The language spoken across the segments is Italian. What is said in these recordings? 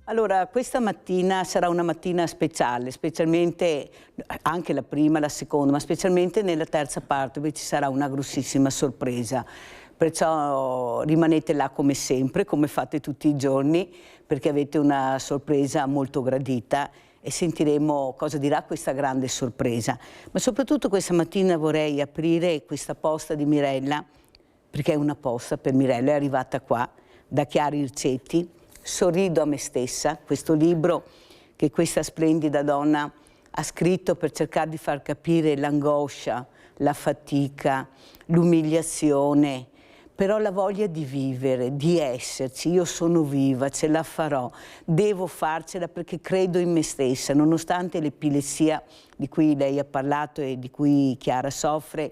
Allora, questa mattina sarà una mattina speciale, specialmente anche la prima, la seconda, ma specialmente nella terza parte, dove ci sarà una grossissima sorpresa. Perciò rimanete là come sempre, come fate tutti i giorni, perché avete una sorpresa molto gradita e sentiremo cosa dirà questa grande sorpresa. Ma soprattutto questa mattina vorrei aprire questa posta di Mirella, perché è una posta per Mirella, è arrivata qua da Chiara Ircetti, Sorrido a me stessa, questo libro che questa splendida donna ha scritto per cercare di far capire l'angoscia, la fatica, l'umiliazione, però la voglia di vivere, di esserci. Io sono viva, ce la farò, devo farcela perché credo in me stessa, nonostante l'epilessia di cui lei ha parlato e di cui Chiara soffre.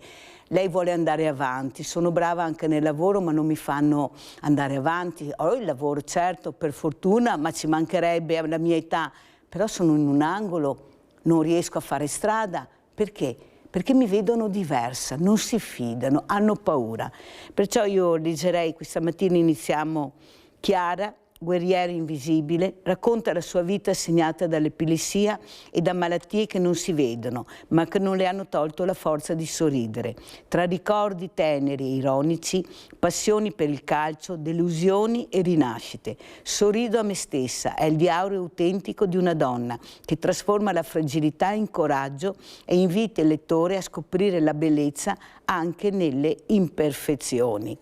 Lei vuole andare avanti, sono brava anche nel lavoro ma non mi fanno andare avanti. Ho il lavoro certo, per fortuna, ma ci mancherebbe alla mia età, però sono in un angolo, non riesco a fare strada. Perché? Perché mi vedono diversa, non si fidano, hanno paura. Perciò io leggerei, questa mattina iniziamo Chiara, guerriera invisibile, racconta la sua vita segnata dall'epilessia e da malattie che non si vedono, ma che non le hanno tolto la forza di sorridere. Tra ricordi teneri e ironici, passioni per il calcio, delusioni e rinascite. Sorrido a me stessa è il diario autentico di una donna che trasforma la fragilità in coraggio e invita il lettore a scoprire la bellezza anche nelle imperfezioni.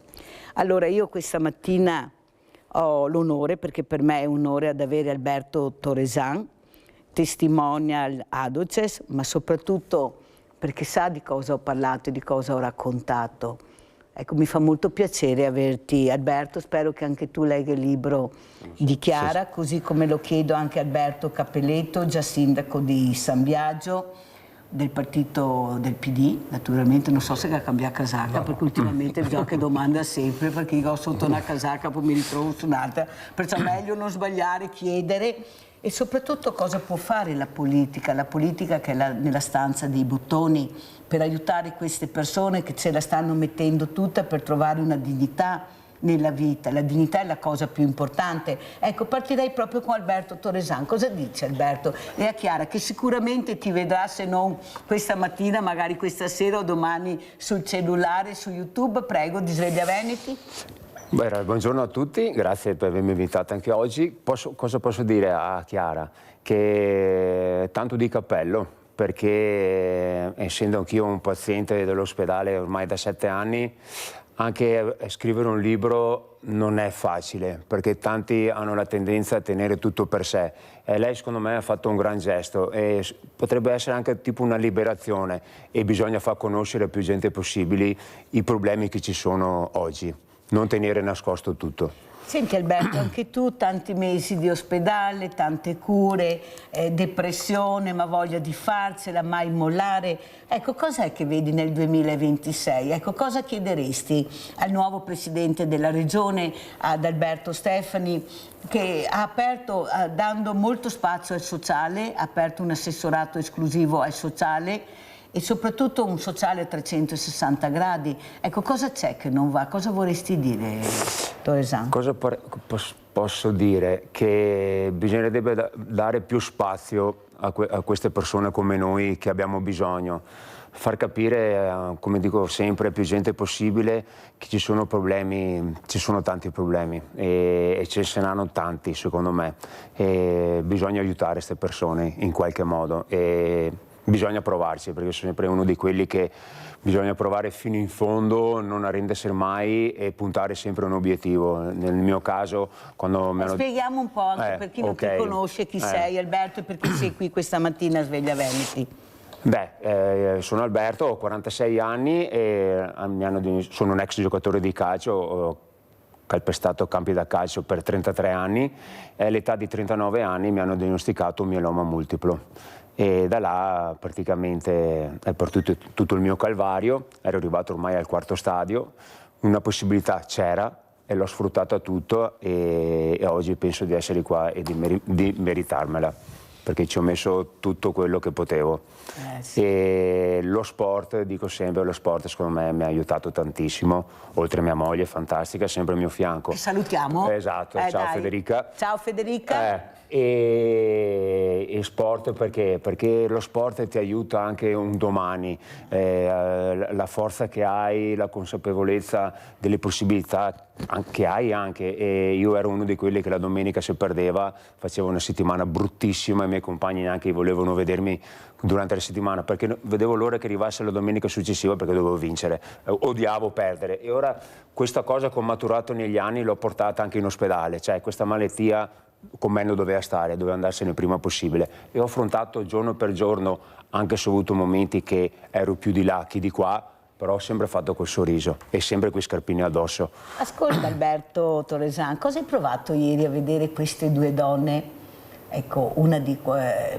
Allora io questa mattina ho l'onore, perché per me è un onore, ad avere Alberto Torresan, testimonial adoces, ma soprattutto perché sa di cosa ho parlato e di cosa ho raccontato. Ecco, mi fa molto piacere averti, Alberto. Spero che anche tu legga il libro di Chiara, così come lo chiedo anche a Alberto Capelletto, già sindaco di San Biagio, del partito del PD, naturalmente. Non so se ha cambiato casacca, perché ultimamente bisogna che domanda sempre, perché io ho sotto una casacca, poi mi ritrovo su un'altra, perciò meglio non sbagliare, chiedere. E soprattutto cosa può fare la politica che è nella stanza dei bottoni, per aiutare queste persone che ce la stanno mettendo tutta per trovare una dignità nella vita. La dignità è la cosa più importante. Ecco, partirei proprio con Alberto Torresan. Cosa dice Alberto? E a Chiara, che sicuramente ti vedrà, se non questa mattina, magari questa sera o domani sul cellulare, su YouTube. Prego, di Sveglia Veneti. Beh, buongiorno a tutti, grazie per avermi invitato anche oggi. Cosa posso dire a Chiara? Che tanto di cappello, perché essendo anch'io un paziente dell'ospedale ormai da 7 anni, anche scrivere un libro non è facile, perché tanti hanno la tendenza a tenere tutto per sé. E lei secondo me ha fatto un gran gesto e potrebbe essere anche tipo una liberazione, e bisogna far conoscere a più gente possibile i problemi che ci sono oggi, non tenere nascosto tutto. Senti Alberto, anche tu tanti mesi di ospedale, tante cure, depressione, ma voglia di farcela, mai mollare. Ecco, cos'è che vedi nel 2026? Ecco, cosa chiederesti al nuovo presidente della regione, ad Alberto Stefani, che ha aperto, dando molto spazio al sociale, ha aperto un assessorato esclusivo al sociale, e soprattutto un sociale a 360 gradi. Ecco, cosa c'è che non va? Cosa vorresti dire, Torresan? Cosa posso dire? Che bisognerebbe dare più spazio a queste persone come noi che abbiamo bisogno. Far capire, come dico sempre, a più gente possibile che ci sono problemi, ci sono tanti problemi e ce ne hanno tanti secondo me. E bisogna aiutare queste persone in qualche modo. Bisogna provarci, perché sono sempre uno di quelli che bisogna provare fino in fondo, non arrendersi mai e puntare sempre a un obiettivo. Nel mio caso, quando mi hanno... Spieghiamo un po' anche per chi non ti conosce chi sei, Alberto, e per chi sei qui questa mattina a Sveglia Veneti. Beh, sono Alberto, ho 46 anni e sono un ex giocatore di calcio, ho calpestato campi da calcio per 33 anni e all'età di 39 anni mi hanno diagnosticato un mieloma multiplo. E da là praticamente è partito tutto il mio calvario, ero arrivato ormai al 4º stadio, una possibilità c'era e l'ho sfruttata tutto e oggi penso di essere qua e di meritarmela. perché ci ho messo tutto quello che potevo. Sì. E lo sport, dico sempre, lo sport secondo me mi ha aiutato tantissimo, oltre a mia moglie fantastica, sempre al mio fianco. Che salutiamo. Esatto, ciao dai. Federica. Ciao Federica. E sport perché lo sport ti aiuta anche un domani, la forza che hai, la consapevolezza delle possibilità che hai anche, e io ero uno di quelli che la domenica se perdeva faceva una settimana bruttissima, i miei compagni neanche volevano vedermi durante la settimana perché vedevo l'ora che arrivasse la domenica successiva perché dovevo vincere, odiavo perdere, e ora questa cosa che ho maturato negli anni l'ho portata anche in ospedale, cioè questa malattia con me non doveva stare, doveva andarsene il prima possibile, e ho affrontato giorno per giorno, anche se ho avuto momenti che ero più di là che di qua, però ho sempre fatto col sorriso e sempre quei scarpini addosso. Ascolta Alberto Torresan, cosa hai provato ieri a vedere queste due donne? Ecco, una di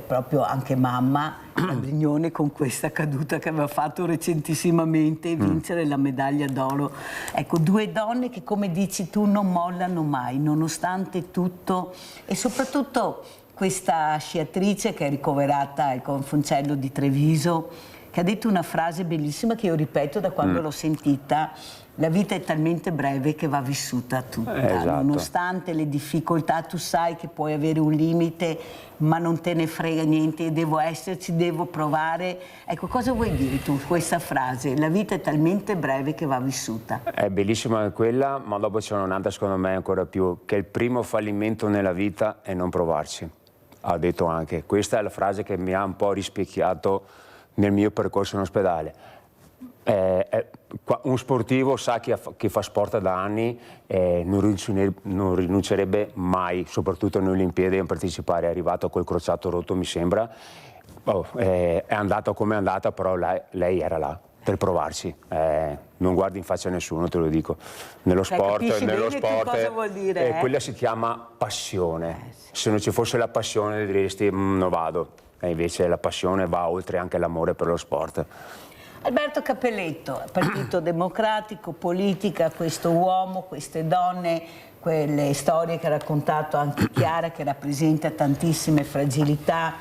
proprio anche mamma, a Brignone, con questa caduta che aveva fatto recentissimamente, vincere la medaglia d'oro. Ecco, due donne che, come dici tu, non mollano mai, nonostante tutto, e soprattutto questa sciatrice che è ricoverata al Confoncello di Treviso, che ha detto una frase bellissima che io ripeto da quando l'ho sentita: la vita è talmente breve che va vissuta tutta, esatto. Nonostante le difficoltà tu sai che puoi avere un limite, ma non te ne frega niente, devo esserci, devo provare. Ecco, cosa vuoi dire tu questa frase? La vita è talmente breve che va vissuta. È bellissima quella, ma dopo c'è un'altra secondo me ancora più, che il primo fallimento nella vita è non provarci. Ha detto anche, questa è la frase che mi ha un po' rispecchiato nel mio percorso in ospedale. Un sportivo sa che fa sport da anni, non rinuncerebbe mai, soprattutto alle Olimpiadi, a partecipare. È arrivato col crociato rotto, mi sembra, è andata come è andata, però lei era là per provarci. Non guardi in faccia a nessuno, te lo dico. Nello sport, cosa vuol dire, quella si chiama passione. Se non ci fosse la passione diresti non vado, e invece la passione va oltre anche l'amore per lo sport. Alberto Cappelletto, Partito Democratico, politica, questo uomo, queste donne, quelle storie che ha raccontato anche Chiara, che rappresenta tantissime fragilità.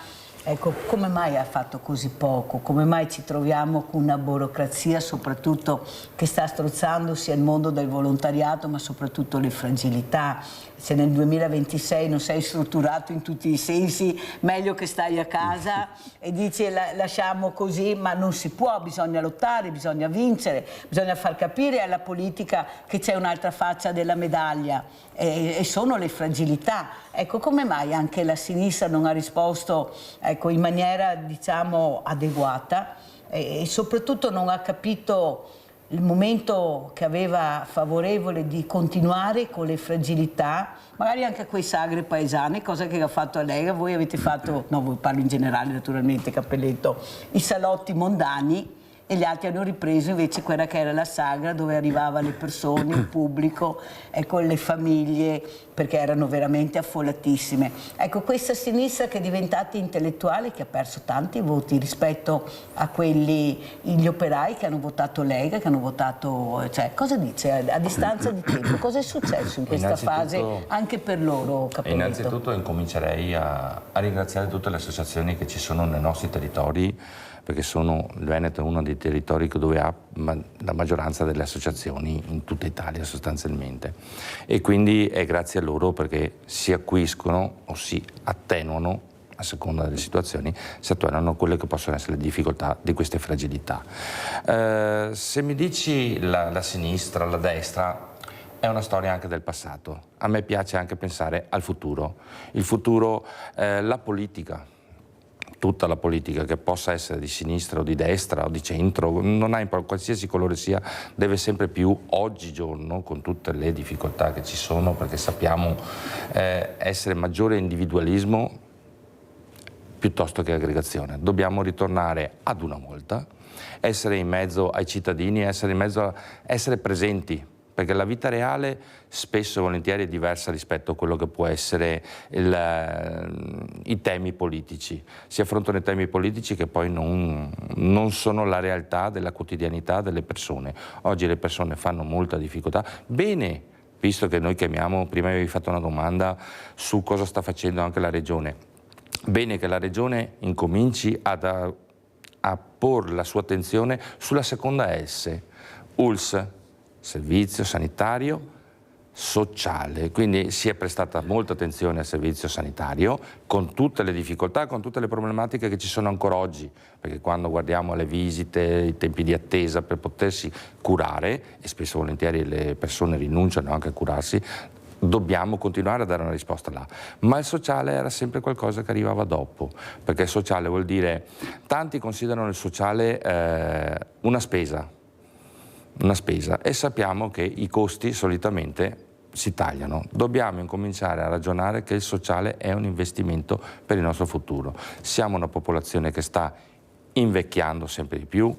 Ecco, come mai ha fatto così poco? Come mai ci troviamo con una burocrazia soprattutto che sta strozzando sia il mondo del volontariato ma soprattutto le fragilità? Se nel 2026 non sei strutturato in tutti i sensi, meglio che stai a casa e dici lasciamo così, ma non si può, bisogna lottare, bisogna vincere, bisogna far capire alla politica che c'è un'altra faccia della medaglia e sono le fragilità. Ecco, come mai anche la sinistra non ha risposto in maniera, diciamo, adeguata e soprattutto non ha capito il momento che aveva favorevole di continuare con le fragilità, magari anche a quei sagre paesane, cosa che ha fatto la Lega. Voi avete fatto, no, voi parlo in generale naturalmente, Cappelletto, i salotti mondani, e gli altri hanno ripreso invece quella che era la sagra, dove arrivavano le persone, il pubblico, ecco, le famiglie, perché erano veramente affollatissime. Ecco, questa sinistra che è diventata intellettuale, che ha perso tanti voti rispetto a quelli, gli operai che hanno votato Lega, che hanno votato, cioè, cosa dice a distanza di tempo? Cosa è successo in questa fase anche per loro, Cappelletto? Innanzitutto incomincerei a ringraziare tutte le associazioni che ci sono nei nostri territori, perché il Veneto è uno dei territori dove ha la maggioranza delle associazioni in tutta Italia sostanzialmente, e quindi è grazie a loro perché si acuiscono o si attenuano, a seconda delle situazioni, si attenuano quelle che possono essere le difficoltà di queste fragilità. Se mi dici la sinistra, la destra, è una storia anche del passato. A me piace anche pensare al futuro. Il futuro, la politica, tutta la politica, che possa essere di sinistra o di destra o di centro, non ha qualsiasi colore sia, deve sempre più oggigiorno, con tutte le difficoltà che ci sono, perché sappiamo essere maggiore individualismo piuttosto che aggregazione. Dobbiamo ritornare ad una volta, essere in mezzo ai cittadini, essere presenti, perché la vita reale spesso e volentieri è diversa rispetto a quello che può essere i temi politici. Si affrontano i temi politici che poi non sono la realtà della quotidianità delle persone. Oggi le persone fanno molta difficoltà. Bene, visto che noi chiamiamo, prima avevi fatto una domanda su cosa sta facendo anche la Regione. bene che la Regione incominci a porre la sua attenzione sulla seconda S, ULS, servizio sanitario sociale, quindi si è prestata molta attenzione al servizio sanitario con tutte le difficoltà, con tutte le problematiche che ci sono ancora oggi, perché quando guardiamo le visite, i tempi di attesa per potersi curare, e spesso e volentieri le persone rinunciano anche a curarsi, dobbiamo continuare a dare una risposta là, ma il sociale era sempre qualcosa che arrivava dopo, perché il sociale vuol dire, tanti considerano il sociale una spesa, e sappiamo che i costi solitamente si tagliano. Dobbiamo incominciare a ragionare che il sociale è un investimento per il nostro futuro. Siamo una popolazione che sta invecchiando sempre di più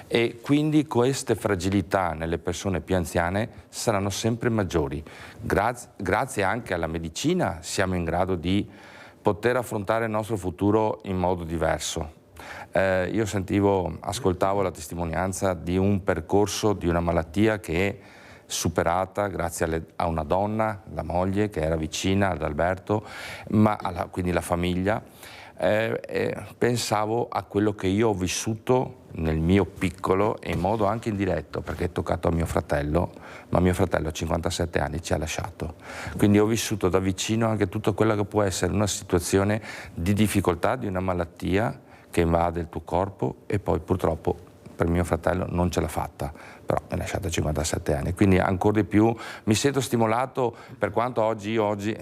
e quindi queste fragilità nelle persone più anziane saranno sempre maggiori. Grazie anche alla medicina siamo in grado di poter affrontare il nostro futuro in modo diverso. Io ascoltavo la testimonianza di un percorso di una malattia che è superata grazie a una donna, la moglie, che era vicina ad Alberto, quindi la famiglia. Pensavo a quello che io ho vissuto nel mio piccolo e in modo anche indiretto, perché è toccato a mio fratello, ma mio fratello a 57 anni ci ha lasciato. Quindi ho vissuto da vicino anche tutto quello che può essere una situazione di difficoltà, di una malattia che invade il tuo corpo e poi purtroppo per mio fratello non ce l'ha fatta, però mi ha lasciato a 57 anni, quindi ancora di più mi sento stimolato, per quanto oggi,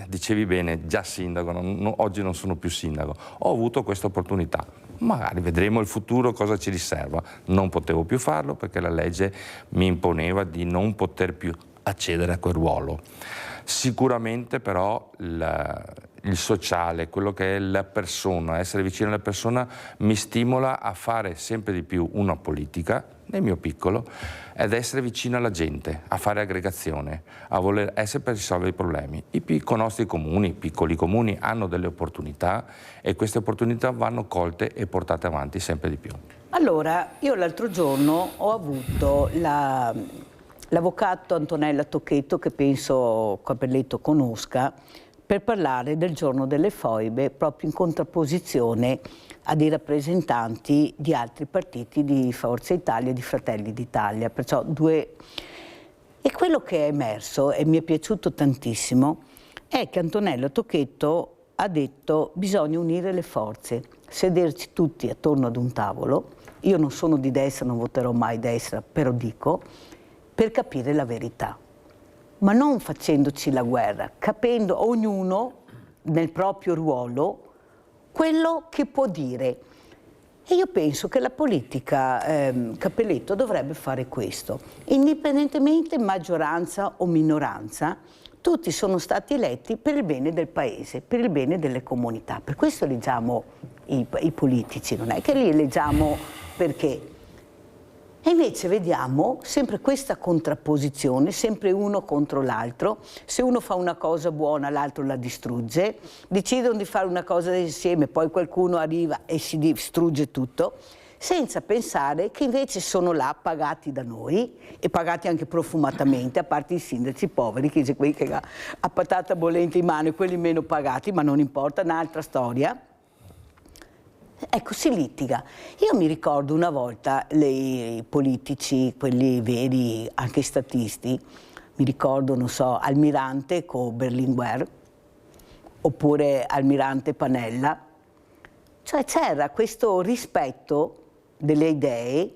dicevi bene, già sindaco, oggi non sono più sindaco, ho avuto questa opportunità, magari vedremo il futuro cosa ci riserva, non potevo più farlo perché la legge mi imponeva di non poter più accedere a quel ruolo. Sicuramente però il sociale, quello che è la persona, essere vicino alla persona mi stimola a fare sempre di più una politica, nel mio piccolo, ed essere vicino alla gente, a fare aggregazione, a voler essere per risolvere i problemi. I nostri comuni, i piccoli comuni hanno delle opportunità e queste opportunità vanno colte e portate avanti sempre di più. Allora, io l'altro giorno ho avuto l'avvocato Antonella Tocchetto, che penso Capelletto conosca, per parlare del giorno delle foibe, proprio in contrapposizione a dei rappresentanti di altri partiti, di Forza Italia e di Fratelli d'Italia. Perciò due. E quello che è emerso, e mi è piaciuto tantissimo, è che Antonella Tocchetto ha detto: bisogna unire le forze, sederci tutti attorno ad un tavolo. Io non sono di destra, non voterò mai destra, però dico, per capire la verità. Ma non facendoci la guerra, capendo ognuno nel proprio ruolo quello che può dire. E io penso che la politica, Capelletto, dovrebbe fare questo. Indipendentemente maggioranza o minoranza, tutti sono stati eletti per il bene del paese, per il bene delle comunità. Per questo eleggiamo i politici, non è che li eleggiamo perché. E invece vediamo sempre questa contrapposizione, sempre uno contro l'altro. Se uno fa una cosa buona, l'altro la distrugge. Decidono di fare una cosa insieme, poi qualcuno arriva e si distrugge tutto, senza pensare che invece sono là pagati da noi e pagati anche profumatamente, a parte i sindaci poveri, che c'è quelli che ha patata bollente in mano e quelli meno pagati, ma non importa, un'altra storia. Ecco, si litiga. Io mi ricordo una volta i politici, quelli veri, anche i statisti, mi ricordo, non so, Almirante con Berlinguer, oppure Almirante Pannella, cioè c'era questo rispetto delle idee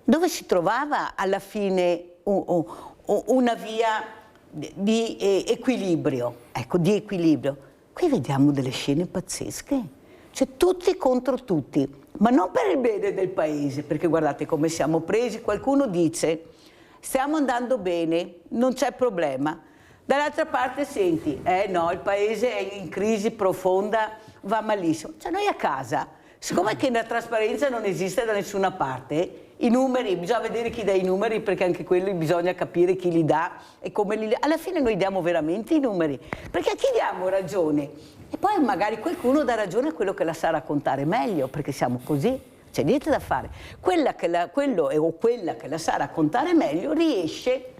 dove si trovava alla fine una via di equilibrio, ecco, di equilibrio. Qui vediamo delle scene pazzesche. Cioè tutti contro tutti, ma non per il bene del paese, perché guardate come siamo presi. Qualcuno dice: stiamo andando bene, non c'è problema. Dall'altra parte senti: no, il paese è in crisi profonda, va malissimo. Cioè noi a casa, siccome che la trasparenza non esiste da nessuna parte, i numeri, bisogna vedere chi dà i numeri, perché anche quelli bisogna capire chi li dà e come li dà. Alla fine noi diamo veramente i numeri, perché a chi diamo ragione? E poi magari qualcuno dà ragione a quello che la sa raccontare meglio, perché siamo così, c'è niente da fare. Quello che la sa raccontare meglio riesce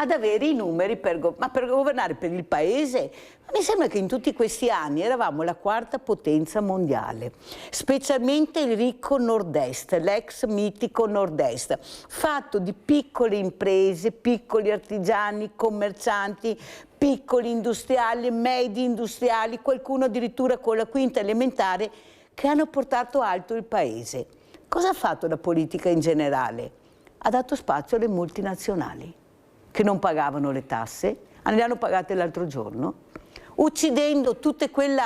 ad avere i numeri per governare per il paese. Mi sembra che in tutti questi anni eravamo la quarta potenza mondiale, specialmente il ricco nord-est, l'ex mitico nord-est, fatto di piccole imprese, piccoli artigiani, commercianti, piccoli industriali, medi industriali, qualcuno addirittura con la quinta elementare, che hanno portato alto il paese. Cosa ha fatto la politica in generale? Ha dato spazio alle multinazionali, che non pagavano le tasse, le hanno pagate l'altro giorno, uccidendo tutto quel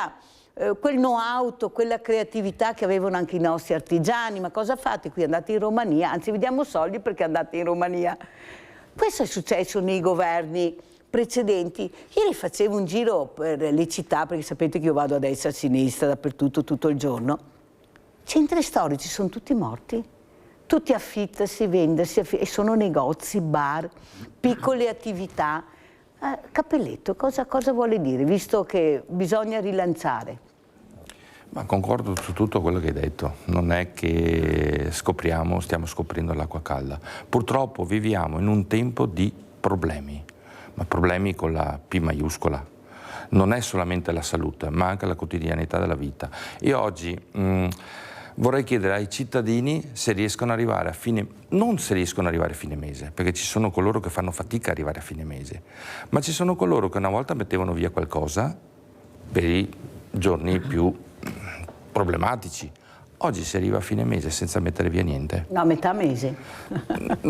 know-how, quella creatività che avevano anche i nostri artigiani. Ma cosa fate qui? Andate in Romania, anzi vi diamo soldi perché andate in Romania. Questo è successo nei governi precedenti. Ieri facevo un giro per le città, perché sapete che io vado a destra, a sinistra, dappertutto, tutto il giorno. Centri storici sono tutti morti. Tutti affittasi, vendersi, e sono negozi, bar, piccole attività. Cappelletto, cosa vuole dire, visto che bisogna rilanciare? Ma concordo su tutto quello che hai detto, non è che stiamo scoprendo l'acqua calda. Purtroppo viviamo in un tempo di problemi, ma problemi con la P maiuscola. Non è solamente la salute, ma anche la quotidianità della vita. Io oggi vorrei chiedere ai cittadini se riescono ad arrivare non se riescono ad arrivare a fine mese, perché ci sono coloro che fanno fatica ad arrivare a fine mese, ma ci sono coloro che una volta mettevano via qualcosa per i giorni più problematici. Oggi si arriva a fine mese senza mettere via niente. No, a metà mese.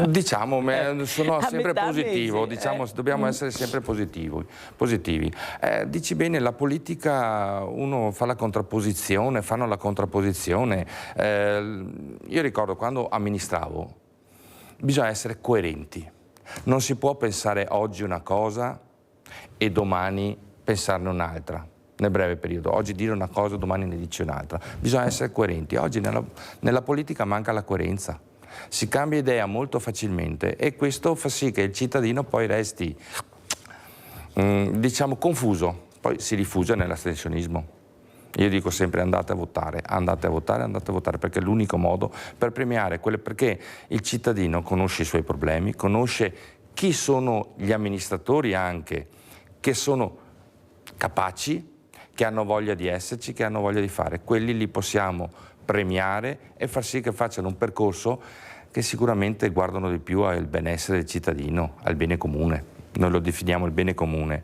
Diciamo, sono sempre positivo, mese, diciamo, dobbiamo essere sempre positivi. Dici bene, la politica, uno fa la contrapposizione, fanno la contrapposizione. Io ricordo quando amministravo, bisogna essere coerenti. Non si può pensare oggi una cosa e domani pensarne un'altra. Nel breve periodo, oggi dire una cosa, domani ne dice un'altra. Bisogna essere coerenti. Oggi nella politica manca la coerenza. Si cambia idea molto facilmente e questo fa sì che il cittadino poi resti, diciamo, confuso, poi si rifugia nell'astensionismo. Io dico sempre andate a votare, perché è l'unico modo per premiare perché il cittadino conosce i suoi problemi, conosce chi sono gli amministratori anche, che sono capaci, che hanno voglia di esserci, che hanno voglia di fare. Quelli li possiamo premiare e far sì che facciano un percorso che sicuramente guardano di più al benessere del cittadino, al bene comune. Noi lo definiamo il bene comune.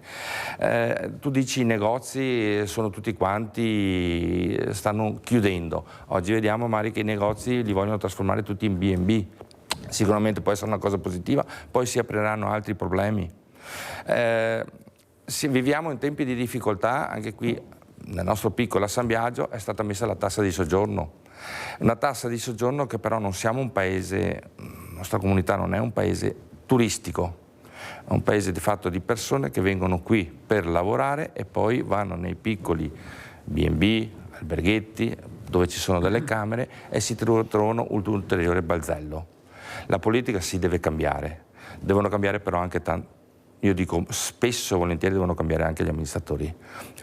Tu dici i negozi sono tutti quanti, stanno chiudendo. Oggi vediamo magari che i negozi li vogliono trasformare tutti in B&B. Sicuramente può essere una cosa positiva, poi si apriranno altri problemi. Viviamo in tempi di difficoltà, anche qui nel nostro piccolo San Biagio è stata messa la tassa di soggiorno. Una tassa di soggiorno che però non siamo un paese, la nostra comunità non è un paese turistico, è un paese di fatto di persone che vengono qui per lavorare e poi vanno nei piccoli B&B, alberghetti, dove ci sono delle camere e si trovano un ulteriore balzello. La politica si deve cambiare, devono cambiare però anche tanto. Io dico spesso e volentieri devono cambiare anche gli amministratori,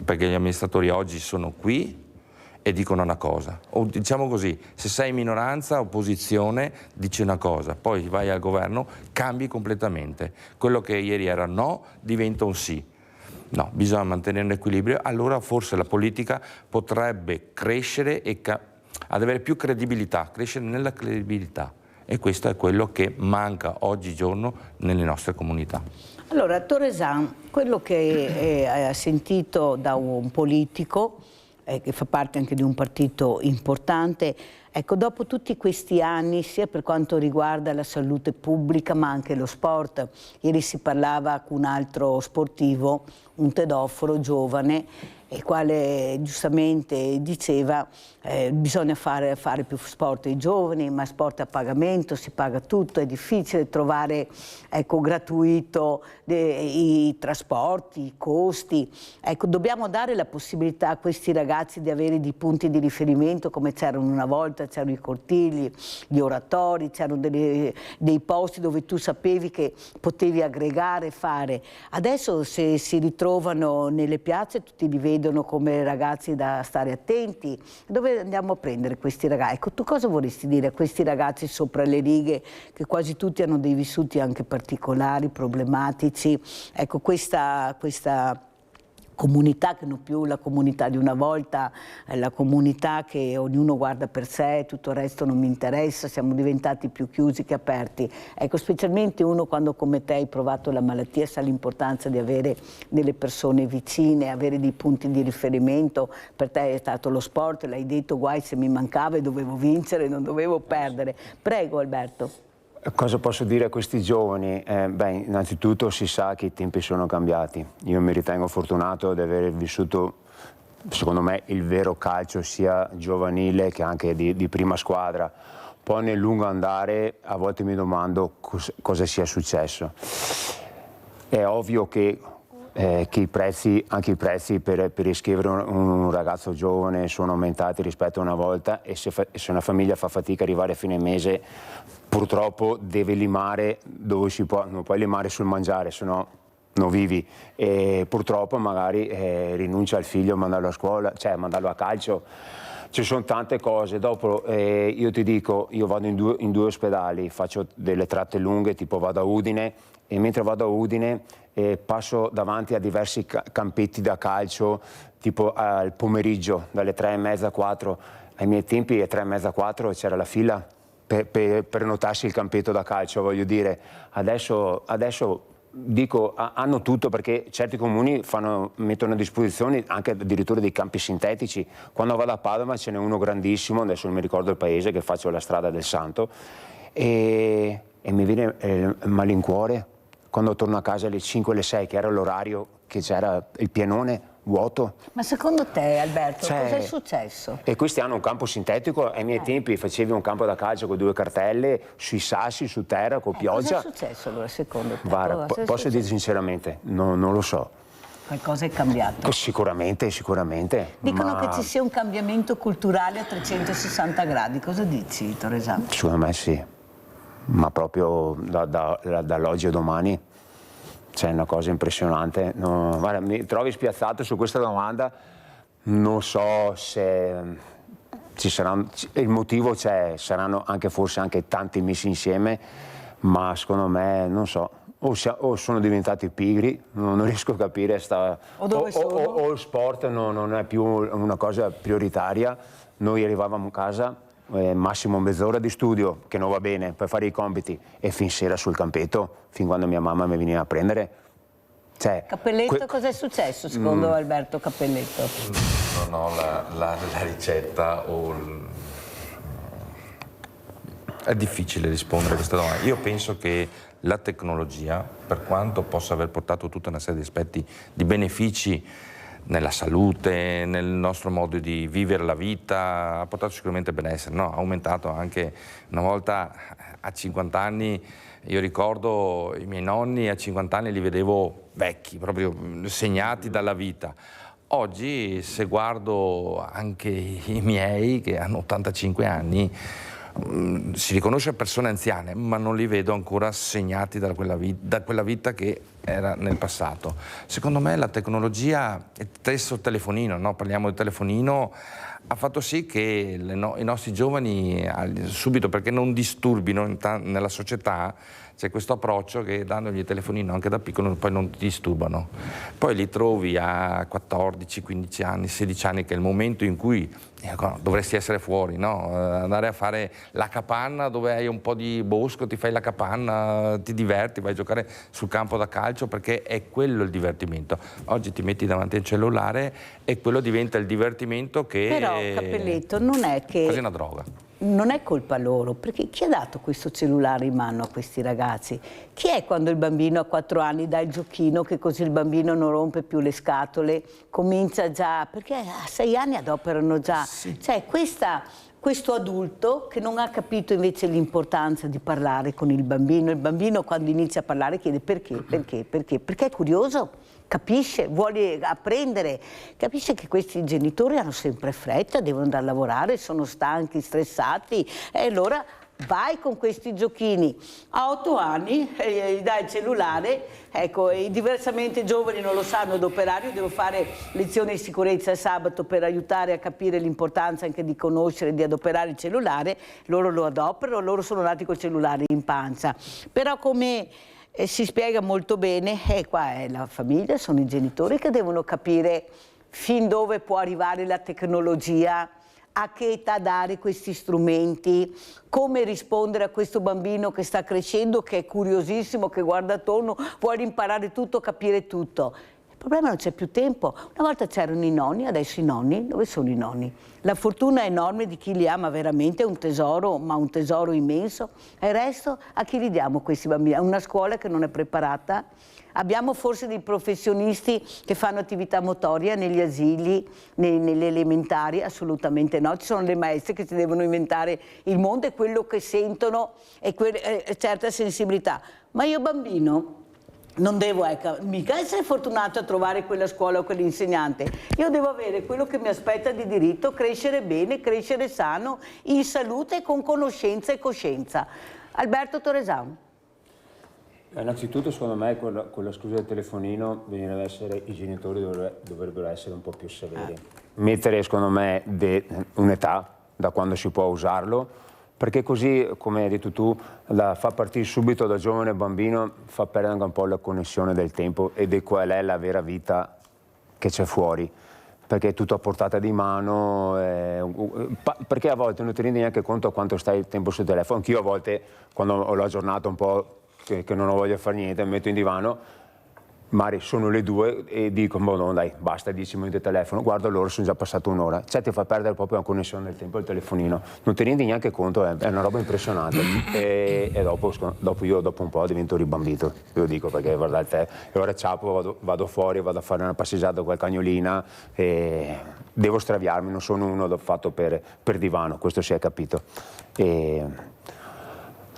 perché gli amministratori oggi sono qui e dicono una cosa, o diciamo così, se sei minoranza, opposizione, dici una cosa, poi vai al governo, cambi completamente. Quello che ieri era no diventa un sì. No, bisogna mantenere un equilibrio, allora forse la politica potrebbe crescere e ad avere più credibilità, crescere nella credibilità. E questo è quello che manca oggigiorno nelle nostre comunità. Allora, Torresan, quello che ha sentito da un politico, che fa parte anche di un partito importante, ecco, dopo tutti questi anni, sia per quanto riguarda la salute pubblica ma anche lo sport, ieri si parlava con un altro sportivo, un tedoforo giovane, il quale giustamente diceva bisogna fare più sport ai giovani, ma sport a pagamento, si paga tutto, è difficile trovare, ecco, gratuito i trasporti, i costi. Ecco, dobbiamo dare la possibilità a questi ragazzi di avere dei punti di riferimento come c'erano una volta, c'erano i cortili, gli oratori, c'erano dei posti dove tu sapevi che potevi aggregare, fare. Adesso se si ritrovano nelle piazze tutti diventano vedono come ragazzi da stare attenti. Dove andiamo a prendere questi ragazzi? Ecco, tu cosa vorresti dire a questi ragazzi sopra le righe, che quasi tutti hanno dei vissuti anche particolari, problematici? Ecco, questa comunità che non più la comunità di una volta, è la comunità che ognuno guarda per sé, tutto il resto non mi interessa, siamo diventati più chiusi che aperti. Ecco, specialmente uno quando come te hai provato la malattia sa l'importanza di avere delle persone vicine, avere dei punti di riferimento. Per te è stato lo sport, l'hai detto, guai se mi mancava e dovevo vincere, non dovevo perdere. Prego Alberto. Cosa posso dire a questi giovani? Beh, innanzitutto si sa che i tempi sono cambiati. Io mi ritengo fortunato di aver vissuto, secondo me, il vero calcio sia giovanile che anche di prima squadra. Poi nel lungo andare a volte mi domando cosa sia successo. È ovvio che anche i prezzi per iscrivere un ragazzo giovane sono aumentati rispetto a una volta, e se una famiglia fa fatica ad arrivare a fine mese, purtroppo deve limare dove si può, non puoi limare sul mangiare, se no non vivi, e purtroppo magari rinuncia al figlio, mandarlo a scuola, cioè mandarlo a calcio. Ci sono tante cose. Dopo io ti dico, io vado in due ospedali, faccio delle tratte lunghe, tipo vado a Udine, e mentre vado a Udine passo davanti a diversi campetti da calcio, tipo al pomeriggio, dalle 3:30 a 4. Ai miei tempi alle 3:30 a 4 c'era la fila per prenotarsi il campetto da calcio, voglio dire. Adesso dico, hanno tutto, perché certi comuni mettono a disposizione anche addirittura dei campi sintetici. Quando vado a Padova ce n'è uno grandissimo, adesso non mi ricordo il paese, che faccio la strada del Santo, e mi viene il malincuore quando torno a casa alle 5 o alle 6, che era l'orario che c'era il pienone vuoto. Ma secondo te, Alberto, cosa è successo? E questi hanno un campo sintetico. Ai miei tempi facevi un campo da calcio con 2 cartelle, sui sassi, su terra, con pioggia. Cosa è successo allora secondo te? Guarda, posso dire sinceramente, non lo so. Qualcosa è cambiato? Sicuramente. Dicono che ci sia un cambiamento culturale a 360 gradi, cosa dici, Torresano? Secondo me sì, ma proprio dall'oggi a domani. C'è una cosa impressionante. No, guarda, mi trovi spiazzato su questa domanda, non so se ci saranno, il motivo c'è, saranno anche forse anche tanti messi insieme, ma secondo me non so, o sono diventati pigri, non riesco a capire, o il sport non è più una cosa prioritaria. Noi arrivavamo a casa, massimo mezz'ora di studio, che non va bene, per fare i compiti, e fin sera sul campetto, fin quando mia mamma mi veniva a prendere. Cioè, Cappelletto, cosa è successo secondo Alberto Cappelletto? Non ho la ricetta È difficile rispondere a questa domanda. Io penso che la tecnologia, per quanto possa aver portato tutta una serie di aspetti di benefici nella salute, nel nostro modo di vivere la vita, ha portato sicuramente benessere, no? Ha aumentato anche, una volta a 50 anni, io ricordo i miei nonni a 50 anni li vedevo vecchi, proprio segnati dalla vita. Oggi, se guardo anche i miei che hanno 85 anni, si riconosce persone anziane, ma non li vedo ancora segnati da quella vita che era nel passato. Secondo me la tecnologia, il stesso telefonino, no? Parliamo di telefonino, ha fatto sì che i nostri giovani subito, perché non disturbino nella società, c'è questo approccio che dandogli il telefonino anche da piccolo poi non ti disturbano. Poi li trovi a 14, 15 anni, 16 anni, che è il momento in cui dovresti essere fuori, no? Andare a fare la capanna dove hai un po' di bosco, ti fai la capanna, ti diverti, vai a giocare sul campo da calcio, perché è quello il divertimento. Oggi ti metti davanti al cellulare e quello diventa il divertimento che... Però, Cappelletto, non è che... quasi una droga. Non è colpa loro, perché chi ha dato questo cellulare in mano a questi ragazzi? Chi è quando il bambino a 4 anni dà il giochino, che così il bambino non rompe più le scatole, comincia già, perché a 6 anni adoperano già. Sì. Cioè questo adulto che non ha capito invece l'importanza di parlare con il bambino quando inizia a parlare chiede perché è curioso. Capisce, vuole apprendere, capisce che questi genitori hanno sempre fretta, devono andare a lavorare, sono stanchi, stressati, e allora vai con questi giochini. A 8 anni gli dai il cellulare, ecco, i diversamente giovani non lo sanno adoperare. Io devo fare lezioni di sicurezza il sabato per aiutare a capire l'importanza anche di conoscere, di adoperare il cellulare. Loro lo adoperano, loro sono nati col cellulare in pancia. Però come si spiega molto bene, qua è la famiglia, sono i genitori che devono capire fin dove può arrivare la tecnologia, a che età dare questi strumenti, come rispondere a questo bambino che sta crescendo, che è curiosissimo, che guarda attorno, vuole imparare tutto, capire tutto. Il problema non c'è più tempo. Una volta c'erano i nonni, adesso i nonni, dove sono i nonni? La fortuna enorme di chi li ama veramente, è un tesoro, ma un tesoro immenso. E il resto a chi li diamo questi bambini? A una scuola che non è preparata? Abbiamo forse dei professionisti che fanno attività motoria negli asili, nelle elementari? Assolutamente no. Ci sono le maestre che si devono inventare il mondo e quello che sentono e certa sensibilità. Ma io bambino non devo mica essere fortunato a trovare quella scuola o quell'insegnante. Io devo avere quello che mi aspetta di diritto, crescere bene, crescere sano, in salute, con conoscenza e coscienza. Alberto Torresano. Innanzitutto secondo me con la scusa del telefonino i genitori dovrebbero essere un po' più severi. Mettere secondo me un'età da quando si può usarlo, perché così, come hai detto tu, fa partire subito da giovane bambino, fa perdere anche un po' la connessione del tempo e di qual è la vera vita che c'è fuori, perché è tutto a portata di mano, perché a volte non ti rendi neanche conto a quanto stai il tempo sul telefono. Anch'io a volte, quando ho la giornata un po' che non ho voglia di fare niente, mi metto in divano, magari sono le 2 e dico, no dai, basta 10 minuti di telefono, guardo loro, sono già passato un'ora. Cioè ti fa perdere proprio la connessione del tempo, il telefonino. Non ti rendi neanche conto, è una roba impressionante. e dopo io dopo un po' divento ribambito, io dico, perché guardate te, e ora ciapo, vado fuori, vado a fare una passeggiata con quel cagnolina e devo straviarmi, non sono uno fatto per divano, questo si è capito.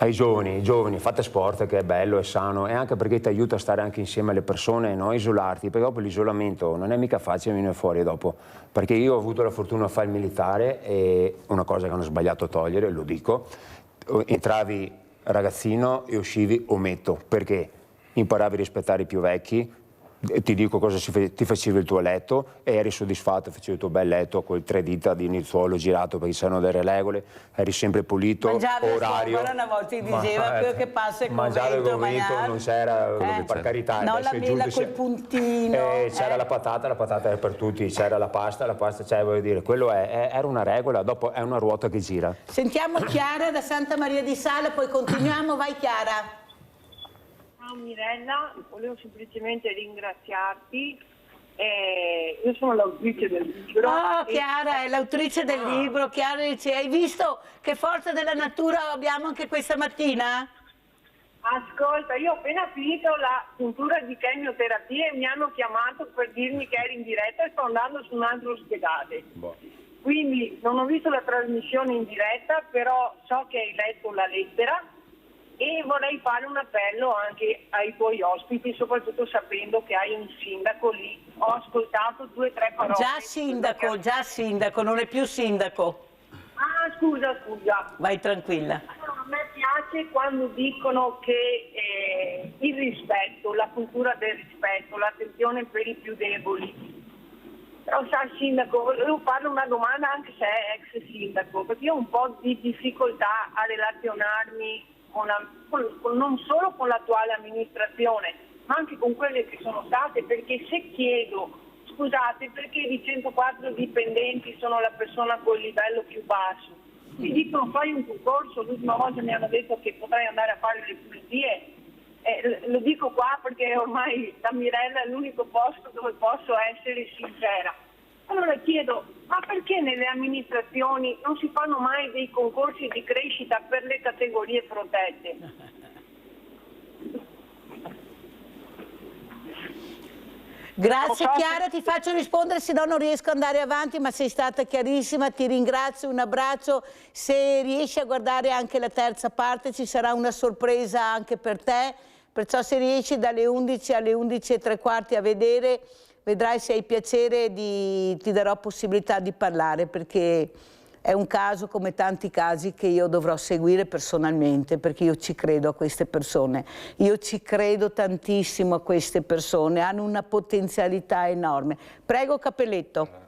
Ai giovani, fate sport che è bello, è sano, e anche perché ti aiuta a stare anche insieme alle persone, non isolarti, perché dopo l'isolamento non è mica facile venire fuori dopo, perché io ho avuto la fortuna di fare il militare e una cosa che hanno sbagliato a togliere, lo dico, entravi ragazzino e uscivi ometto, perché imparavi a rispettare i più vecchi, ti dico cosa ti facevi il tuo letto e eri soddisfatto, facevi il tuo bel letto con 3 dita di nizzuolo girato perché c'erano delle regole, eri sempre pulito, mangiavi orario. Mangiavi una volta ti diceva quello che passa è mangiare il convento, non c'era, per carità. No, la mela col puntino. C'era la patata era per tutti, c'era la pasta, cioè voglio dire, quello era una regola, dopo è una ruota che gira. Sentiamo Chiara da Santa Maria di Sala, poi continuiamo, vai Chiara. Ciao Mirella, volevo semplicemente ringraziarti. Io sono l'autrice del libro. Oh, Chiara è l'autrice del libro. Chiara dice, hai visto che forza della natura abbiamo anche questa mattina? Ascolta, io ho appena finito la puntura di chemioterapia e mi hanno chiamato per dirmi che eri in diretta e sto andando su un altro ospedale. Quindi non ho visto la trasmissione in diretta, però so che hai letto la lettera. E vorrei fare un appello anche ai tuoi ospiti, soprattutto sapendo che hai un sindaco lì. Ho ascoltato 2 o 3 parole. Già sindaco, non è più sindaco. Ah, scusa. Vai tranquilla. Allora, a me piace quando dicono che il rispetto, la cultura del rispetto, l'attenzione per i più deboli. Però sa, sindaco, volevo farle una domanda anche se è ex sindaco, perché io ho un po' di difficoltà a relazionarmi non solo con l'attuale amministrazione, ma anche con quelle che sono state, perché se chiedo, scusate, perché di 104 dipendenti sono la persona con il livello più basso, mi dicono fai un concorso, l'ultima volta mi hanno detto che potrei andare a fare le pulizie, lo dico qua perché ormai da Mirella è l'unico posto dove posso essere sincera. Allora chiedo, ma perché nelle amministrazioni non si fanno mai dei concorsi di crescita per le categorie protette? Grazie Chiara, ti faccio rispondere, se no non riesco ad andare avanti, ma sei stata chiarissima, ti ringrazio, un abbraccio. Se riesci a guardare anche la terza parte ci sarà una sorpresa anche per te, perciò se riesci dalle 11 alle 11:15 a vedrai, se hai piacere ti darò possibilità di parlare, perché è un caso come tanti casi che io dovrò seguire personalmente, perché io ci credo a queste persone, io ci credo tantissimo a queste persone, hanno una potenzialità enorme. Prego Cappelletto.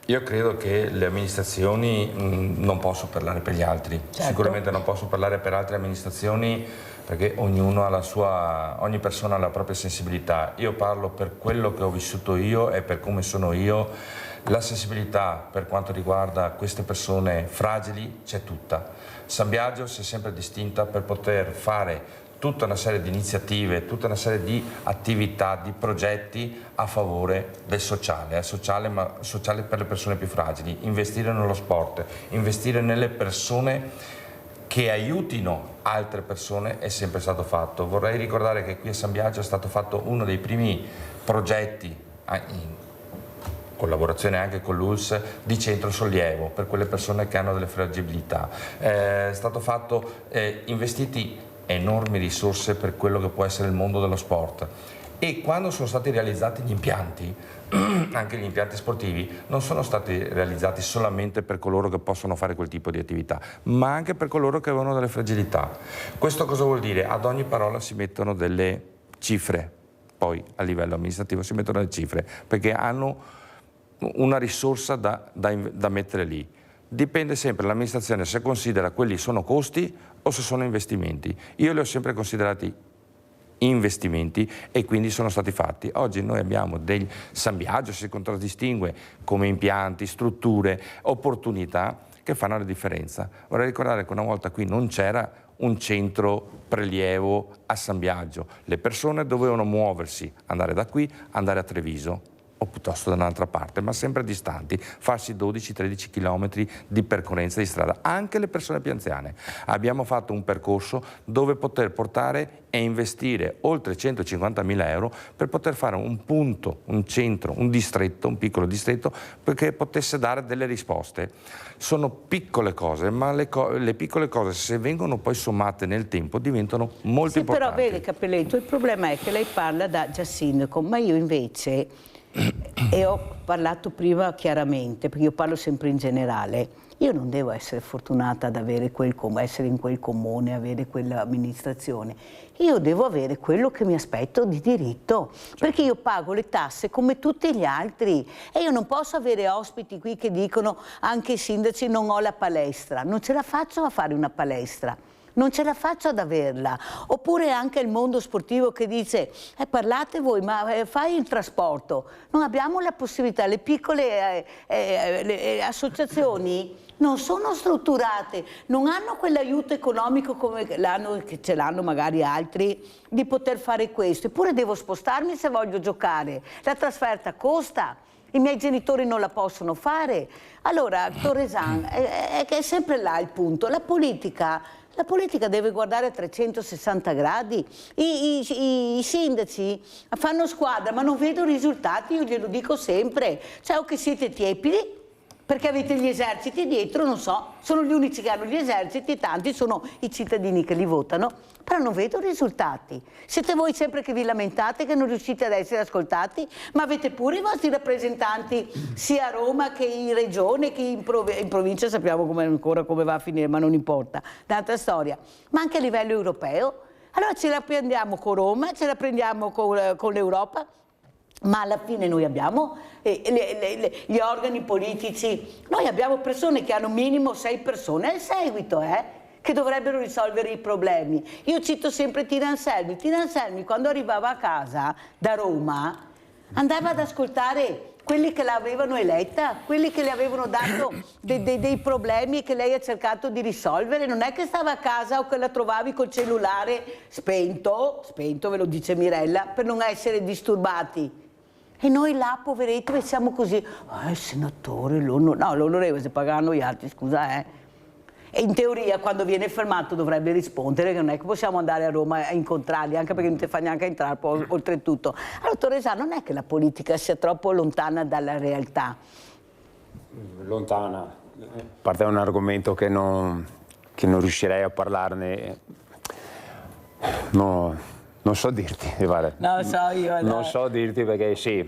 Io credo che le amministrazioni, non posso parlare per gli altri, Certo. Sicuramente non posso parlare per altre amministrazioni perché ognuno ha la sua, ogni persona ha la propria sensibilità. Io parlo per quello che ho vissuto io e per come sono io. La sensibilità per quanto riguarda queste persone fragili c'è tutta. San Biagio si è sempre distinta per poter fare tutta una serie di iniziative, tutta una serie di attività, di progetti a favore del sociale, ma sociale per le persone più fragili, investire nello sport, investire nelle persone che aiutino altre persone è sempre stato fatto. Vorrei ricordare che qui a San Biagio è stato fatto uno dei primi progetti in collaborazione anche con l'ULSS di centro sollievo per quelle persone che hanno delle fragilità. È stato fatto investiti enormi risorse per quello che può essere il mondo dello sport, e quando sono stati realizzati gli impianti, anche gli impianti sportivi, non sono stati realizzati solamente per coloro che possono fare quel tipo di attività, ma anche per coloro che avevano delle fragilità. Questo cosa vuol dire? Ad ogni parola si mettono delle cifre, poi a livello amministrativo si mettono delle cifre, perché hanno una risorsa da mettere lì. Dipende sempre l'amministrazione se considera quelli sono costi o se sono investimenti. Io li ho sempre considerati investimenti e quindi sono stati fatti. Oggi noi abbiamo dei San Biagio, si contraddistingue come impianti, strutture, opportunità che fanno la differenza. Vorrei ricordare che una volta qui non c'era un centro prelievo a San Biagio, le persone dovevano muoversi, andare da qui, andare a Treviso o piuttosto da un'altra parte, ma sempre distanti, farsi 12-13 km di percorrenza di strada, anche le persone più anziane. Abbiamo fatto un percorso dove poter portare e investire oltre 150.000 euro per poter fare un punto, un centro, un distretto, un piccolo distretto, perché potesse dare delle risposte. Sono piccole cose, ma le piccole cose, se vengono poi sommate nel tempo, diventano molto importanti. Però vede Cappelletto, il problema è che lei parla da già sindaco, ma io invece... e ho parlato prima chiaramente, perché io parlo sempre in generale, io non devo essere fortunata ad avere essere in quel comune, avere quell'amministrazione, io devo avere quello che mi aspetto di diritto, perché io pago le tasse come tutti gli altri e io non posso avere ospiti qui che dicono anche i sindaci non ho la palestra, non ce la faccio a fare una palestra. Non ce la faccio ad averla. Oppure anche il mondo sportivo che dice parlate voi, ma fai il trasporto. Non abbiamo la possibilità, le piccole le associazioni non sono strutturate, non hanno quell'aiuto economico come che ce l'hanno magari altri di poter fare questo. Eppure devo spostarmi se voglio giocare. La trasferta costa. I miei genitori non la possono fare. Allora, Torresan, è sempre là il punto. La politica deve guardare a 360 gradi. I sindaci fanno squadra, ma non vedo risultati, io glielo dico sempre. Cioè, o che siete tiepidi, perché avete gli eserciti dietro, non so, sono gli unici che hanno gli eserciti, tanti sono i cittadini che li votano, però non vedo risultati. Siete voi sempre che vi lamentate che non riuscite ad essere ascoltati, ma avete pure i vostri rappresentanti sia a Roma che in regione, che in provincia, sappiamo ancora come va a finire, ma non importa, d'altra storia, ma anche a livello europeo. Allora ce la prendiamo con Roma, ce la prendiamo con l'Europa, ma alla fine noi abbiamo gli organi politici, noi abbiamo persone che hanno minimo 6 persone al seguito, che dovrebbero risolvere i problemi. Io cito sempre Tina Anselmi. Tina Anselmi, quando arrivava a casa da Roma, andava ad ascoltare quelli che l'avevano eletta, quelli che le avevano dato dei problemi che lei ha cercato di risolvere. Non è che stava a casa o che la trovavi col cellulare spento, ve lo dice Mirella, per non essere disturbati. E noi là, poveretti, siamo così, il senatore, l'onorevole, se pagano gli altri, scusa, E in teoria, quando viene fermato, dovrebbe rispondere, che non è che possiamo andare a Roma a incontrarli, anche perché non ti fa neanche entrare, poi, oltretutto. Allora, Torresan, non è che la politica sia troppo lontana dalla realtà? Lontana. A parte un argomento che non riuscirei a parlarne, no. Non so dirti, guarda. No, so io. Non so dirti perché sì,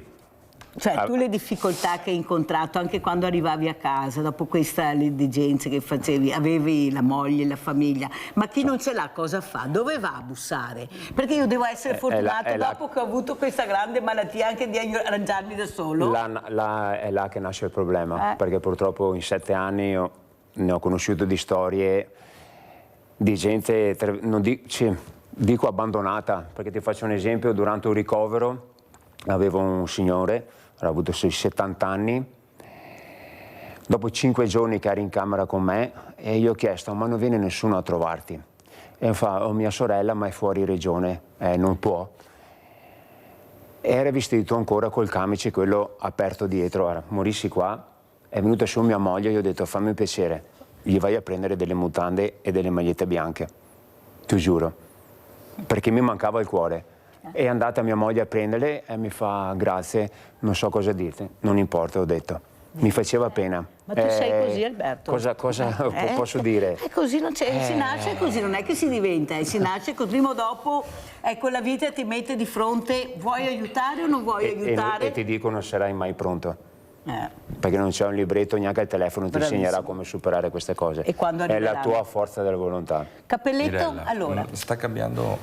Cioè, tu le difficoltà che hai incontrato anche quando arrivavi a casa, dopo questa indigenza che facevi, avevi la moglie, la famiglia, ma chi non ce l'ha cosa fa? Dove va a bussare? Perché io devo essere fortunato dopo che ho avuto questa grande malattia anche di arrangiarmi da solo? È là che nasce il problema, perché purtroppo in 7 anni io ne ho conosciuto di storie di gente, non dico abbandonata, perché ti faccio un esempio: durante un ricovero avevo un signore, aveva avuto sui 70 anni, dopo 5 giorni che era in camera con me, e io ho chiesto: ma non viene nessuno a trovarti? E mi fa: mia sorella, ma è fuori regione, non può. E era vestito ancora col camice, quello aperto dietro. Ora, morissi qua, è venuta su mia moglie, io ho detto: fammi un piacere, gli vai a prendere delle mutande e delle magliette bianche, ti giuro, perché mi mancava il cuore. È andata mia moglie a prenderle e mi fa: grazie, non so cosa dirti. Non importa, ho detto. Mi faceva pena. Ma tu sei così, Alberto? Cosa posso dire? È così, si nasce così, non è che si diventa, si nasce così, prima o dopo, ecco, la vita ti mette di fronte: vuoi aiutare o non vuoi aiutare? E ti dico: non sarai mai pronto. Perché non c'è un libretto, neanche il telefono ti insegnerà come superare queste cose. E quando è la tua forza della volontà. Cappelletto, Mirella, allora. Sta cambiando,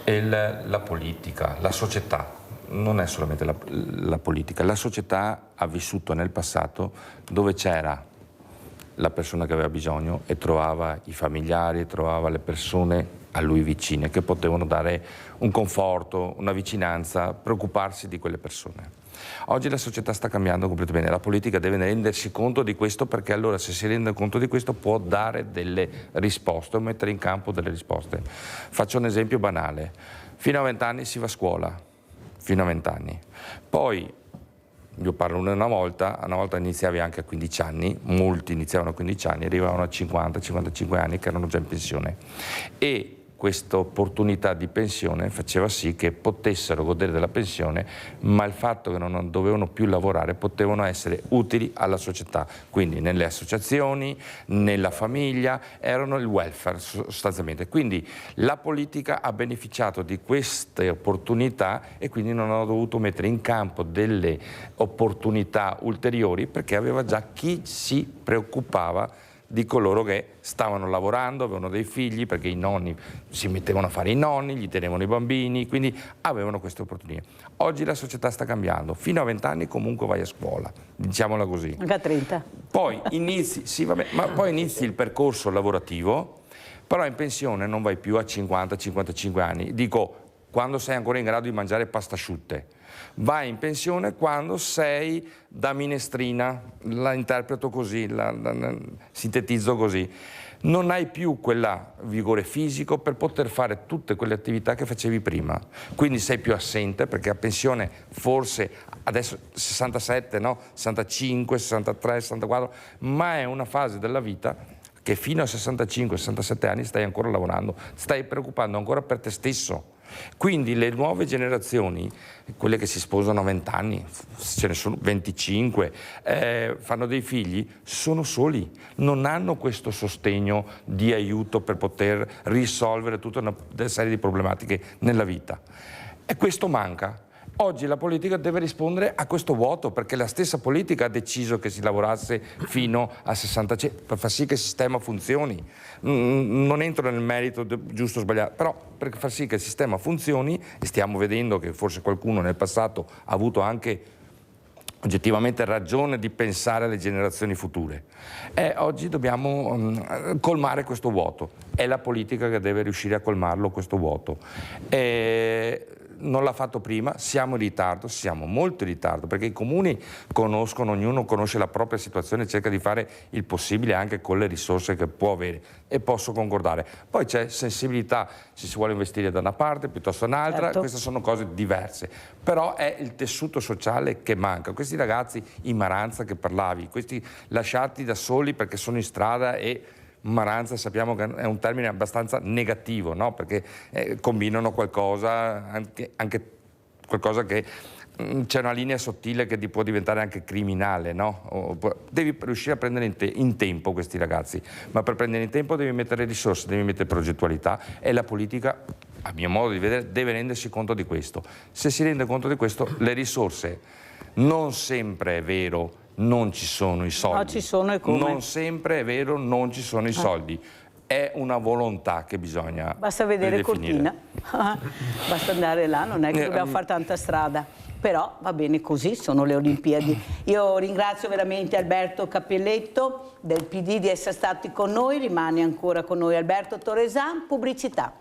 la politica, la società. Non è solamente la politica, la società ha vissuto nel passato dove c'era la persona che aveva bisogno e trovava i familiari, trovava le persone a lui vicine che potevano dare un conforto, una vicinanza, preoccuparsi di quelle persone. Oggi la società sta cambiando completamente, la politica deve rendersi conto di questo, perché allora, se si rende conto di questo, può dare delle risposte o mettere in campo delle risposte. Faccio un esempio banale: fino a 20 anni si va a scuola, fino a 20 anni. Poi, io parlo una volta iniziavi anche a 15 anni, molti iniziavano a 15 anni, arrivavano a 50-55 anni che erano già in pensione. E questa opportunità di pensione faceva sì che potessero godere della pensione, ma il fatto che non dovevano più lavorare potevano essere utili alla società, quindi nelle associazioni, nella famiglia, erano il welfare sostanzialmente. Quindi la politica ha beneficiato di queste opportunità e quindi non ha dovuto mettere in campo delle opportunità ulteriori, perché aveva già chi si preoccupava di coloro che stavano lavorando, avevano dei figli, perché i nonni si mettevano a fare i nonni, gli tenevano i bambini, quindi avevano queste opportunità. Oggi la società sta cambiando, fino a 20 anni comunque vai a scuola, diciamola così. Anche a 30. Poi poi inizi il percorso lavorativo, però in pensione non vai più a 50-55 anni. Dico, quando sei ancora in grado di mangiare pasta asciutte. Vai in pensione quando sei da minestrina, la interpreto così, la sintetizzo così. Non hai più quel vigore fisico per poter fare tutte quelle attività che facevi prima. Quindi sei più assente, perché a pensione forse adesso 67, no? 65, 63, 64, ma è una fase della vita che fino a 65-67 anni stai ancora lavorando, stai preoccupando ancora per te stesso. Quindi le nuove generazioni, quelle che si sposano a 20 anni, ce ne sono 25, fanno dei figli, sono soli, non hanno questo sostegno di aiuto per poter risolvere tutta una serie di problematiche nella vita. E questo manca. Oggi la politica deve rispondere a questo vuoto, perché la stessa politica ha deciso che si lavorasse fino a 65 per far sì che il sistema funzioni. Non entro nel merito giusto o sbagliato, però per far sì che il sistema funzioni, e stiamo vedendo che forse qualcuno nel passato ha avuto anche oggettivamente ragione di pensare alle generazioni future. Oggi dobbiamo colmare questo vuoto. È la politica che deve riuscire a colmarlo, questo vuoto. Non l'ha fatto prima, siamo in ritardo, siamo molto in ritardo, perché i comuni conoscono, ognuno conosce la propria situazione e cerca di fare il possibile anche con le risorse che può avere, e posso concordare. Poi c'è sensibilità, se si vuole investire da una parte piuttosto da un'altra, certo. Queste sono cose diverse, però è il tessuto sociale che manca. Questi ragazzi in maranza che parlavi, questi lasciati da soli perché sono in strada, e maranza sappiamo che è un termine abbastanza negativo, no? Perché combinano qualcosa, anche qualcosa che c'è una linea sottile che ti può diventare anche criminale, no? Devi riuscire a prendere in tempo questi ragazzi, ma per prendere in tempo devi mettere risorse, devi mettere progettualità, e la politica a mio modo di vedere, deve rendersi conto di questo. Se si rende conto di questo, le risorse, non sempre è vero, non ci sono i soldi. No, ci sono e come? Non sempre è vero, non ci sono i soldi. È una volontà che bisogna Basta vedere ridefinire. Cortina, basta andare là, non è che dobbiamo fare tanta strada. Però va bene così, sono le Olimpiadi. Io ringrazio veramente Alberto Cappelletto del PD di essere stati con noi, rimane ancora con noi Alberto Torresan, pubblicità.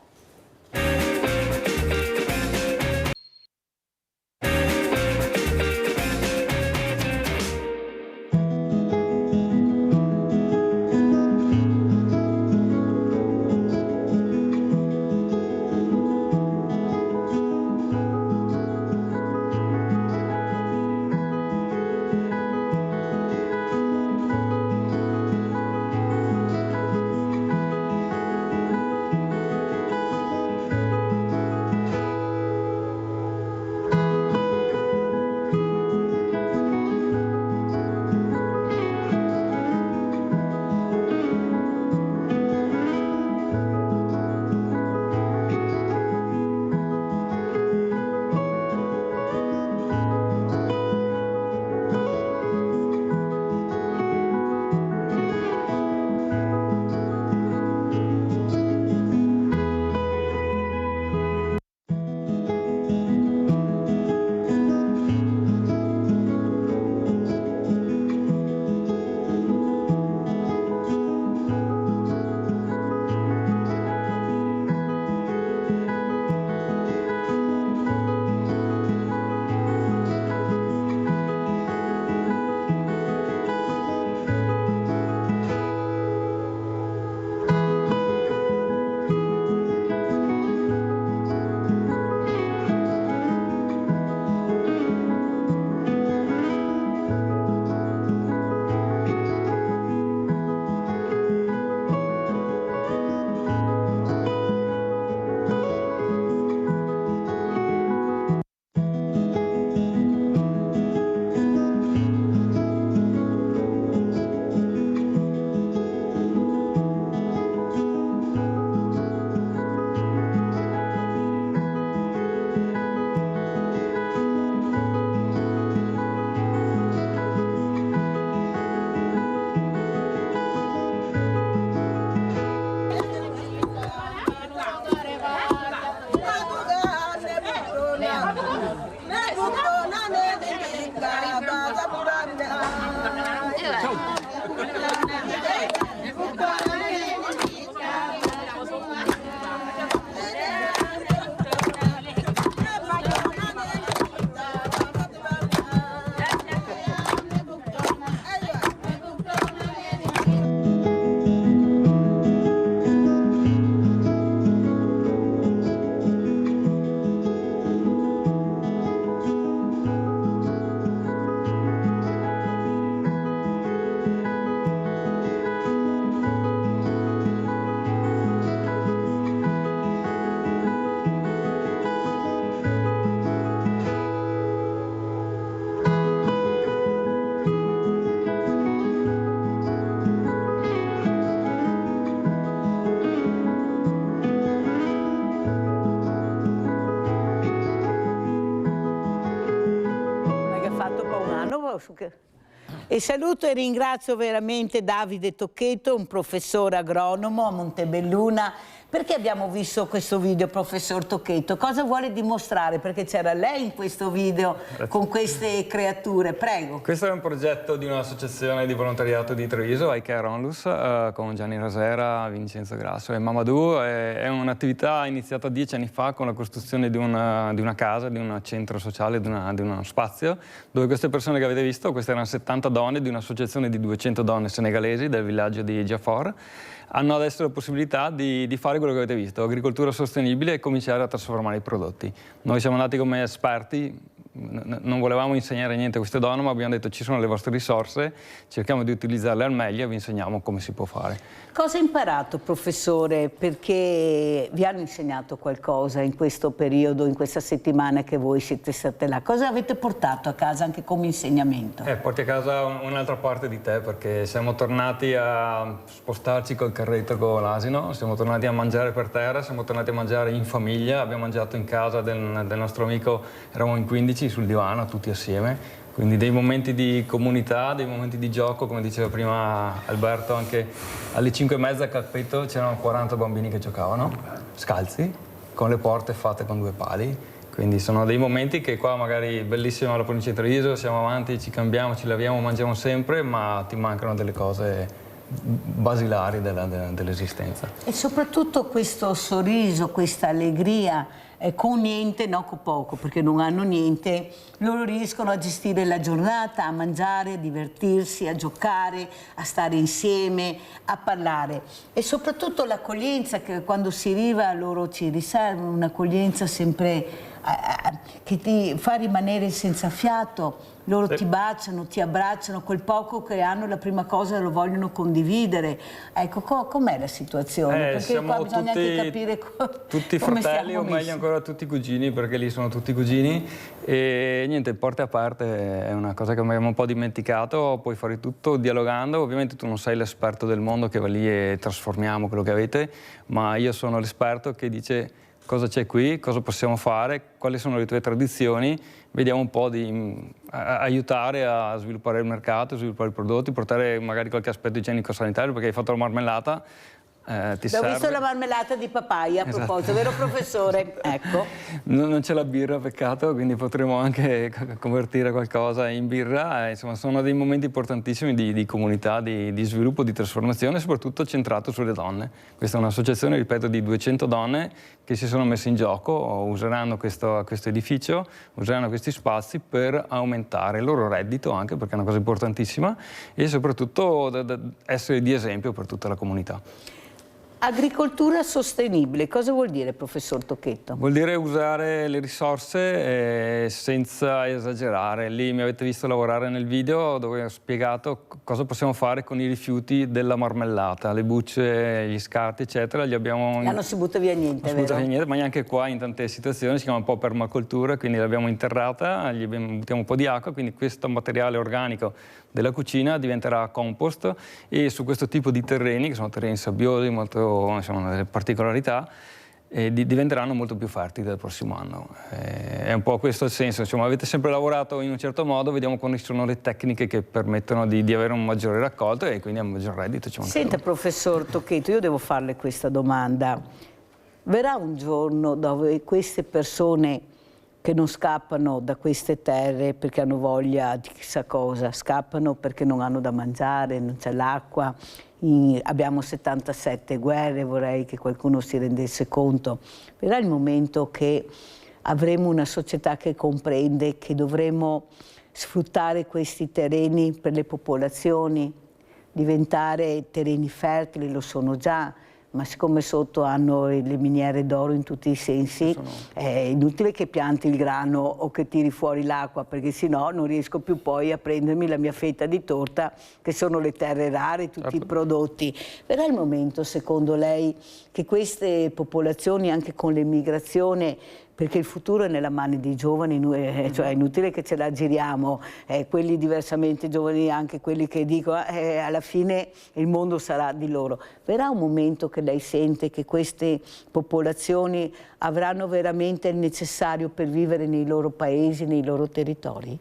E saluto e ringrazio veramente Davide Tocchetto, un professore agronomo a Montebelluna. Perché abbiamo visto questo video, professor Tocchetto? Cosa vuole dimostrare? Perché c'era lei in questo video con queste creature, prego. Questo è un progetto di un'associazione di volontariato di Treviso, I Care Onlus, con Gianni Rasera, Vincenzo Grasso e Mamadou. È un'attività iniziata 10 anni fa con la costruzione di una casa, di un centro sociale, di uno spazio, dove queste persone che avete visto, queste erano 70 donne di un'associazione di 200 donne senegalesi del villaggio di Jaffor, hanno adesso la possibilità di fare quello che avete visto, agricoltura sostenibile e cominciare a trasformare i prodotti. Noi siamo nati come esperti non volevamo insegnare niente a queste donne, ma abbiamo detto ci sono le vostre risorse, cerchiamo di utilizzarle al meglio e vi insegniamo come si può fare. Cosa ha imparato, professore? Perché vi hanno insegnato qualcosa in questo periodo, in questa settimana che voi siete state là? Cosa avete portato a casa anche come insegnamento? Porti a casa un'altra parte di te, perché siamo tornati a spostarci col carretto con l'asino, siamo tornati a mangiare per terra, siamo tornati a mangiare in famiglia, abbiamo mangiato in casa del nostro amico, eravamo in 15 sul divano tutti assieme. Quindi dei momenti di comunità, dei momenti di gioco, come diceva prima Alberto, anche alle 5:30 a Cappetto c'erano 40 bambini che giocavano, scalzi, con le porte fatte con 2 pali. Quindi sono dei momenti che qua magari bellissima la provincia di Treviso, siamo avanti, ci cambiamo, ci laviamo, mangiamo sempre, ma ti mancano delle cose basilari dell'esistenza. E soprattutto questo sorriso, questa allegria, con niente, no, con poco, perché non hanno niente, loro riescono a gestire la giornata, a mangiare, a divertirsi, a giocare, a stare insieme, a parlare. E soprattutto l'accoglienza, che quando si arriva loro ci riservano un'accoglienza sempre che ti fa rimanere senza fiato. Loro ti baciano, ti abbracciano, quel poco che hanno la prima cosa lo vogliono condividere. Ecco, com'è la situazione? Perché qua bisogna anche capire tutti come fratelli, o stiamo meglio ancora tutti cugini, perché lì sono tutti cugini. E niente, porte a parte è una cosa che abbiamo un po' dimenticato, puoi fare tutto dialogando. Ovviamente tu non sei l'esperto del mondo che va lì e trasformiamo quello che avete, ma io sono l'esperto che dice cosa c'è qui, cosa possiamo fare, quali sono le tue tradizioni, vediamo un po' di aiutare a sviluppare il mercato, sviluppare i prodotti, portare magari qualche aspetto igienico-sanitario, perché hai fatto la marmellata, ti serve. Ho visto la marmellata di papaya a proposito, vero professore? Ecco. Non c'è la birra, peccato, quindi potremo anche convertire qualcosa in birra. Insomma, sono dei momenti importantissimi di comunità, di sviluppo, di trasformazione, soprattutto centrato sulle donne. Questa è un'associazione, ripeto, di 200 donne che si sono messe in gioco, useranno questo edificio, useranno questi spazi per aumentare il loro reddito, anche perché è una cosa importantissima, e soprattutto essere di esempio per tutta la comunità. Agricoltura sostenibile, cosa vuol dire, professor Tocchetto? Vuol dire usare le risorse senza esagerare. Lì mi avete visto lavorare nel video dove ho spiegato cosa possiamo fare con i rifiuti della marmellata, le bucce, gli scarti, eccetera. Non si butta via niente, non si butta via niente, ma neanche qua in tante situazioni si chiama un po' permacultura, quindi l'abbiamo interrata, gli buttiamo un po' di acqua, quindi questo materiale organico della cucina diventerà compost, e su questo tipo di terreni, che sono terreni sabbiosi, molto, insomma, delle particolarità, diventeranno molto più fertili dal prossimo anno. È un po' questo il senso, insomma, avete sempre lavorato in un certo modo, vediamo quali sono le tecniche che permettono di avere un maggiore raccolto e quindi un maggior reddito. Senta, professor Tocchetto, io devo farle questa domanda. Verrà un giorno dove queste persone che non scappano da queste terre perché hanno voglia di chissà cosa, scappano perché non hanno da mangiare, non c'è l'acqua, abbiamo 77 guerre, vorrei che qualcuno si rendesse conto. Verrà il momento che avremo una società che comprende che dovremo sfruttare questi terreni per le popolazioni, diventare terreni fertili, lo sono già, ma siccome sotto hanno le miniere d'oro in tutti i sensi, è inutile che pianti il grano o che tiri fuori l'acqua, perché sennò non riesco più poi a prendermi la mia fetta di torta, che sono le terre rare, tutti i prodotti. Verrà il momento, secondo lei, che queste popolazioni, anche con l'emigrazione, perché il futuro è nella mano dei giovani, cioè è inutile che ce la giriamo, quelli diversamente giovani, anche quelli che dicono alla fine il mondo sarà di loro. Verrà un momento che lei sente che queste popolazioni avranno veramente il necessario per vivere nei loro paesi, nei loro territori?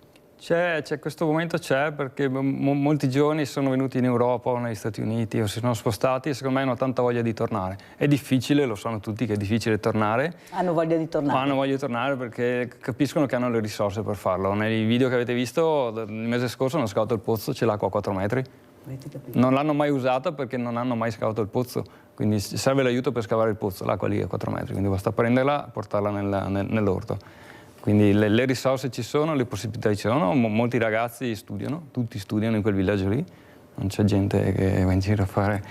Questo momento c'è perché molti giovani sono venuti in Europa o negli Stati Uniti o si sono spostati e secondo me hanno tanta voglia di tornare. È difficile, lo sanno tutti che è difficile tornare. Hanno voglia di tornare? Hanno voglia di tornare perché capiscono che hanno le risorse per farlo. Nei video che avete visto, il mese scorso hanno scavato il pozzo, c'è l'acqua a 4 metri. Non l'hanno mai usata perché non hanno mai scavato il pozzo, quindi serve l'aiuto per scavare il pozzo, l'acqua lì è a 4 metri, quindi basta prenderla e portarla nell'orto. Quindi le risorse ci sono, le possibilità ci sono, molti ragazzi studiano, tutti studiano in quel villaggio lì, non c'è gente che va in giro a fare,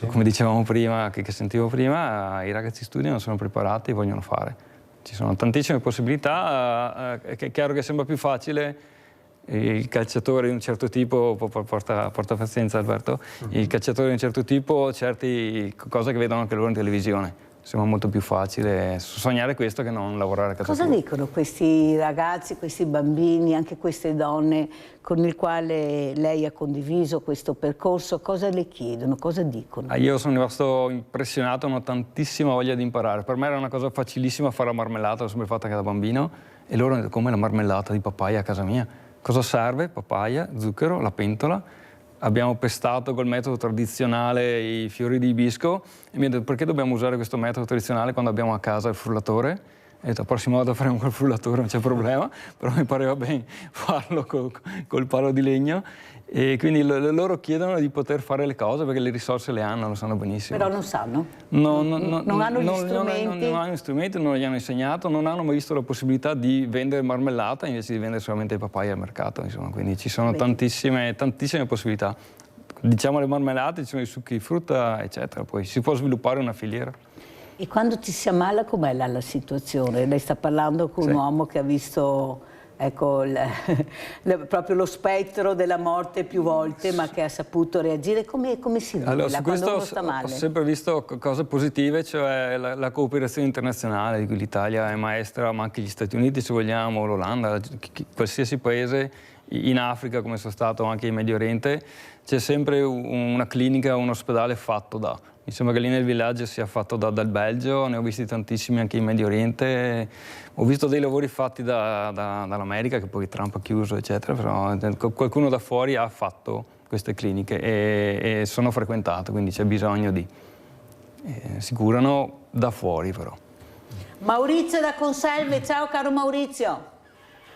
come dicevamo prima, che sentivo prima, i ragazzi studiano, sono preparati e vogliono fare. Ci sono tantissime possibilità, è chiaro che sembra più facile il calciatore di un certo tipo, porta pazienza Alberto, il calciatore di un certo tipo, certe cose che vedono anche loro in televisione. Sembra molto più facile sognare questo che non lavorare a casa Cosa tua. dicono questi ragazzi, questi bambini, anche queste donne con il quale lei ha condiviso questo percorso? Cosa le chiedono, cosa dicono? Io sono rimasto impressionato, ho tantissima voglia di imparare. Per me era una cosa facilissima fare la marmellata, l'ho sempre fatta anche da bambino, e loro hanno detto: come la marmellata di papaya a casa mia? Cosa serve? Papaya, zucchero, la pentola. Abbiamo pestato col metodo tradizionale i fiori di ibisco e mi ha detto: perché dobbiamo usare questo metodo tradizionale quando abbiamo a casa il frullatore? E ho detto: la prossima volta faremo col frullatore, non c'è problema, però mi pareva bene farlo col palo di legno. E quindi loro chiedono di poter fare le cose perché le risorse le hanno, lo sanno benissimo. Però non sanno? Non hanno gli strumenti? Non hanno gli strumenti, non gli hanno insegnato, non hanno mai visto la possibilità di vendere marmellata invece di vendere solamente i papaya al mercato, insomma. Quindi ci sono tantissime possibilità. Diciamo le marmellate, ci sono i succhi di frutta, eccetera. Poi si può sviluppare una filiera. E quando ti si ammala, com'è la situazione? Lei sta parlando con un uomo che ha visto, ecco, proprio lo spettro della morte più volte, ma che ha saputo reagire. Come si vive Allora, su quando questo uno sta male? ho sempre visto cose positive, cioè la cooperazione internazionale di cui l'Italia è maestra, ma anche gli Stati Uniti, se vogliamo, l'Olanda, qualsiasi paese, in Africa, come sono stato anche in Medio Oriente, c'è sempre una clinica, un ospedale fatto da. Mi sembra che lì nel villaggio sia fatto dal Belgio, ne ho visti tantissimi anche in Medio Oriente. Ho visto dei lavori fatti dall'America, che poi Trump ha chiuso, eccetera, però qualcuno da fuori ha fatto queste cliniche e sono frequentate, quindi c'è bisogno di... si curano da fuori però. Maurizio da Conselve, ciao caro Maurizio.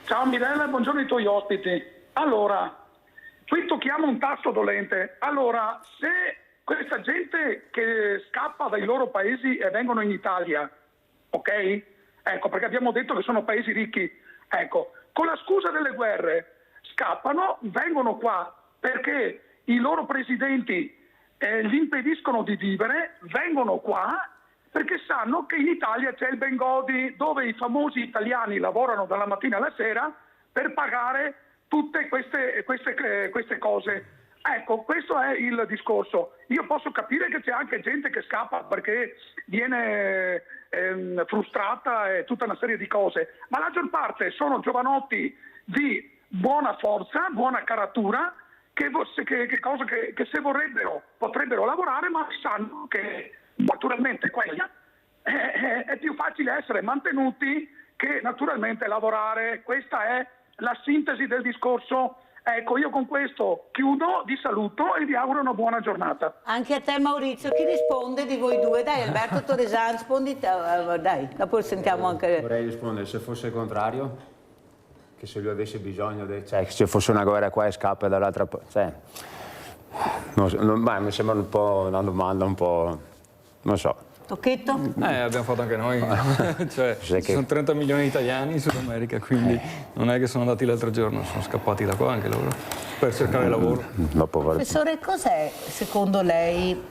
Ciao Mirella, buongiorno ai tuoi ospiti. Allora, qui tocchiamo un tasto dolente. Allora, se questa gente che scappa dai loro paesi e vengono in Italia, ok? Ecco, perché abbiamo detto che sono paesi ricchi. Ecco, con la scusa delle guerre scappano, vengono qua perché i loro presidenti gli impediscono di vivere, vengono qua perché sanno che in Italia c'è il Bengodi, dove i famosi italiani lavorano dalla mattina alla sera per pagare tutte queste cose. Ecco, questo è il discorso. Io posso capire che c'è anche gente che scappa perché viene frustrata e tutta una serie di cose, ma la maggior parte sono giovanotti di buona forza, buona caratura, che se vorrebbero potrebbero lavorare, ma sanno che naturalmente è più facile essere mantenuti che naturalmente lavorare. Questa è la sintesi del discorso. Ecco, io con questo chiudo, vi saluto e vi auguro una buona giornata. Anche a te Maurizio, chi risponde di voi due? Dai Alberto Torresan, rispondi te, dai, dopo sentiamo anche... Vorrei rispondere, se fosse il contrario, che se lui avesse bisogno, cioè se fosse una guerra qua e scappa dall'altra parte, cioè, mi sembra un po' una domanda un po', non so. Tocchetto? Abbiamo fatto anche noi, cioè, ci sono 30 milioni di italiani in Sud America, quindi non è che sono andati l'altro giorno, sono scappati da qua anche loro per cercare lavoro. Professore, cos'è secondo lei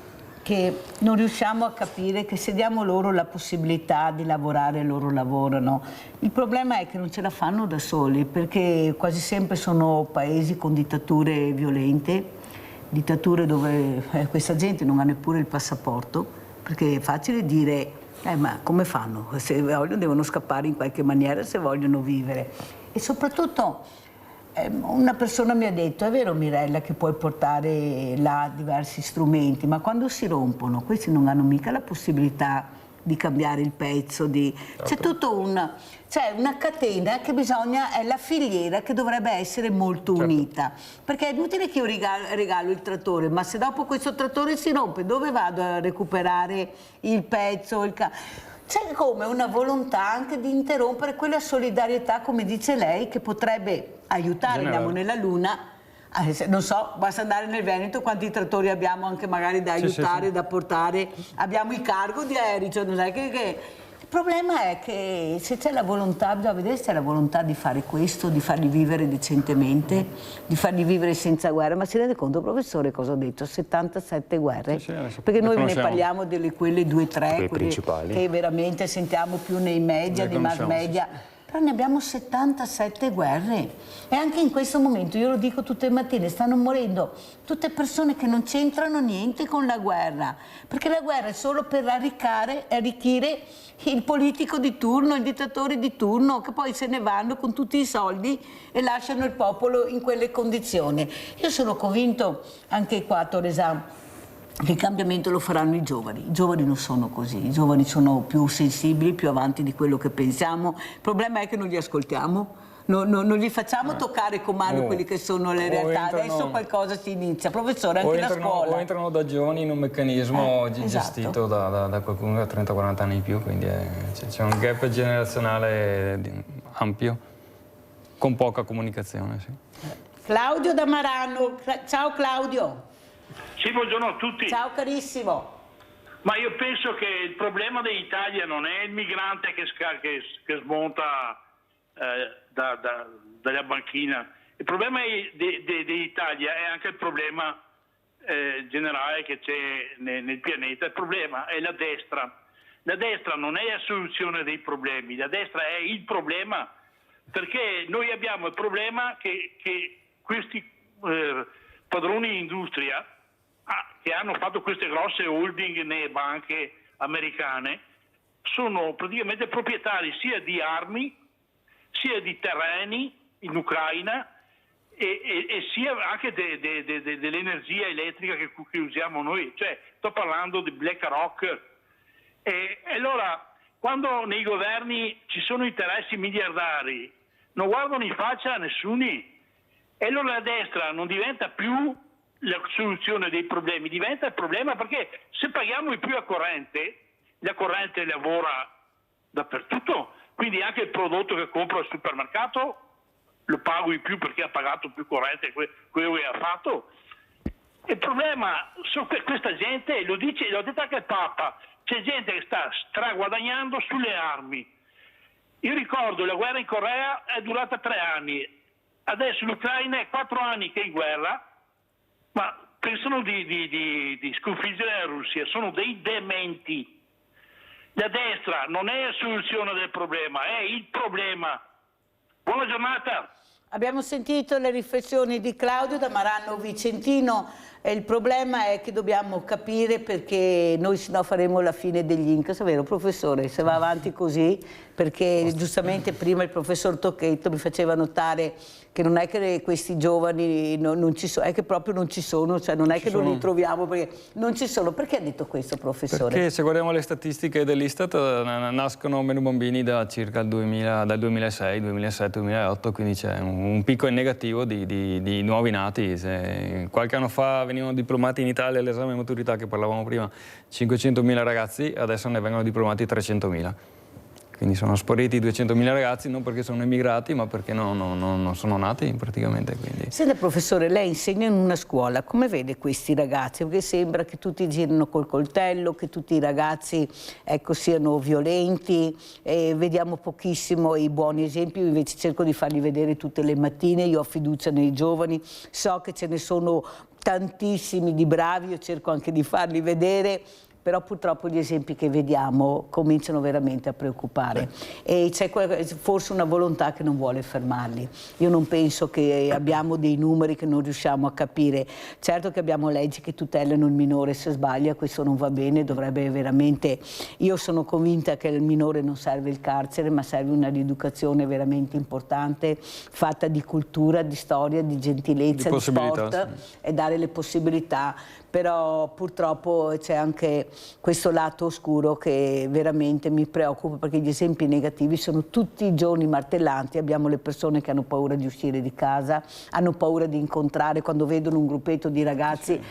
che non riusciamo a capire, che se diamo loro la possibilità di lavorare, loro lavorano? Il problema è che non ce la fanno da soli, perché quasi sempre sono paesi con dittature violente, dittature dove questa gente non ha neppure il passaporto, perché è facile dire, ma come fanno? Se vogliono devono scappare in qualche maniera se vogliono vivere. E soprattutto una persona mi ha detto, è vero Mirella che puoi portare là diversi strumenti, ma quando si rompono questi non hanno mica la possibilità di cambiare il pezzo, c'è tutto c'è una catena che è la filiera che dovrebbe essere molto unita, perché è inutile che io regalo il trattore, ma se dopo questo trattore si rompe, dove vado a recuperare il pezzo? C'è come una volontà anche di interrompere quella solidarietà, come dice lei, che potrebbe aiutare. Andiamo nella Luna, non so, basta andare nel Veneto, quanti trattori abbiamo anche magari da aiutare, da portare, abbiamo il cargo di aerei, cioè non sai che problema è che se c'è la volontà, bisogna vedere se c'è la volontà di fare questo, di farli vivere decentemente, di farli vivere senza guerra. Ma si rende conto, professore, cosa ho detto? 77 guerre? Perché noi ne parliamo di quelle 2 o 3, principali, che veramente sentiamo più nei media, nei mass media. Però ne abbiamo 77 guerre e anche in questo momento, io lo dico tutte le mattine, stanno morendo tutte persone che non c'entrano niente con la guerra, perché la guerra è solo per arricchire il politico di turno, il dittatore di turno, che poi se ne vanno con tutti i soldi e lasciano il popolo in quelle condizioni. Io sono convinto, anche qua a Torresano, che il cambiamento lo faranno i giovani. I giovani non sono così, i giovani sono più sensibili, più avanti di quello che pensiamo. Il problema è che non li ascoltiamo, non gli facciamo toccare con mano quelli che sono le realtà. Adesso qualcosa si inizia. Professore, anche la scuola. O entrano da giovani in un meccanismo gestito da qualcuno che ha 30-40 anni in più, quindi c'è un gap generazionale ampio, con poca comunicazione. Sì. Claudio da Marano. Ciao Claudio. Sì, buongiorno a tutti. Ciao carissimo. Ma io penso che il problema dell'Italia non è il migrante che smonta dalla banchina. Il problema dell'Italia è anche il problema generale che c'è nel pianeta. Il problema è la destra. La destra non è la soluzione dei problemi, la destra è il problema, perché noi abbiamo il problema che questi padroni di industria che hanno fatto queste grosse holding nelle banche americane sono praticamente proprietari sia di armi, sia di terreni in Ucraina e sia anche dell'energia elettrica che usiamo noi. Cioè, sto parlando di BlackRock. E allora, quando nei governi ci sono interessi miliardari, non guardano in faccia a nessuno. E allora la destra non diventa più la soluzione dei problemi, diventa il problema, perché se paghiamo di più la corrente lavora dappertutto, quindi anche il prodotto che compro al supermercato lo pago di più perché ha pagato più corrente quello che ha fatto. Il problema sono questa gente, l'ho detto anche il Papa, c'è gente che sta straguadagnando sulle armi. Io ricordo la guerra in Corea è durata 3 anni, adesso l'Ucraina è 4 anni che è in guerra, ma pensano di sconfiggere la Russia, sono dei dementi. La destra non è la soluzione del problema, è il problema. Buona giornata. Abbiamo sentito le riflessioni di Claudio da Marano Vicentino. Il problema è che dobbiamo capire, perché noi sennò faremo la fine degli Incas, è vero professore? Se va avanti così, perché giustamente prima il professor Tocchetto mi faceva notare che non è che questi giovani non ci sono, è che proprio non ci sono, cioè non è che non li troviamo, perché non ci sono. Perché ha detto questo, professore? Perché se guardiamo le statistiche dell'Istat nascono meno bambini da circa dal 2006, 2007, 2008, quindi c'è un picco in negativo di nuovi nati. Qualche anno fa venivano diplomati in Italia all'esame di maturità che parlavamo prima 500.000 ragazzi, adesso ne vengono diplomati 300.000. Quindi sono spariti 200.000 ragazzi, non perché sono emigrati, ma perché non sono nati praticamente. Quindi. Senta professore, lei insegna in una scuola, come vede questi ragazzi? Perché sembra che tutti girino col coltello, che tutti i ragazzi siano violenti, vediamo pochissimo i buoni esempi, io invece cerco di farli vedere tutte le mattine, io ho fiducia nei giovani, so che ce ne sono tantissimi di bravi, io cerco anche di farli vedere, però purtroppo gli esempi che vediamo cominciano veramente a preoccupare e c'è forse una volontà che non vuole fermarli. Io non penso che abbiamo dei numeri che non riusciamo a capire. Certo che abbiamo leggi che tutelano il minore se sbaglia, questo non va bene, dovrebbe veramente... Io sono convinta che al minore non serve il carcere, ma serve una rieducazione veramente importante, fatta di cultura, di storia, di gentilezza, di sport, sì. E dare le possibilità. Però purtroppo c'è anche questo lato oscuro che veramente mi preoccupa, perché gli esempi negativi sono tutti i giorni martellanti. Abbiamo le persone che hanno paura di uscire di casa, hanno paura di incontrare, quando vedono un gruppetto di ragazzi,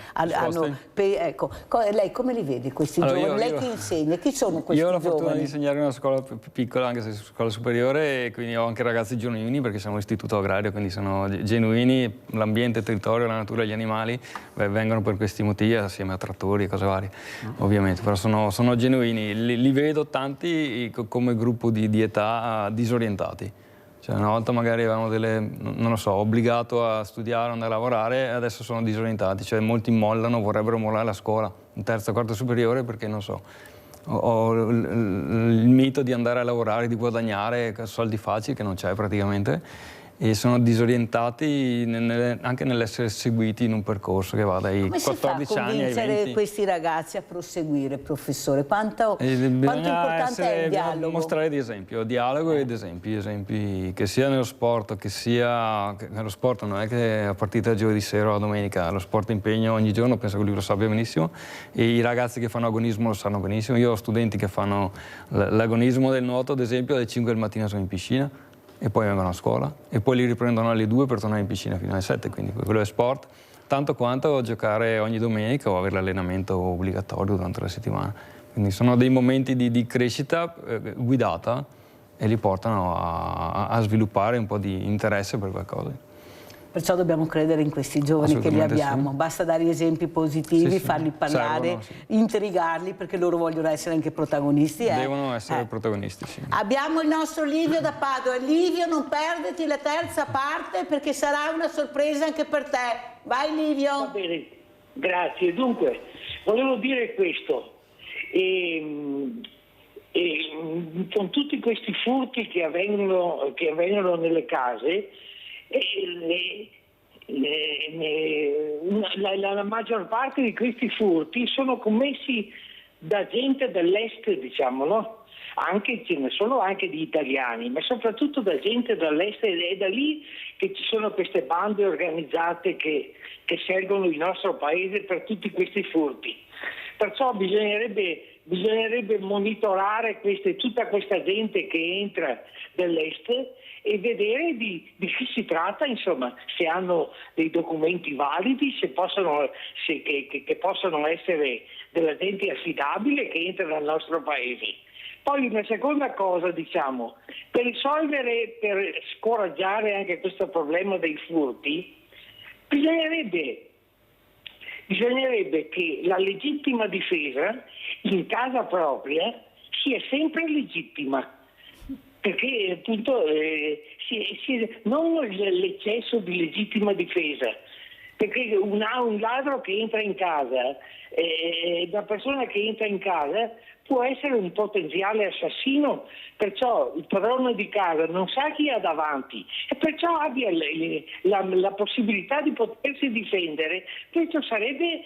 ecco, lei come li vede questi giovani? Lei che insegna, chi sono questi giovani? Io ho la fortuna di insegnare in una scuola piccola, anche se scuola superiore, e quindi ho anche ragazzi genuini, perché siamo istituto agrario, quindi sono genuini, l'ambiente, il territorio, la natura, gli animali vengono per questi motivi, assieme a trattori e cose varie. ovviamente, però sono genuini. Li vedo tanti come gruppo di età disorientati. Cioè, una volta magari avevano non lo so, obbligato a studiare, andare a lavorare, e adesso sono disorientati. Cioè, molti mollano, vorrebbero mollare la scuola, in terza, quarta superiore, perché non so. Ho il mito di andare a lavorare, di guadagnare soldi facili, che non c'è praticamente, e sono disorientati anche nell'essere seguiti in un percorso che va dai 14 anni ai 20. Come si fa a convincere questi ragazzi a proseguire, professore? Quanto importante è il dialogo? Bisogna mostrare di esempio, dialogo ed esempi, che sia nello sport, che lo sport non è che a partita giovedì sera o la domenica, lo sport impegno ogni giorno, penso che lui lo sappia benissimo, e i ragazzi che fanno agonismo lo sanno benissimo. Io ho studenti che fanno l'agonismo del nuoto, ad esempio, alle 5 del mattino sono in piscina, e poi vengono a scuola e poi li riprendono alle 2 per tornare in piscina fino alle 7, quindi quello è sport, tanto quanto giocare ogni domenica o avere l'allenamento obbligatorio durante la settimana. Quindi sono dei momenti di crescita guidata e li portano a sviluppare un po' di interesse per qualcosa. Perciò dobbiamo credere in questi giovani che li abbiamo, basta dare esempi positivi, farli parlare, intrigarli, perché loro vogliono essere anche protagonisti. Devono essere protagonisti, sì. Abbiamo il nostro Livio da Padova. Livio, non perditi la terza parte, perché sarà una sorpresa anche per te. Vai Livio. Va bene, grazie. Dunque, volevo dire questo. Con tutti questi furti che avvengono nelle case, la maggior parte di questi furti sono commessi da gente dell'est, diciamo, no? Anche, ce ne sono anche di italiani, ma soprattutto da gente dall'est, ed è da lì che ci sono queste bande organizzate che seguono il nostro paese per tutti questi furti. Perciò bisognerebbe monitorare tutta questa gente che entra dall'est e vedere di chi si tratta, insomma, se hanno dei documenti validi, che possono essere della gente affidabile che entra nel nostro paese. Poi una seconda cosa, diciamo, per scoraggiare anche questo problema dei furti, bisognerebbe che la legittima difesa in casa propria sia sempre legittima, perché appunto non l'eccesso di legittima difesa, perché un ladro che entra in casa, la persona che entra in casa può essere un potenziale assassino, perciò il padrone di casa non sa chi ha davanti e perciò abbia la possibilità di potersi difendere. Questo sarebbe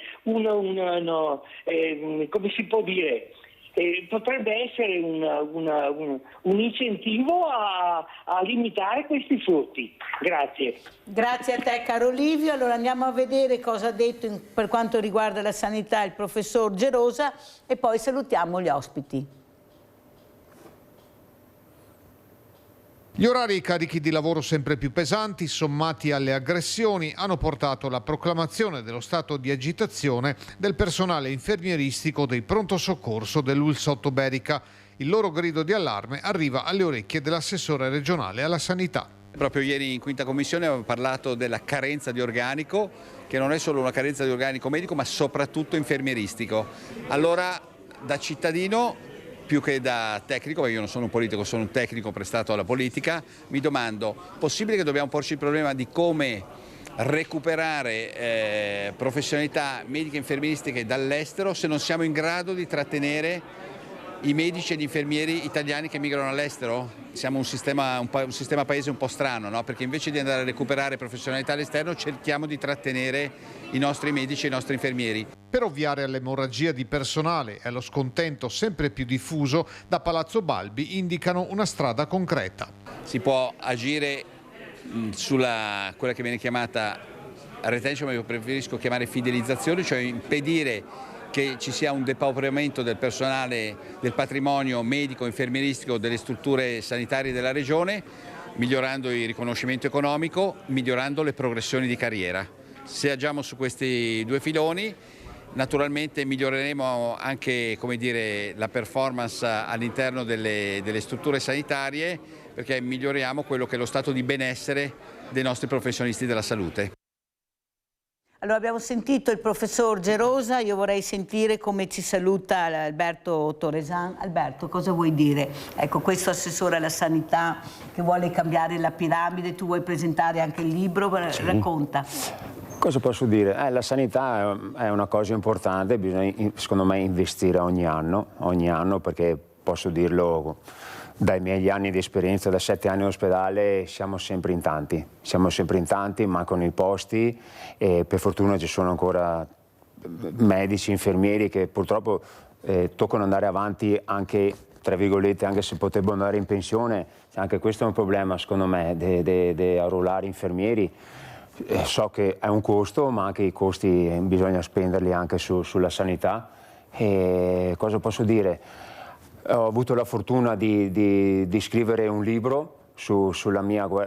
come si può dire, potrebbe essere un incentivo a limitare questi furti. Grazie. Grazie a te caro Livio. Allora andiamo a vedere cosa ha detto per quanto riguarda la sanità il professor Gerosa e poi salutiamo gli ospiti. Gli orari carichi di lavoro sempre più pesanti, sommati alle aggressioni, hanno portato alla proclamazione dello stato di agitazione del personale infermieristico dei pronto soccorso dell'ULSS Ottoberica. Il loro grido di allarme arriva alle orecchie dell'assessore regionale alla sanità. Proprio ieri in quinta commissione abbiamo parlato della carenza di organico, che non è solo una carenza di organico medico, ma soprattutto infermieristico. Allora, da cittadino, più che da tecnico, perché io non sono un politico, sono un tecnico prestato alla politica, mi domando, possibile che dobbiamo porci il problema di come recuperare professionalità mediche e infermieristiche dall'estero se non siamo in grado di trattenere i medici e gli infermieri italiani che migrano all'estero? Siamo un sistema paese un po' strano, no? Perché invece di andare a recuperare professionalità all'esterno cerchiamo di trattenere i nostri medici e i nostri infermieri. Per ovviare all'emorragia di personale e allo scontento sempre più diffuso, da Palazzo Balbi indicano una strada concreta. Si può agire sulla quella che viene chiamata retention, ma io preferisco chiamare fidelizzazione, cioè impedire che ci sia un depauperamento del personale, del patrimonio medico, infermieristico delle strutture sanitarie della regione, migliorando il riconoscimento economico, migliorando le progressioni di carriera. Se agiamo su questi due filoni, naturalmente miglioreremo anche, come dire, la performance all'interno delle strutture sanitarie, perché miglioriamo quello che è lo stato di benessere dei nostri professionisti della salute. Allora, abbiamo sentito il professor Gerosa, io vorrei sentire come ci saluta Alberto Toresan. Alberto, cosa vuoi dire? Ecco, questo assessore alla sanità che vuole cambiare la piramide, tu vuoi presentare anche il libro, sì. Racconta. Cosa posso dire? La sanità è una cosa importante, bisogna secondo me investire ogni anno, perché posso dirlo dai miei anni di esperienza, da 7 anni in ospedale, siamo sempre in tanti, mancano i posti e per fortuna ci sono ancora medici, infermieri che purtroppo toccano andare avanti anche, tra virgolette, anche se potrebbero andare in pensione. Anche questo è un problema secondo me, di arruolare infermieri. So che è un costo, ma anche i costi bisogna spenderli anche sulla sanità. E cosa posso dire? Ho avuto la fortuna di scrivere un libro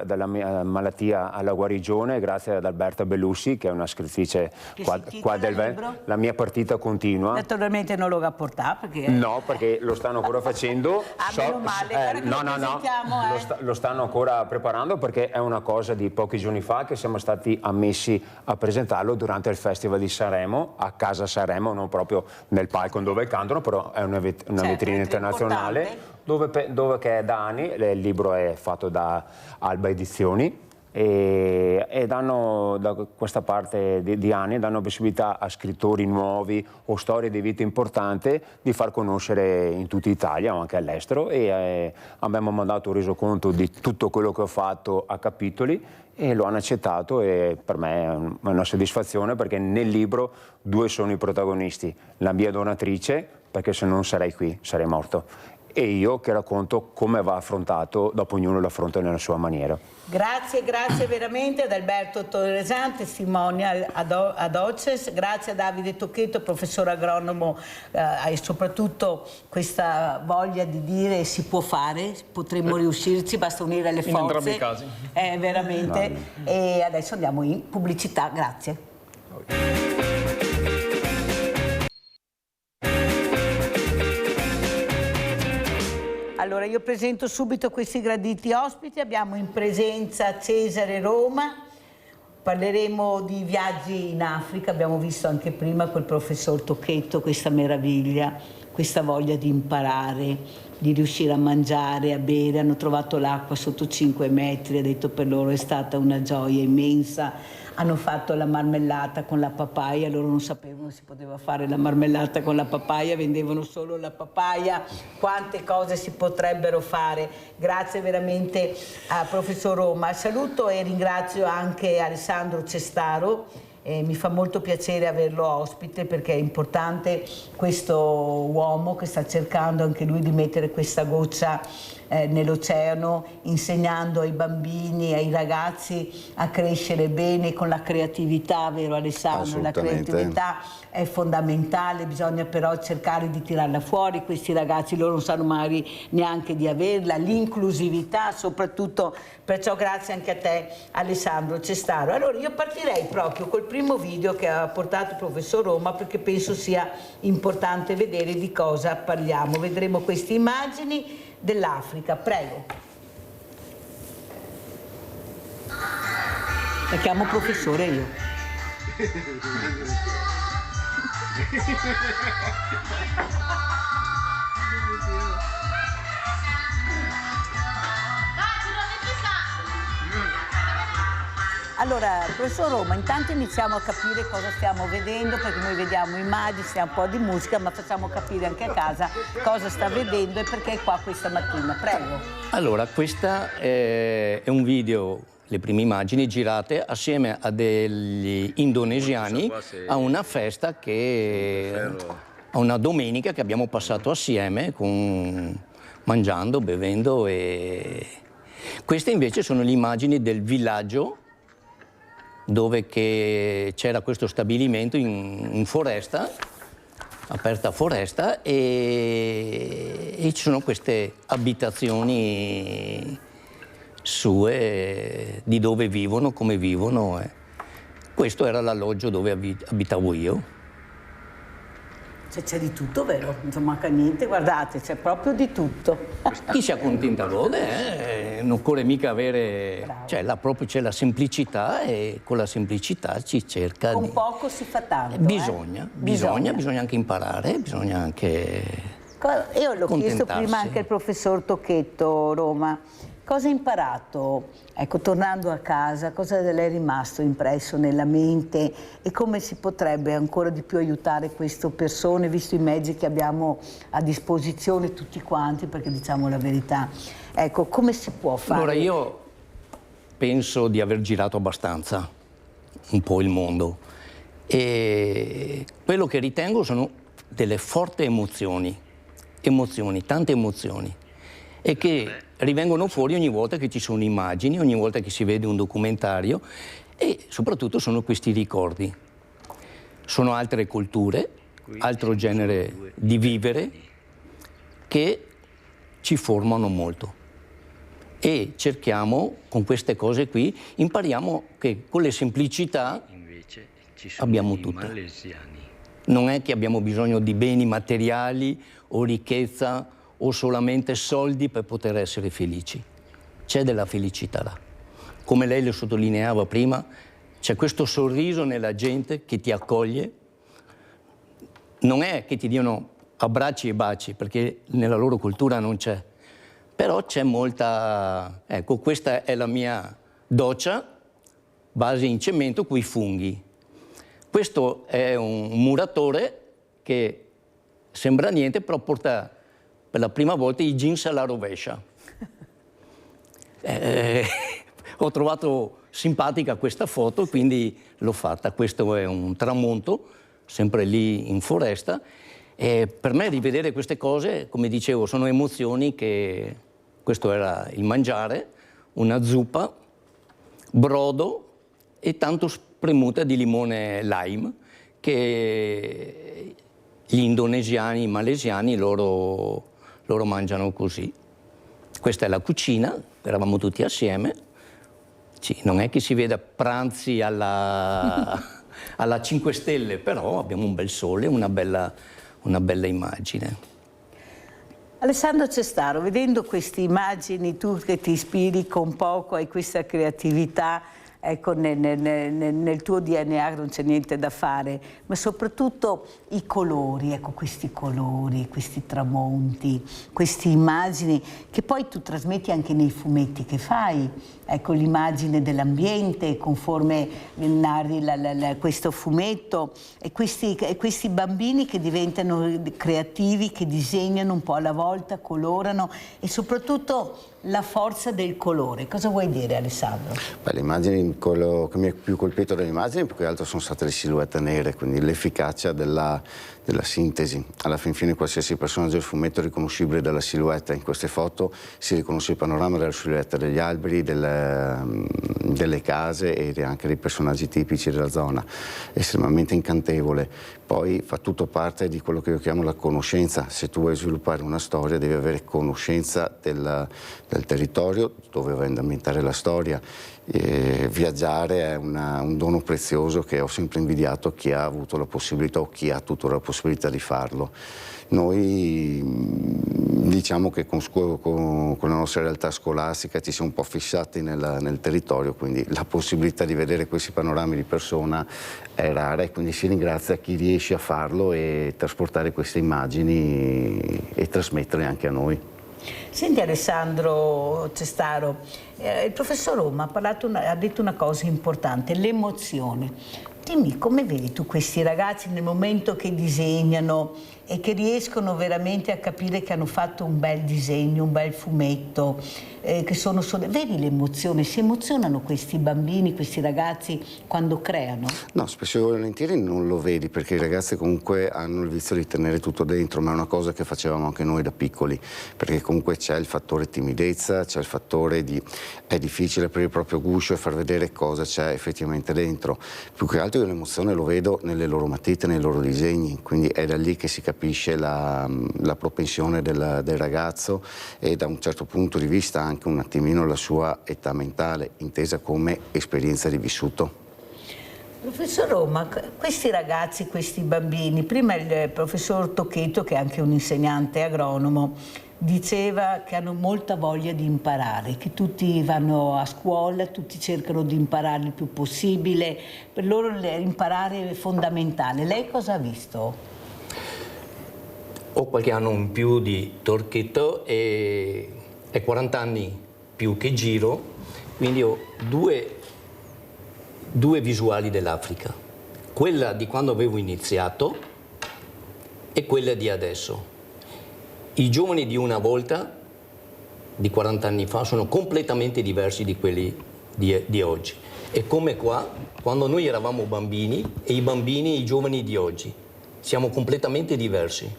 dalla mia malattia alla guarigione, grazie ad Alberta Bellussi, che è una scrittrice qua del Veneto. La mia partita continua. Naturalmente non lo rapportà perché... No, perché lo stanno ancora facendo. Meno male, lo stanno ancora preparando, perché è una cosa di pochi giorni fa che siamo stati ammessi a presentarlo durante il Festival di Sanremo, a Casa Sanremo, non proprio nel palco dove cantano, però è una vetrina internazionale. Dove che è da anni, il libro è fatto da Alba Edizioni e danno, da questa parte di anni, danno possibilità a scrittori nuovi o storie di vita importanti di far conoscere in tutta Italia o anche all'estero, e abbiamo mandato un resoconto di tutto quello che ho fatto a capitoli e lo hanno accettato, e per me è una soddisfazione, perché nel libro 2 sono i protagonisti: la mia donatrice, perché se non sarei qui, sarei morto, e io che racconto come va affrontato, dopo ognuno lo affronta nella sua maniera. Grazie veramente ad Alberto Toresan, testimonial ad Oces, grazie a Davide Tocchetto, professore agronomo, e soprattutto questa voglia di dire si può fare, potremmo riuscirci, basta unire le forze. In entrambi i casi. Veramente. E adesso andiamo in pubblicità, grazie. Allora, io presento subito questi graditi ospiti. Abbiamo in presenza Cesare Roma, parleremo di viaggi in Africa, abbiamo visto anche prima col professor Tocchetto questa meraviglia, questa voglia di imparare, di riuscire a mangiare, a bere. Hanno trovato l'acqua sotto 5 metri, ha detto per loro è stata una gioia immensa. Hanno fatto la marmellata con la papaya, loro non sapevano si poteva fare la marmellata con la papaya, vendevano solo la papaya, quante cose si potrebbero fare. Grazie veramente a professor Roma. Saluto e ringrazio anche Alessandro Cestaro. Mi fa molto piacere averlo ospite, perché è importante questo uomo che sta cercando anche lui di mettere questa goccia nell'oceano, insegnando ai bambini, ai ragazzi a crescere bene con la creatività, vero Alessandro? La creatività è fondamentale, bisogna però cercare di tirarla fuori. Questi ragazzi, loro non sanno mai neanche di averla, l'inclusività soprattutto, perciò grazie anche a te Alessandro Cestaro. Allora io partirei proprio col primo video che ha portato il professor Roma, perché penso sia importante vedere di cosa parliamo. Vedremo queste immagini dell'Africa, prego. La chiamo professore io. Allora, professor Roma, intanto iniziamo a capire cosa stiamo vedendo, perché noi vediamo immagini, stiamo un po' di musica, ma facciamo capire anche a casa cosa sta vedendo e perché è qua questa mattina. Prego. Allora, questa è un video, le prime immagini girate assieme a degli indonesiani a una festa a una domenica che abbiamo passato assieme, mangiando, bevendo. E queste invece sono le immagini del villaggio dove c'era questo stabilimento in foresta, aperta foresta, e ci sono queste abitazioni sue, di dove vivono, come vivono. Questo era l'alloggio dove abitavo io. C'è di tutto, vero? Non manca niente, guardate, c'è proprio di tutto. Chi si accontenta lode, non occorre mica avere... Cioè, là proprio c'è la semplicità e con la semplicità ci cerca Con di... poco si fa tanto. Bisogna anche imparare, bisogna anche... Io l'ho chiesto prima contentarsi. anche al professor Tocchetto, Roma. Cosa hai imparato? Ecco, tornando a casa, cosa le è rimasto impresso nella mente e come si potrebbe ancora di più aiutare queste persone, visto i mezzi che abbiamo a disposizione tutti quanti, perché diciamo la verità. Ecco, come si può fare? Allora, io penso di aver girato abbastanza un po' il mondo e quello che ritengo sono delle forti emozioni, tante emozioni, e che rivengono fuori ogni volta che ci sono immagini, ogni volta che si vede un documentario, e soprattutto sono questi ricordi. Sono altre culture, altro genere di vivere che ci formano molto. E cerchiamo, con queste cose qui, impariamo che con le semplicità abbiamo tutto. Non è che abbiamo bisogno di beni materiali o ricchezza o solamente soldi per poter essere felici. C'è della felicità là. Come lei lo sottolineava prima, c'è questo sorriso nella gente che ti accoglie. Non è che ti diano abbracci e baci, perché nella loro cultura non c'è. Però c'è molta... Ecco, questa è la mia doccia, base in cemento, coi funghi. Questo è un muratore che sembra niente, però porta per la prima volta i jeans alla rovescia. Ho trovato simpatica questa foto, quindi l'ho fatta. Questo è un tramonto, sempre lì in foresta. E per me rivedere queste cose, come dicevo, sono emozioni che... Questo era il mangiare, una zuppa, brodo e tanto spremuta di limone lime che gli indonesiani, i malesiani, loro mangiano così. Questa è la cucina, eravamo tutti assieme. Non è che si veda pranzi alla 5 Stelle, però abbiamo un bel sole, una bella immagine. Alessandro Cestaro, vedendo queste immagini, tu che ti ispiri con poco, hai questa creatività, ecco, nel tuo DNA non c'è niente da fare, ma soprattutto i colori, ecco, questi colori, questi tramonti, queste immagini che poi tu trasmetti anche nei fumetti che fai, ecco, l'immagine dell'ambiente conforme narri questo fumetto e questi bambini che diventano creativi, che disegnano un po' alla volta, colorano e soprattutto la forza del colore. Cosa vuoi dire, Alessandro? Beh, le immagini, quello che mi ha più colpito delle immagini più che altro sono state le silhouette nere, quindi l'efficacia della sintesi. Alla fin fine qualsiasi personaggio del fumetto è riconoscibile dalla silhouette. In queste foto si riconosce il panorama della silhouette degli alberi, delle case e anche dei personaggi tipici della zona. È estremamente incantevole. Poi fa tutto parte di quello che io chiamo la conoscenza. Se tu vuoi sviluppare una storia devi avere conoscenza del territorio dove vai ad ambientare la storia. Viaggiare è un dono prezioso che ho sempre invidiato chi ha avuto la possibilità o chi ha tuttora la possibilità di farlo. Noi diciamo che con la nostra realtà scolastica ci siamo un po' fissati nel territorio, quindi la possibilità di vedere questi panorami di persona è rara e quindi si ringrazia chi riesce a farlo e trasportare queste immagini e trasmetterle anche a noi. Senti Alessandro Cestaro, il professor Roma ha detto una cosa importante, l'emozione. Dimmi, come vedi tu questi ragazzi nel momento che disegnano e che riescono veramente a capire che hanno fatto un bel disegno, un bel fumetto, vedi l'emozione, si emozionano questi bambini, questi ragazzi quando creano? No, spesso e volentieri non lo vedi perché i ragazzi comunque hanno il vizio di tenere tutto dentro, ma è una cosa che facevamo anche noi da piccoli, perché comunque c'è il fattore timidezza, c'è il fattore di è difficile aprire il proprio guscio e far vedere cosa c'è effettivamente dentro. Più che altro io l'emozione lo vedo nelle loro matite, nei loro disegni, quindi è da lì che si capisce la propensione del ragazzo e da un certo punto di vista anche un attimino la sua età mentale, intesa come esperienza di vissuto. Professor Roma, questi ragazzi, questi bambini, prima il professor Tocchetto, che è anche un insegnante agronomo, diceva che hanno molta voglia di imparare, che tutti vanno a scuola, tutti cercano di imparare il più possibile, per loro imparare è fondamentale. Lei cosa ha visto? Ho qualche anno in più di Tocchetto e 40 anni più che giro, quindi ho due visuali dell'Africa, quella di quando avevo iniziato e quella di adesso. I giovani di una volta, di 40 anni fa, sono completamente diversi di quelli di oggi. È come qua, quando noi eravamo bambini, e i bambini e i giovani di oggi. Siamo completamente diversi.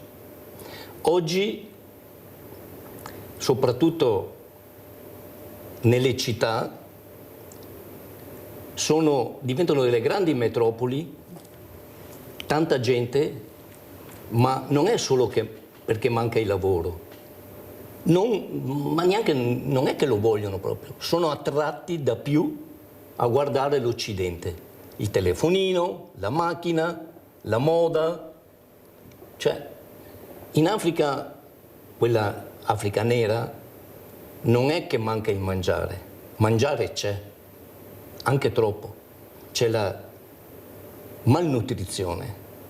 Oggi, soprattutto nelle città, diventano delle grandi metropoli, tanta gente, ma non è solo perché manca il lavoro, ma neanche, non è che lo vogliono proprio, sono attratti da più a guardare l'Occidente, il telefonino, la macchina, la moda. Cioè, in Africa, quella Africa nera, non è che manca il mangiare c'è. Anche troppo. C'è la malnutrizione,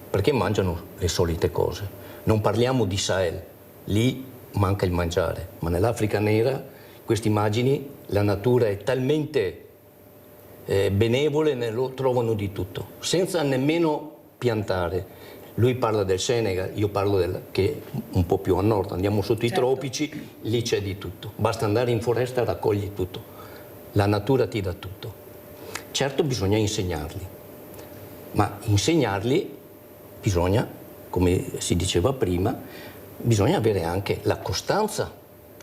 perché mangiano le solite cose. Non parliamo di Sahel, lì manca il mangiare, ma nell'Africa nera, queste immagini, la natura è talmente benevole, ne trovano di tutto, senza nemmeno piantare. Lui parla del Senegal, io parlo che è un po' più a nord, andiamo sotto i tropici, lì c'è di tutto. Basta andare in foresta e raccogli tutto. La natura ti dà tutto. Certo bisogna insegnarli, ma insegnarli bisogna, come si diceva prima, bisogna avere anche la costanza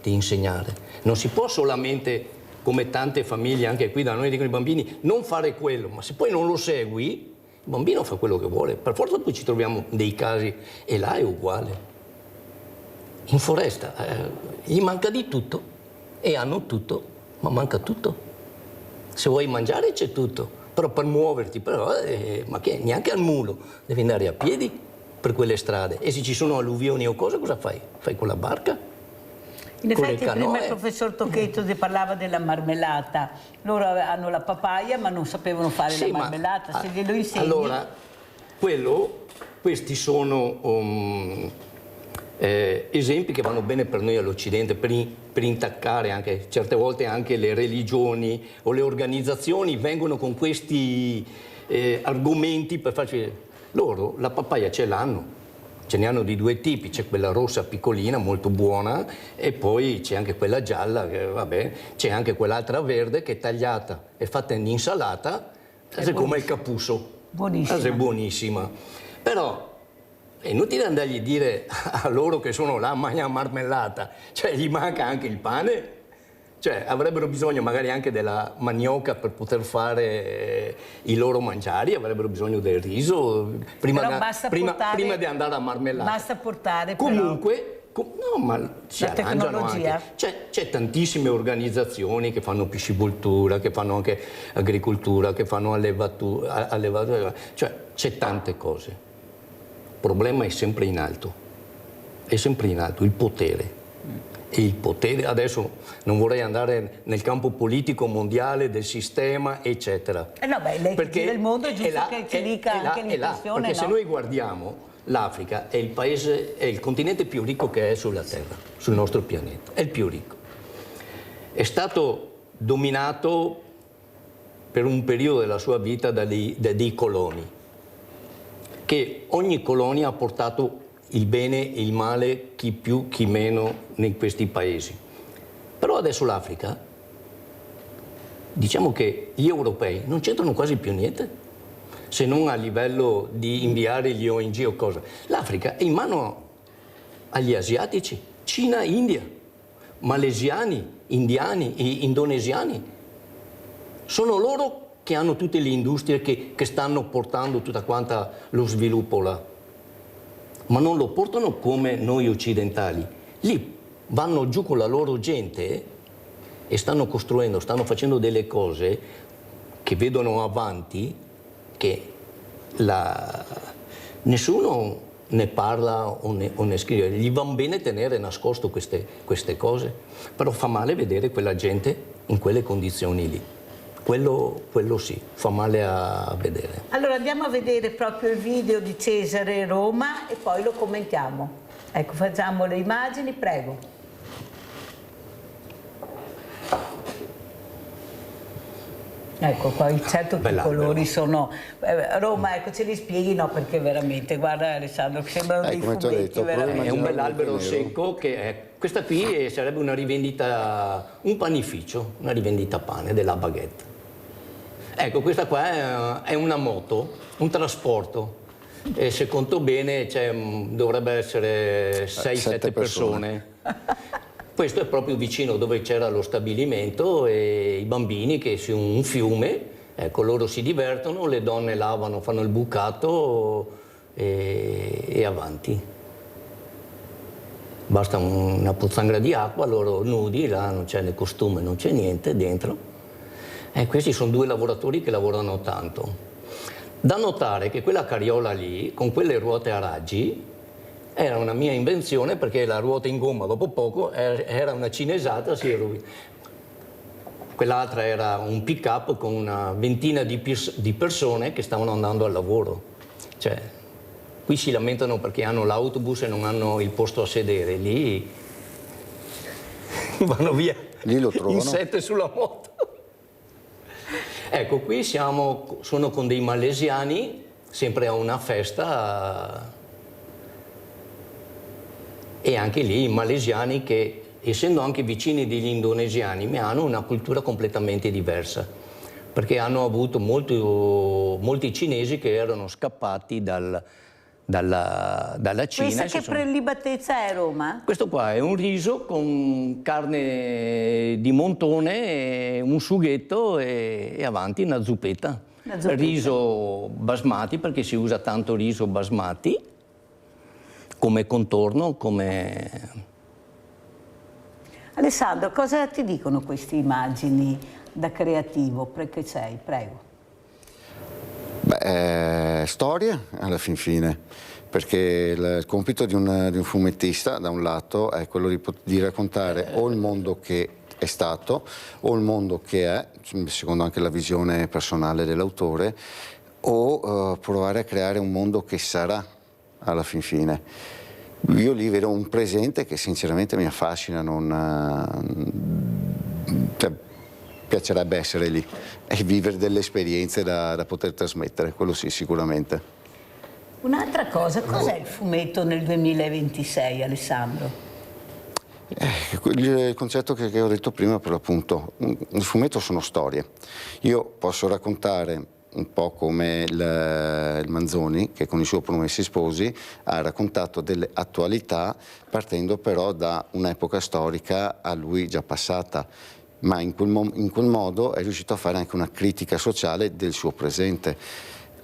di insegnare. Non si può solamente, come tante famiglie anche qui da noi dicono i bambini, non fare quello, ma se poi non lo segui, il bambino fa quello che vuole. Per forza poi ci troviamo dei casi e là è uguale. In foresta gli manca di tutto e hanno tutto, ma manca tutto. Se vuoi mangiare c'è tutto, però per muoverti, ma che neanche al mulo, devi andare a piedi per quelle strade. E se ci sono alluvioni o cose, cosa fai? Fai con la barca? In effetti prima il professor Tocchetto parlava della marmellata. Loro hanno la papaya ma non sapevano fare la marmellata, se glielo insegni... Allora, questi sono esempi che vanno bene per noi all'Occidente, per intaccare anche, certe volte anche le religioni o le organizzazioni vengono con questi argomenti per farci... Loro la papaya ce l'hanno, ce ne hanno di due tipi, c'è quella rossa piccolina molto buona e poi c'è anche quella gialla, che vabbè, c'è anche quell'altra verde che è tagliata e fatta in insalata, è come il cappuccio. Buonissima. È buonissima. Però è inutile andargli a dire a loro che sono là a mangiare marmellata, cioè gli manca anche il pane, cioè avrebbero bisogno magari anche della manioca per poter fare i loro mangiari, avrebbero bisogno del riso prima di andare a marmellata. Basta portare comunque, no, ma si arrangiano anche. C'è tantissime organizzazioni che fanno piscicoltura, che fanno anche agricoltura, che fanno allevatura, cioè c'è tante cose. Il problema è sempre in alto, il potere. E il potere, adesso non vorrei andare nel campo politico mondiale, del sistema, eccetera. No, beh, lei che gira il mondo è giusto che ci dica anche l'impressione, perché se noi guardiamo, l'Africa è il continente più ricco che è sulla Terra, sul nostro pianeta, è il più ricco. È stato dominato per un periodo della sua vita da dei coloni, che ogni colonia ha portato il bene e il male, chi più, chi meno, in questi paesi. Però adesso l'Africa, diciamo che gli europei non c'entrano quasi più niente, se non a livello di inviare gli ONG o cosa. L'Africa è in mano agli asiatici, Cina, India, malesiani, indiani e indonesiani. Sono loro che hanno tutte le industrie che stanno portando tutta quanta lo sviluppo là. Ma non lo portano come noi occidentali. Lì vanno giù con la loro gente e stanno costruendo, stanno facendo delle cose che vedono avanti che nessuno ne parla o ne scrive, gli va bene tenere nascosto queste cose, però fa male vedere quella gente in quelle condizioni lì. Quello sì, fa male a vedere. Allora andiamo a vedere proprio il video di Cesare Roma e poi lo commentiamo. Ecco, facciamo le immagini, prego. Ecco qua, certo che i colori sono... Roma, ecco, ce li spieghi, no, perché veramente, guarda Alessandro, che sembrano dei fumetti, veramente. È un bell'albero secco che questa qui sarebbe una rivendita, un panificio, una rivendita pane della baguette. Ecco, questa qua è una moto, un trasporto, e se conto bene dovrebbe essere 6-7 persone. Questo è proprio vicino dove c'era lo stabilimento e i bambini che su un fiume, ecco, loro si divertono, le donne lavano, fanno il bucato e avanti. Basta una pozzanghera di acqua, loro nudi, là non c'è né costume, non c'è niente dentro. E questi sono due lavoratori che lavorano tanto. Da notare che quella carriola lì, con quelle ruote a raggi, era una mia invenzione, perché la ruota in gomma dopo poco era una cinesata, si rovina. Quell'altra era un pick-up con una ventina di persone che stavano andando al lavoro. Cioè, qui si lamentano perché hanno l'autobus e non hanno il posto a sedere, lì vanno via lì lo trovano. in 7 sulla moto. Ecco, qui sono con dei malesiani, sempre a una festa, e anche lì i malesiani che, essendo anche vicini degli indonesiani, ma hanno una cultura completamente diversa, perché hanno avuto molti cinesi che erano scappati dalla Cina. Questa che prelibatezza è, Roma? Questo qua è un riso con carne di montone, un sughetto e avanti una zuppetta. Riso basmati, perché si usa tanto riso basmati come contorno, come... Alessandro, cosa ti dicono queste immagini da creativo? Che sei? Prego. Storia alla fin fine, perché il compito di un fumettista, da un lato, è quello di raccontare o il mondo che è stato o il mondo che è, secondo anche la visione personale dell'autore, o provare a creare un mondo che sarà alla fin fine. Io lì vedo un presente che sinceramente mi affascina, piacerebbe essere lì e vivere delle esperienze da poter trasmettere, quello sì, sicuramente. Un'altra cosa, cos'è il fumetto nel 2026, Alessandro? Il concetto che ho detto prima, per l'appunto, il fumetto sono storie. Io posso raccontare un po' come il Manzoni, che con i suoi Promessi Sposi ha raccontato delle attualità, partendo però da un'epoca storica a lui già passata, ma in quel modo è riuscito a fare anche una critica sociale del suo presente.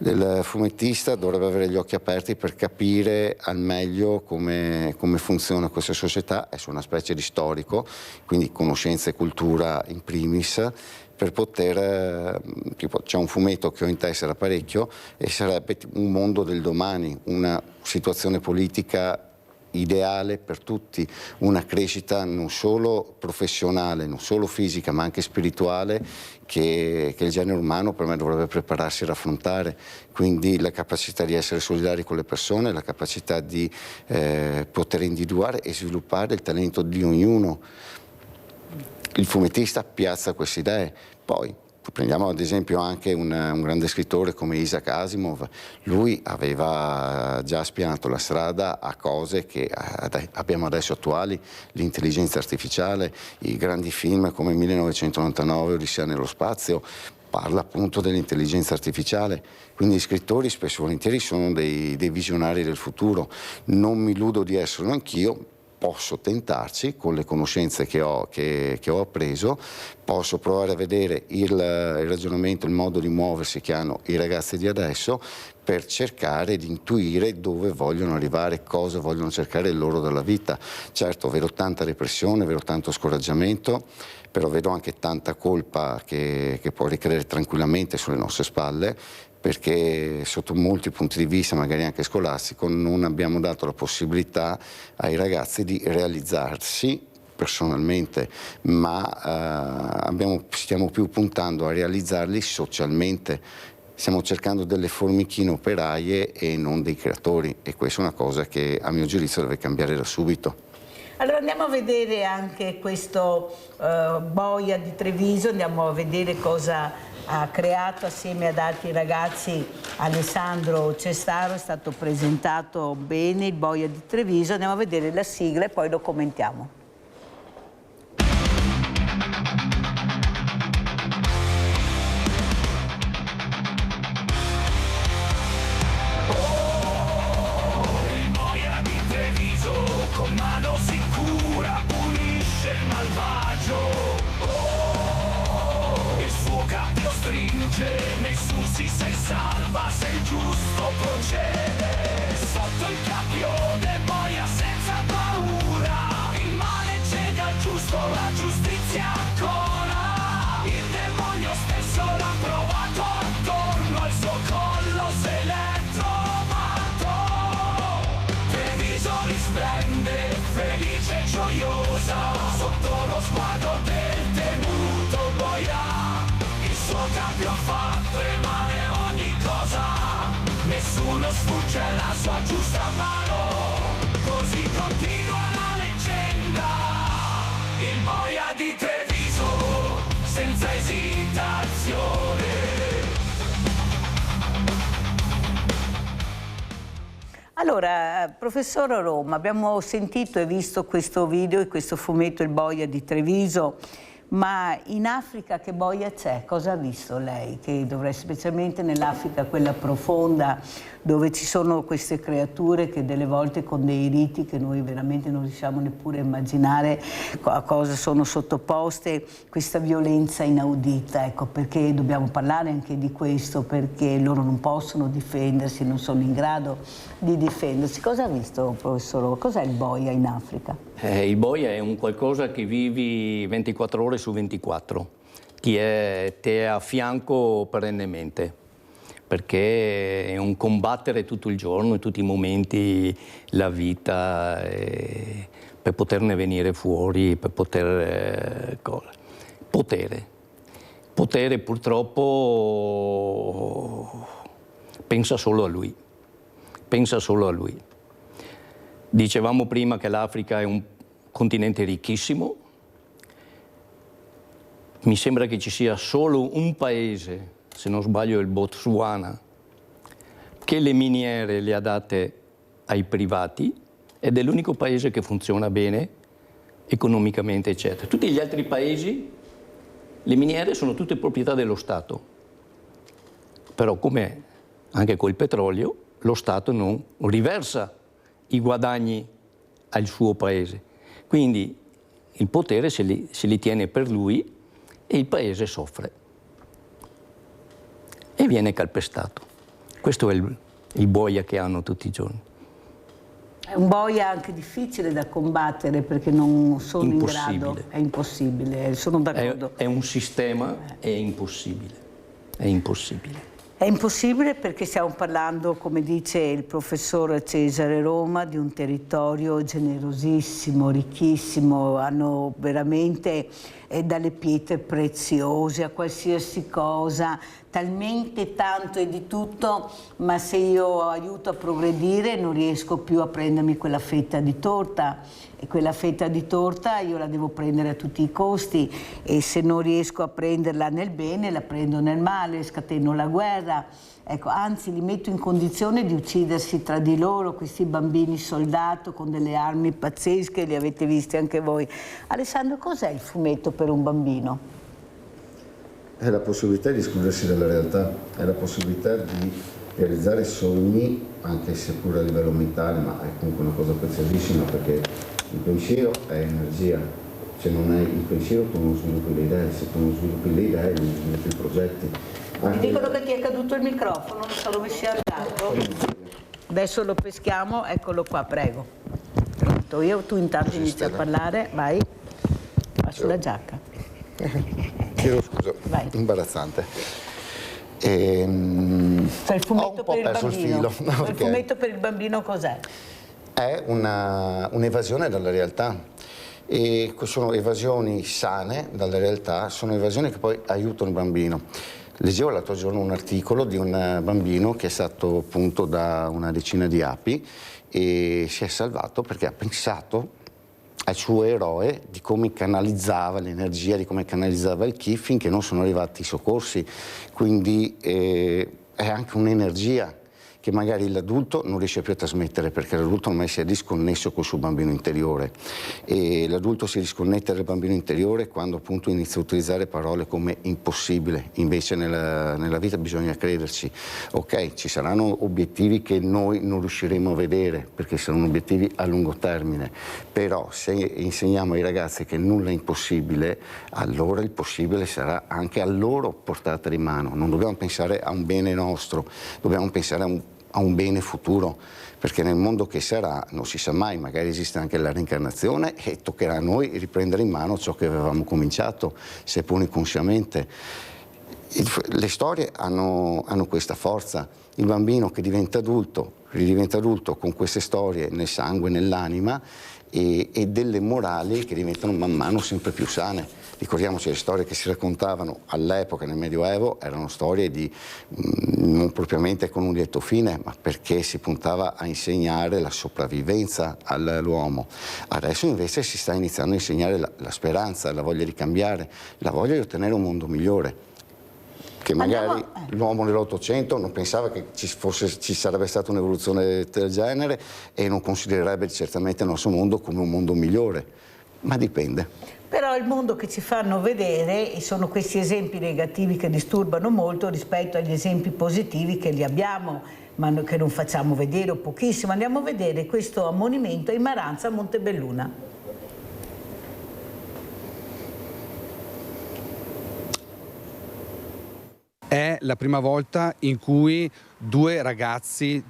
Il fumettista dovrebbe avere gli occhi aperti per capire al meglio come funziona questa società, è una specie di storico, quindi conoscenza e cultura in primis, per poter, c'è un fumetto che ho in testa da parecchio e sarebbe un mondo del domani, una situazione politica ideale per tutti, una crescita non solo professionale, non solo fisica, ma anche spirituale che il genere umano per me dovrebbe prepararsi ad affrontare. Quindi la capacità di essere solidari con le persone, la capacità di poter individuare e sviluppare il talento di ognuno. Il fumettista piazza queste idee. Poi prendiamo ad esempio anche un grande scrittore come Isaac Asimov. Lui aveva già spianato la strada a cose che abbiamo adesso attuali, l'intelligenza artificiale, i grandi film come 1999, Odissea nello spazio, parla appunto dell'intelligenza artificiale. Quindi gli scrittori spesso e volentieri sono dei visionari del futuro. Non mi illudo di esserlo anch'io. Posso tentarci con le conoscenze che ho appreso, posso provare a vedere il ragionamento, il modo di muoversi che hanno i ragazzi di adesso per cercare di intuire dove vogliono arrivare, cosa vogliono cercare loro dalla vita. Certo, vedo tanta repressione, vedo tanto scoraggiamento, però vedo anche tanta colpa che può ricadere tranquillamente sulle nostre spalle, perché sotto molti punti di vista, magari anche scolastico, non abbiamo dato la possibilità ai ragazzi di realizzarsi personalmente, ma stiamo più puntando a realizzarli socialmente. Stiamo cercando delle formichine operaie e non dei creatori, e questa è una cosa che a mio giudizio deve cambiare da subito. Allora andiamo a vedere anche questo boia di Treviso, andiamo a vedere cosa ha creato assieme ad altri ragazzi. Alessandro Cestaro, è stato presentato bene il boia di Treviso, andiamo a vedere la sigla e poi lo commentiamo. Nessuno si salva se il giusto procede. Sotto il campione boia senza paura, il male cede al giusto, la giustizia ancora. Il demonio stesso l'ha provato attorno al suo collo, se l'è trovato. Treviso risplende, felice e gioiosa, sotto lo sguardo del temuto boia. Il suo cambio ha fatto rimane ogni cosa, nessuno sfugge alla sua giusta mano, così continua la leggenda, il boia di Treviso, senza esitazione. Allora, professor Roma, abbiamo sentito e visto questo video e questo fumetto, il boia di Treviso. Ma in Africa che boia c'è? Cosa ha visto lei? Che dovrei, specialmente nell'Africa quella profonda, dove ci sono queste creature che delle volte con dei riti che noi veramente non riusciamo neppure a immaginare a cosa sono sottoposte, questa violenza inaudita, ecco, perché dobbiamo parlare anche di questo, perché loro non possono difendersi, non sono in grado di difendersi. Cosa ha visto, professor? Cos'è il boia in Africa? Il boia è un qualcosa che vivi 24 ore su 24, ti è a fianco perennemente, perché è un combattere tutto il giorno, in tutti i momenti, la vita, per poterne venire fuori, per poter... Potere purtroppo pensa solo a lui, Dicevamo prima che l'Africa è un continente ricchissimo. Mi sembra che ci sia solo un paese, se non sbaglio il Botswana, che le miniere le ha date ai privati ed è l'unico paese che funziona bene economicamente, eccetera. Tutti gli altri paesi, le miniere sono tutte proprietà dello Stato. Però, come anche col petrolio, lo Stato non riversa i guadagni al suo paese. Quindi il potere se li tiene per lui e il paese soffre e viene calpestato. Questo è il boia che hanno tutti i giorni. È un boia anche difficile da combattere perché non sono in grado. È impossibile, sono d'accordo. È un sistema, è impossibile. È impossibile. È impossibile perché stiamo parlando, come dice il professor Cesare Roma, di un territorio generosissimo, ricchissimo, hanno veramente dalle pietre preziose a qualsiasi cosa, talmente tanto e di tutto, ma se io aiuto a progredire non riesco più a prendermi quella fetta di torta. E quella fetta di torta io la devo prendere a tutti i costi e se non riesco a prenderla nel bene la prendo nel male, scateno la guerra, ecco, anzi li metto in condizione di uccidersi tra di loro, questi bambini soldato con delle armi pazzesche, li avete visti anche voi. Alessandro, cos'è il fumetto per un bambino? È la possibilità di escludersi dalla realtà, è la possibilità di realizzare sogni, anche seppur a livello mentale, ma è comunque una cosa preziosissima perché il pensiero è energia, se non hai il pensiero tu non sviluppi le idee, se tu non sviluppi le idee non sviluppi i progetti. Mi dicono che ti è caduto il microfono, non so dove sia andato. Adesso lo peschiamo, eccolo qua, prego. Pronto, tu intanto inizi a parlare, vai. Va sulla giacca. Chiedo scusa, vai. Imbarazzante. Cioè il fumetto per il perso bambino. il filo. Il fumetto per il bambino cos'è? È un'evasione dalla realtà. E sono evasioni sane dalla realtà, sono evasioni che poi aiutano il bambino. Leggevo l'altro giorno un articolo di un bambino che è stato punto da una decina di api e si è salvato perché ha pensato al suo eroe di come canalizzava l'energia, di come canalizzava il chi finché non sono arrivati i soccorsi. Quindi è anche un'energia che magari l'adulto non riesce più a trasmettere perché l'adulto ormai si è disconnesso col suo bambino interiore e l'adulto si disconnette dal bambino interiore quando appunto inizia a utilizzare parole come impossibile. Invece nella vita bisogna crederci. Ok, ci saranno obiettivi che noi non riusciremo a vedere perché saranno obiettivi a lungo termine, però se insegniamo ai ragazzi che nulla è impossibile, allora il possibile sarà anche a loro portata di mano. Non dobbiamo pensare a un bene nostro, dobbiamo pensare a un bene futuro, perché nel mondo che sarà non si sa mai, magari esiste anche la reincarnazione e toccherà a noi riprendere in mano ciò che avevamo cominciato, seppur inconsciamente. Le storie hanno questa forza. Il bambino che diventa adulto con queste storie nel sangue, nell'anima e delle morali che diventano man mano sempre più sane. Ricordiamoci le storie che si raccontavano all'epoca nel Medioevo erano storie di non propriamente con un lieto fine, ma perché si puntava a insegnare la sopravvivenza all'uomo. Adesso invece si sta iniziando a insegnare la speranza, la voglia di cambiare, la voglia di ottenere un mondo migliore. Che magari l'uomo nell'Ottocento non pensava che ci sarebbe stata un'evoluzione del genere e non considererebbe certamente il nostro mondo come un mondo migliore, ma dipende. Però il mondo che ci fanno vedere sono questi esempi negativi che disturbano molto rispetto agli esempi positivi che li abbiamo, ma che non facciamo vedere o pochissimo. Andiamo a vedere questo ammonimento in Maranza a Montebelluna. È la prima volta in cui tre ragazzi,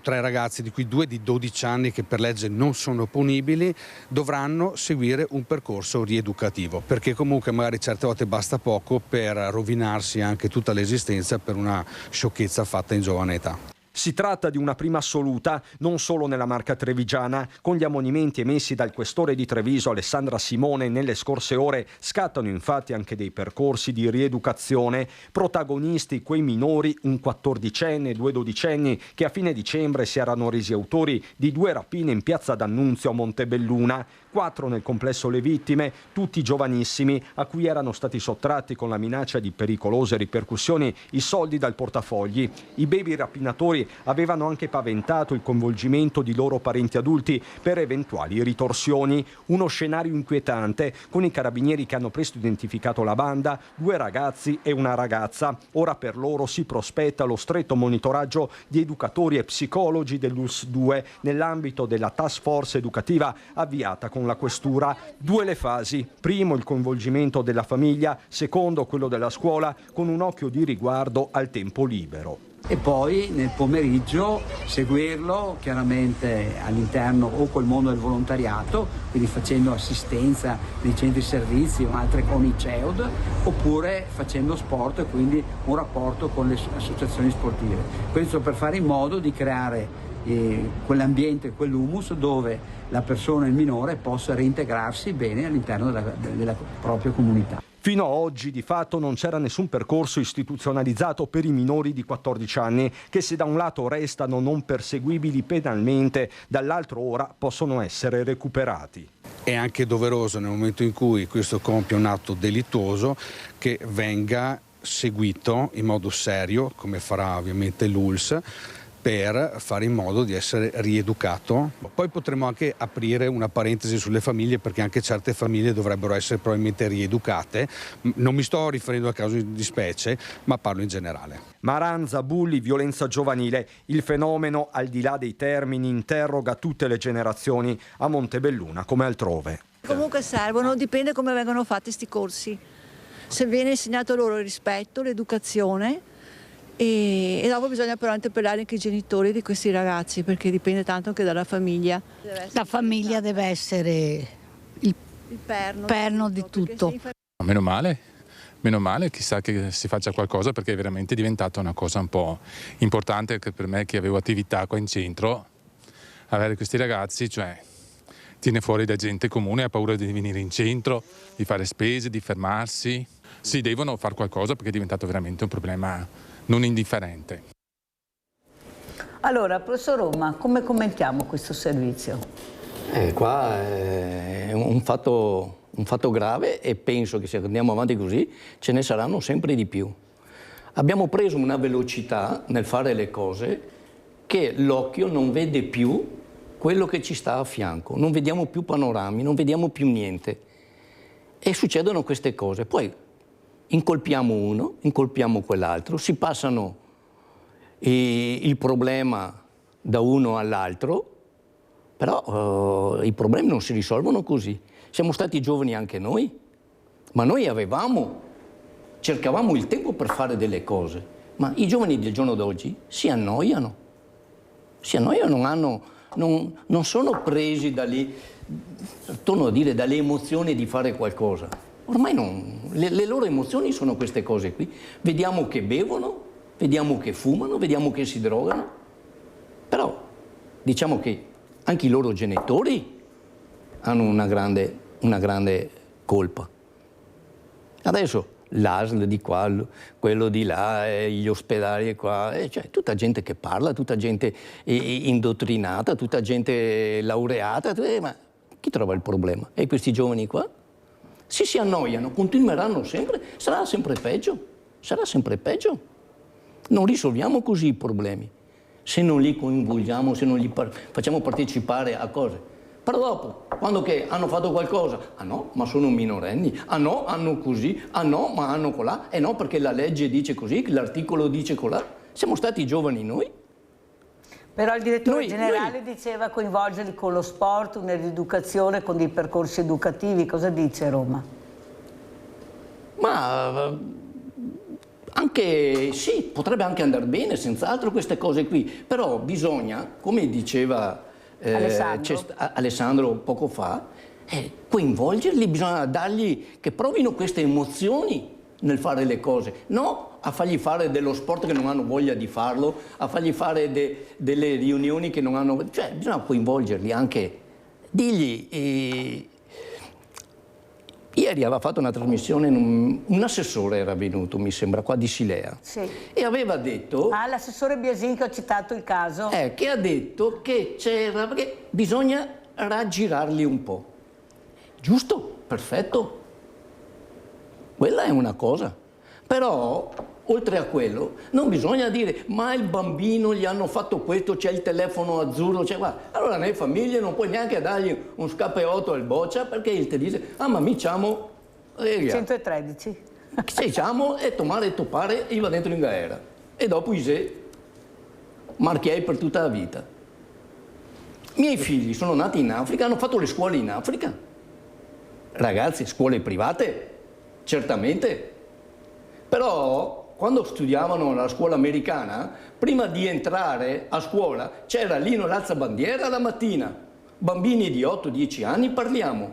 di cui 2 di 12 anni che per legge non sono punibili, dovranno seguire un percorso rieducativo, perché comunque magari certe volte basta poco per rovinarsi anche tutta l'esistenza per una sciocchezza fatta in giovane età. Si tratta di una prima assoluta non solo nella Marca trevigiana. Con gli ammonimenti emessi dal questore di Treviso Alessandra Simone nelle scorse ore scattano infatti anche dei percorsi di rieducazione. Protagonisti quei minori, un 14enne e 2 dodicenni, che a fine dicembre si erano resi autori di 2 rapine in piazza D'Annunzio a Montebelluna. 4 nel complesso le vittime, tutti giovanissimi, a cui erano stati sottratti con la minaccia di pericolose ripercussioni i soldi dal portafogli. I baby rapinatori avevano anche paventato il coinvolgimento di loro parenti adulti per eventuali ritorsioni. Uno scenario inquietante, con i carabinieri che hanno presto identificato la banda, 2 ragazzi e una ragazza. Ora per loro si prospetta lo stretto monitoraggio di educatori e psicologi dell'ULSS 2 nell'ambito della task force educativa avviata con la questura. 2 le fasi: primo il coinvolgimento della famiglia, secondo quello della scuola, con un occhio di riguardo al tempo libero. E poi nel pomeriggio seguirlo chiaramente all'interno o col mondo del volontariato, quindi facendo assistenza nei centri servizi o altre con i CEOD, oppure facendo sport e quindi un rapporto con le associazioni sportive. Questo per fare in modo di creare quell'ambiente, quell'humus dove la persona, il minore, possa reintegrarsi bene all'interno della propria comunità. Fino a oggi di fatto non c'era nessun percorso istituzionalizzato per i minori di 14 anni che, se da un lato restano non perseguibili penalmente, dall'altro ora possono essere recuperati. È anche doveroso, nel momento in cui questo compie un atto delittuoso, che venga seguito in modo serio, come farà ovviamente l'ULSS, per fare in modo di essere rieducato. Poi potremmo anche aprire una parentesi sulle famiglie, perché anche certe famiglie dovrebbero essere probabilmente rieducate. Non mi sto riferendo a casi di specie, ma parlo in generale. Maranza, bulli, violenza giovanile. Il fenomeno, al di là dei termini, interroga tutte le generazioni, a Montebelluna come altrove. Comunque servono, dipende come vengono fatti sti corsi. Se viene insegnato loro il rispetto, l'educazione, e dopo bisogna però interpellare anche i genitori di questi ragazzi, perché dipende tanto anche dalla famiglia. La famiglia deve essere il perno di tutto. Meno male, meno male, chissà che si faccia qualcosa, perché è veramente diventata una cosa un po' importante anche per me, che avevo attività qua in centro. Avere questi ragazzi, cioè, tiene fuori da gente comune, ha paura di venire in centro, di fare spese, di fermarsi. Sì, devono fare qualcosa perché è diventato veramente un problema non indifferente. Allora, professor Roma, come commentiamo questo servizio? Qua è un fatto grave, e penso che se andiamo avanti così ce ne saranno sempre di più. Abbiamo preso una velocità nel fare le cose che l'occhio non vede più quello che ci sta a fianco, non vediamo più panorami, non vediamo più niente, e succedono queste cose. Poi incolpiamo uno, incolpiamo quell'altro, si passano il problema da uno all'altro, però i problemi non si risolvono così. Siamo stati giovani anche noi, ma noi cercavamo il tempo per fare delle cose. Ma i giovani del giorno d'oggi si annoiano, non sono presi torno a dire, dalle emozioni di fare qualcosa. Ormai le loro emozioni sono queste cose qui. Vediamo che bevono, vediamo che fumano, vediamo che si drogano, però diciamo che anche i loro genitori hanno una grande colpa. Adesso l'ASL di qua, quello di là, gli ospedali qua, cioè tutta gente che parla, tutta gente indottrinata, tutta gente laureata, ma chi trova il problema? E questi giovani qua? Si annoiano, continueranno sempre, sarà sempre peggio. Non risolviamo così i problemi se non li coinvolgiamo, se non li facciamo partecipare a cose. Però dopo, quando che hanno fatto qualcosa, ah no, ma sono minorenni, ah no, hanno così, ah no, ma hanno colà, e no, perché la legge dice così, l'articolo dice colà. Siamo stati giovani noi. Però il direttore generale diceva coinvolgerli con lo sport, nell'educazione, con dei percorsi educativi. Cosa dice Roma? Ma anche sì, potrebbe anche andare bene, senz'altro, queste cose qui. Però bisogna, come diceva Alessandro poco fa, coinvolgerli, bisogna dargli, che provino queste emozioni nel fare le cose, no a fargli fare dello sport che non hanno voglia di farlo, a fargli fare delle riunioni che non hanno, cioè bisogna coinvolgerli anche, digli. Ieri aveva fatto una trasmissione, un assessore era venuto, mi sembra, qua di Silea, sì, e aveva detto... Ah, l'assessore Biasin, che ho citato il caso. Che ha detto che c'era, perché bisogna raggirarli un po'. Giusto? Perfetto. Quella è una cosa. Però, oltre a quello, non bisogna dire ma il bambino gli hanno fatto questo, c'è il telefono azzurro, c'è qua. Allora nelle famiglie non puoi neanche dargli un scappeotto al boccia, perché il te dice ah ma mi chiamo 113. Ci chiamo e tomare topare e va dentro in galera. E dopo se marchiai per tutta la vita. Miei figli sono nati in Africa, hanno fatto le scuole in Africa. Ragazzi, scuole private, certamente. Però quando studiavano alla scuola americana, prima di entrare a scuola c'era l'inno l'alzabandiera la mattina. Bambini di 8-10 anni parliamo.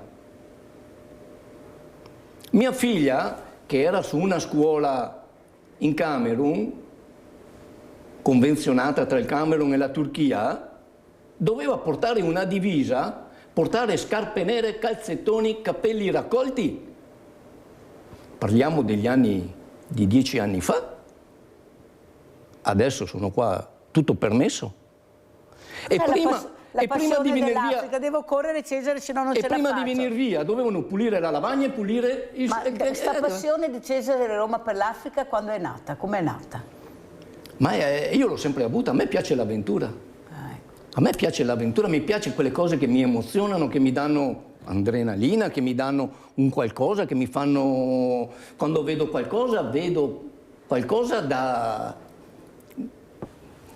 Mia figlia, che era su una scuola in Camerun, convenzionata tra il Camerun e la Turchia, doveva portare una divisa, portare scarpe nere, calzettoni, capelli raccolti. Parliamo degli anni di 10 anni fa. Adesso sono qua, tutto permesso. E prima di venire via, devo correre, Cesare, se no non ce la faccio. E prima di venire via dovevano pulire la lavagna e pulire il... Ma questa passione di Cesare Roma per l'Africa quando è nata? Com'è nata? Ma io l'ho sempre avuta, a me piace l'avventura. A me piace l'avventura, mi piace quelle cose che mi emozionano, che mi danno adrenalina, che mi danno un qualcosa, che mi fanno... Quando vedo qualcosa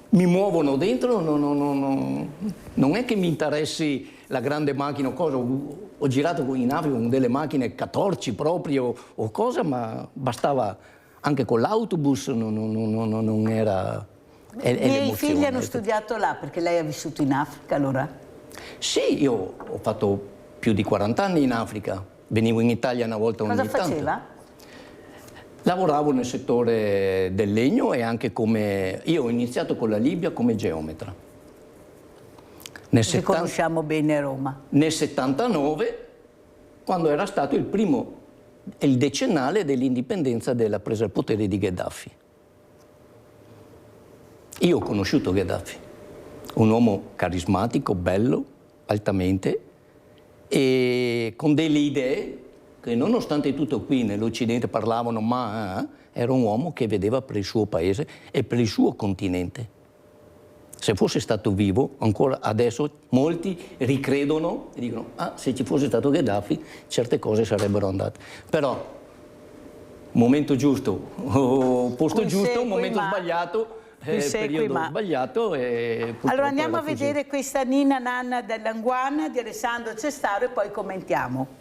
mi muovono dentro, non è che mi interessi la grande macchina o cosa. Ho girato in Africa con delle macchine 14 proprio o cosa, ma bastava anche con l'autobus, non era... I figli hanno studiato là, perché lei ha vissuto in Africa allora? Sì, io ho fatto più di 40 anni in Africa, venivo in Italia una volta ogni tanto. Cosa faceva? Lavoravo nel settore del legno e anche io ho iniziato con la Libia come geometra. Ci conosciamo bene a Roma. Nel 79, quando era stato il decennale dell'indipendenza della presa al potere di Gheddafi. Io ho conosciuto Gheddafi, un uomo carismatico, bello, altamente, e con delle idee che nonostante tutto qui nell'Occidente parlavano, ma era un uomo che vedeva per il suo paese e per il suo continente. Se fosse stato vivo, ancora adesso molti ricredono e dicono se ci fosse stato Gheddafi certe cose sarebbero andate. Però, momento giusto, posto giusto, momento sbagliato, periodo sbagliato. Allora andiamo a vedere questa Ninna Nanna dell'Anguana di Alessandro Cestaro e poi commentiamo.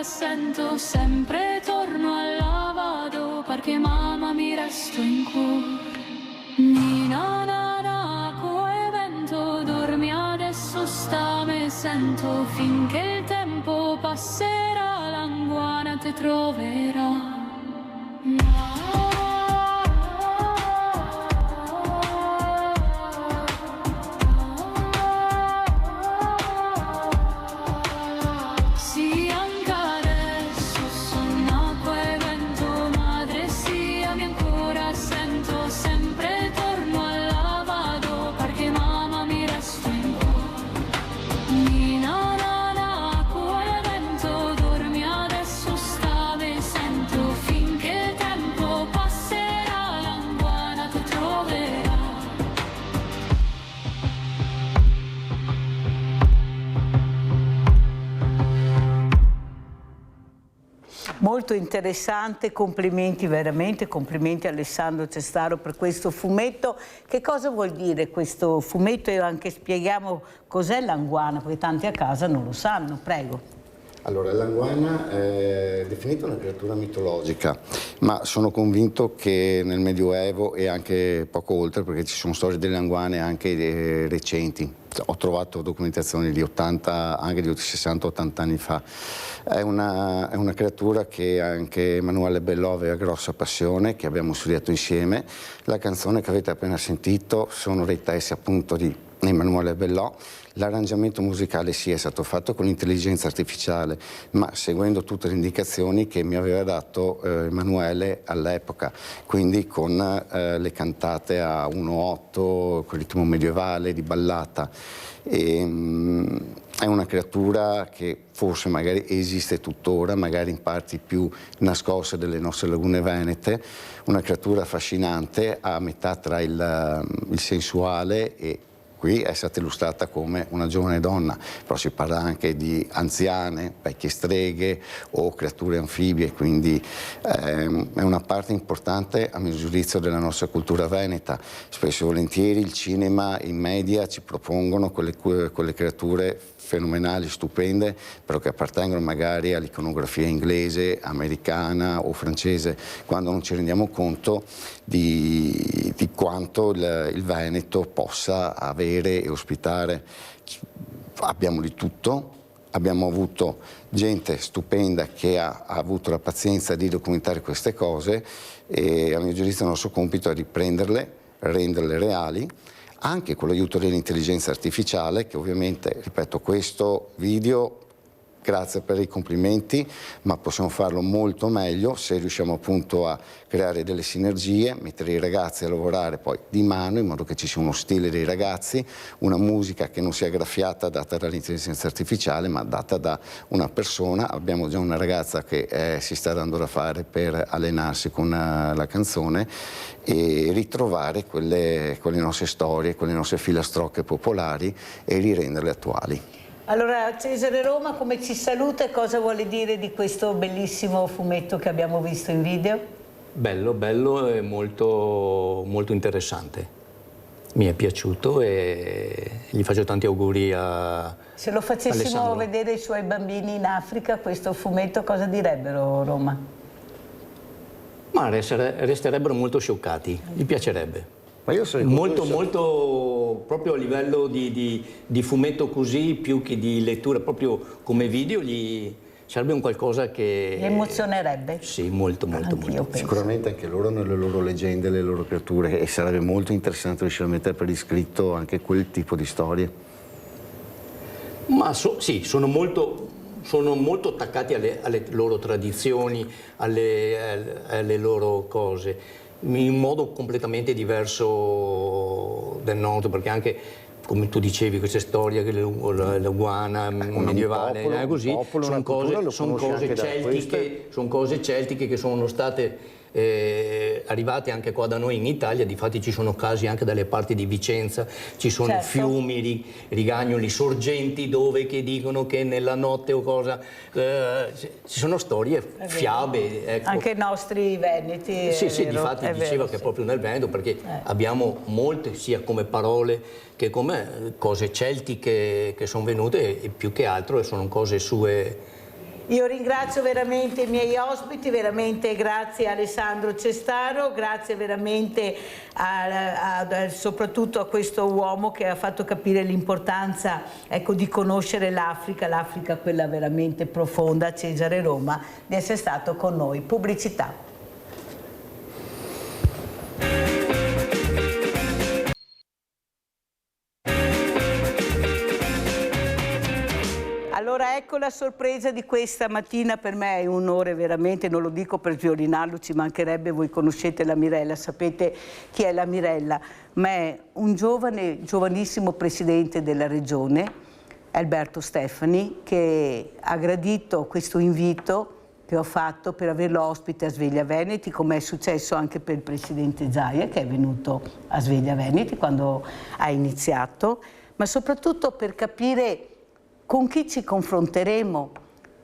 Sento sempre torno al lavado perché mamma mi resto in cuore. Nina nana coe vento dormi adesso sta me sento finché il tempo passerà l'anguana te troverà. Molto interessante, complimenti veramente, complimenti a Alessandro Cestaro per questo fumetto. Che cosa vuol dire questo fumetto e anche spieghiamo cos'è l'anguana, perché tanti a casa non lo sanno, prego. Allora, l'anguana è definita una creatura mitologica, ma sono convinto che nel Medioevo e anche poco oltre, perché ci sono storie delle anguane anche recenti, ho trovato documentazioni di 80, anche di 60-80 anni fa. È una creatura che anche Emanuele Bellò aveva grossa passione, che abbiamo studiato insieme. La canzone che avete appena sentito sono dei testi appunto di Emanuele Bellò. L'arrangiamento musicale sì è stato fatto con l'intelligenza artificiale, ma seguendo tutte le indicazioni che mi aveva dato Emanuele all'epoca, quindi con le cantate a 1/8, con ritmo medievale, di ballata. È una creatura che forse magari esiste tuttora, magari in parti più nascoste delle nostre lagune venete, una creatura affascinante a metà tra il sensuale e qui è stata illustrata come una giovane donna, però si parla anche di anziane, vecchie streghe o creature anfibie, quindi è una parte importante a mio giudizio della nostra cultura veneta. Spesso e volentieri il cinema, i media ci propongono quelle creature fenomenali, stupende, però che appartengono magari all'iconografia inglese, americana o francese, quando non ci rendiamo conto di quanto il Veneto possa avere e ospitare. Abbiamo di tutto, abbiamo avuto gente stupenda che ha avuto la pazienza di documentare queste cose e a mio giudizio il nostro compito è riprenderle, renderle reali, anche con l'aiuto dell'intelligenza artificiale, che ovviamente, ripeto, questo video, grazie per i complimenti, ma possiamo farlo molto meglio se riusciamo appunto a creare delle sinergie, mettere i ragazzi a lavorare poi di mano in modo che ci sia uno stile dei ragazzi, una musica che non sia graffiata data dall'intelligenza artificiale ma data da una persona. Abbiamo già una ragazza che si sta dando da fare per allenarsi con la canzone e ritrovare quelle nostre storie, quelle nostre filastrocche popolari e rirenderle attuali. Allora Cesare Roma come ci saluta e cosa vuole dire di questo bellissimo fumetto che abbiamo visto in video? Bello, bello e molto, molto interessante. Mi è piaciuto e gli faccio tanti auguri a Se lo facessimo Alessandro. vedere ai suoi bambini in Africa questo fumetto, cosa direbbero, Roma? Ma resterebbero molto scioccati, gli piacerebbe. Ma io sono molto, proprio a livello di fumetto così, più che di lettura, proprio come video, gli sarebbe un qualcosa che... Mi emozionerebbe? Sì, molto, molto, molto. Sicuramente anche loro hanno le loro leggende, le loro creature e sarebbe molto interessante riuscire a mettere per iscritto anche quel tipo di storie. Ma sì, sono molto attaccati alle loro tradizioni, alle loro cose, in modo completamente diverso del nostro, perché anche, come tu dicevi, queste storie, la guana medievale, così, sono cose celtiche che sono state arrivate anche qua da noi in Italia. Difatti ci sono casi anche dalle parti di Vicenza, ci sono fiumi, rigagnoli, sorgenti dove che dicono che nella notte o cosa, ci sono storie, fiabe. Ecco. Anche i nostri veneti. Sì, difatti diceva che proprio nel Veneto, perché abbiamo molte, sia come parole che come cose celtiche che sono venute e più che altro sono cose sue. Io ringrazio veramente i miei ospiti, veramente grazie a Alessandro Cestaro, grazie veramente soprattutto a questo uomo che ha fatto capire l'importanza di conoscere l'Africa quella veramente profonda, Cesare Roma, di essere stato con noi. Pubblicità. Allora ecco la sorpresa di questa mattina, per me è un onore veramente, non lo dico per sviolinarlo, ci mancherebbe, voi conoscete la Mirella, sapete chi è la Mirella, ma è un giovanissimo presidente della regione, Alberto Stefani, che ha gradito questo invito che ho fatto per averlo ospite a Sveglia Veneti, come è successo anche per il presidente Zaia, che è venuto a Sveglia Veneti quando ha iniziato, ma soprattutto per capire con chi ci confronteremo,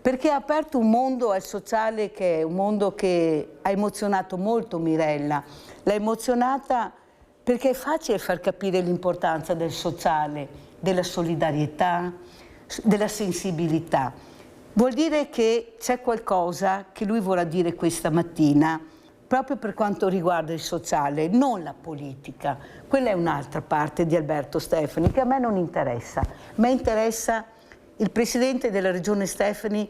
perché ha aperto un mondo al sociale che è un mondo che ha emozionato molto Mirella. L'ha emozionata perché è facile far capire l'importanza del sociale, della solidarietà, della sensibilità. Vuol dire che c'è qualcosa che lui vorrà dire questa mattina, proprio per quanto riguarda il sociale, non la politica. Quella è un'altra parte di Alberto Stefani che a me non interessa. A me interessa il presidente della regione Stefani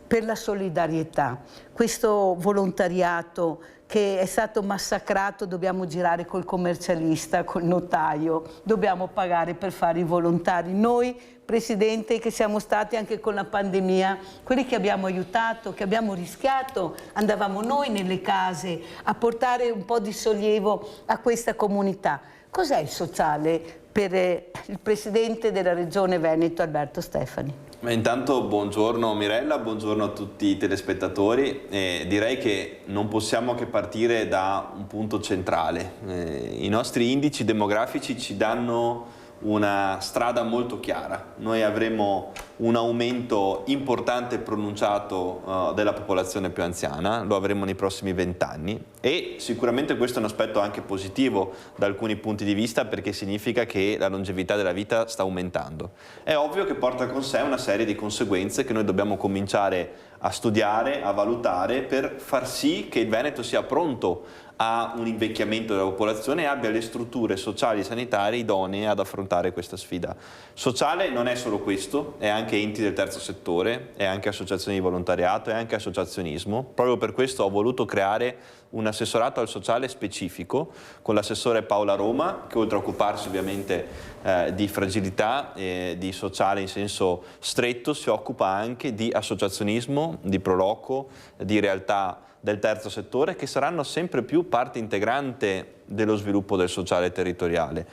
per la solidarietà, questo volontariato che è stato massacrato, dobbiamo girare col commercialista, col notaio, dobbiamo pagare per fare i volontari. Noi, Presidente, che siamo stati anche con la pandemia, quelli che abbiamo aiutato, che abbiamo rischiato, andavamo noi nelle case a portare un po' di sollievo a questa comunità. Cos'è il sociale per il Presidente della Regione Veneto, Alberto Stefani? Intanto buongiorno Mirella, buongiorno a tutti i telespettatori. Direi che non possiamo che partire da un punto centrale. I nostri indici demografici ci danno una strada molto chiara. Noi avremo un aumento importante e pronunciato della popolazione più anziana, lo avremo nei prossimi 20 anni e sicuramente questo è un aspetto anche positivo da alcuni punti di vista, perché significa che la longevità della vita sta aumentando. È ovvio che porta con sé una serie di conseguenze che noi dobbiamo cominciare a studiare, a valutare, per far sì che il Veneto sia pronto a un invecchiamento della popolazione e abbia le strutture sociali e sanitarie idonee ad affrontare questa sfida. Sociale non è solo questo, è anche enti del terzo settore, è anche associazioni di volontariato, è anche associazionismo. Proprio per questo ho voluto creare un assessorato al sociale specifico con l'assessore Paola Roma, che oltre a occuparsi ovviamente di fragilità e di sociale in senso stretto, si occupa anche di associazionismo, di proloco, di realtà del terzo settore, che saranno sempre più parte integrante dello sviluppo del sociale territoriale,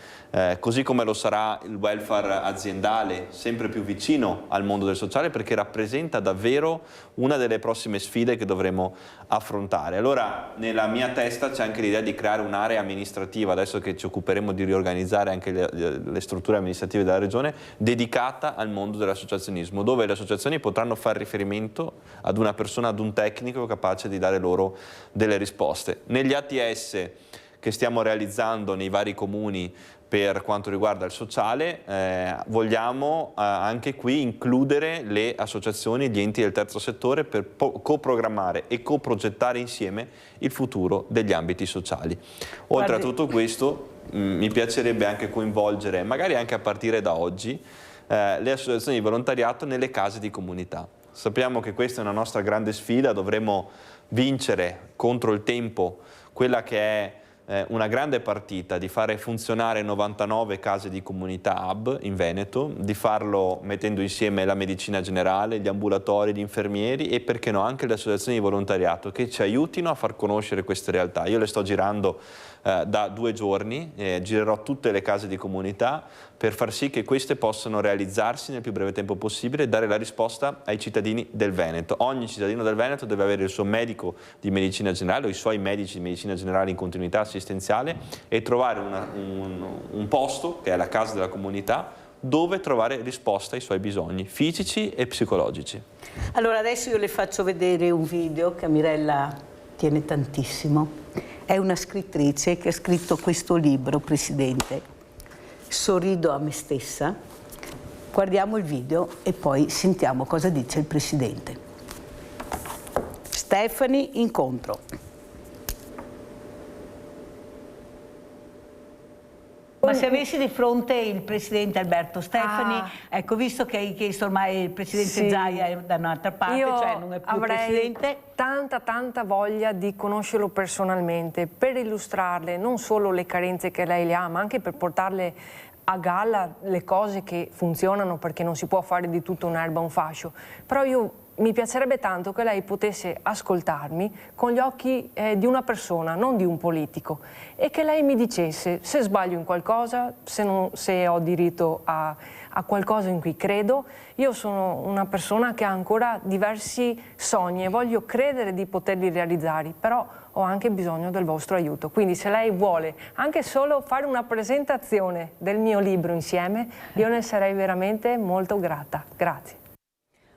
così come lo sarà il welfare aziendale, sempre più vicino al mondo del sociale, perché rappresenta davvero una delle prossime sfide che dovremo affrontare. Allora, nella mia testa c'è anche l'idea di creare un'area amministrativa, adesso che ci occuperemo di riorganizzare anche le strutture amministrative della Regione, dedicata al mondo dell'associazionismo, dove le associazioni potranno fare riferimento ad una persona, ad un tecnico capace di dare loro delle risposte. Negli ATS che stiamo realizzando nei vari comuni per quanto riguarda il sociale, vogliamo anche qui includere le associazioni e gli enti del terzo settore per coprogrammare e coprogettare insieme il futuro degli ambiti sociali. Oltre a tutto questo, mi piacerebbe anche coinvolgere, magari anche a partire da oggi, le associazioni di volontariato nelle case di comunità. Sappiamo che questa è una nostra grande sfida, dovremo vincere contro il tempo quella che è una grande partita di fare funzionare 99 case di comunità hub in Veneto, di farlo mettendo insieme la medicina generale, gli ambulatori, gli infermieri e perché no anche le associazioni di volontariato che ci aiutino a far conoscere queste realtà. Io le sto girando da 2 giorni, girerò tutte le case di comunità per far sì che queste possano realizzarsi nel più breve tempo possibile e dare la risposta ai cittadini del Veneto. Ogni cittadino del Veneto deve avere il suo medico di medicina generale o i suoi medici di medicina generale in continuità assistenziale e trovare un posto, che è la casa della comunità, dove trovare risposta ai suoi bisogni fisici e psicologici. Allora adesso io le faccio vedere un video che a Mirella tiene tantissimo. È una scrittrice che ha scritto questo libro, Presidente, Sorrido a me stessa. Guardiamo il video e poi sentiamo cosa dice il Presidente. Stefani, incontro. Ma se avessi di fronte il Presidente Alberto Stefani, ecco, visto che hai chiesto ormai il Presidente Zaia è da un'altra parte, cioè non è più Presidente. Tanta voglia di conoscerlo personalmente, per illustrarle non solo le carenze che lei le ha, ma anche per portarle a galla le cose che funzionano, perché non si può fare di tutto un'erba un fascio. Però mi piacerebbe tanto che lei potesse ascoltarmi con gli occhi di una persona, non di un politico, e che lei mi dicesse se sbaglio in qualcosa, se ho diritto a qualcosa in cui credo. Io sono una persona che ha ancora diversi sogni e voglio credere di poterli realizzare, però ho anche bisogno del vostro aiuto. Quindi se lei vuole anche solo fare una presentazione del mio libro insieme, io ne sarei veramente molto grata. Grazie.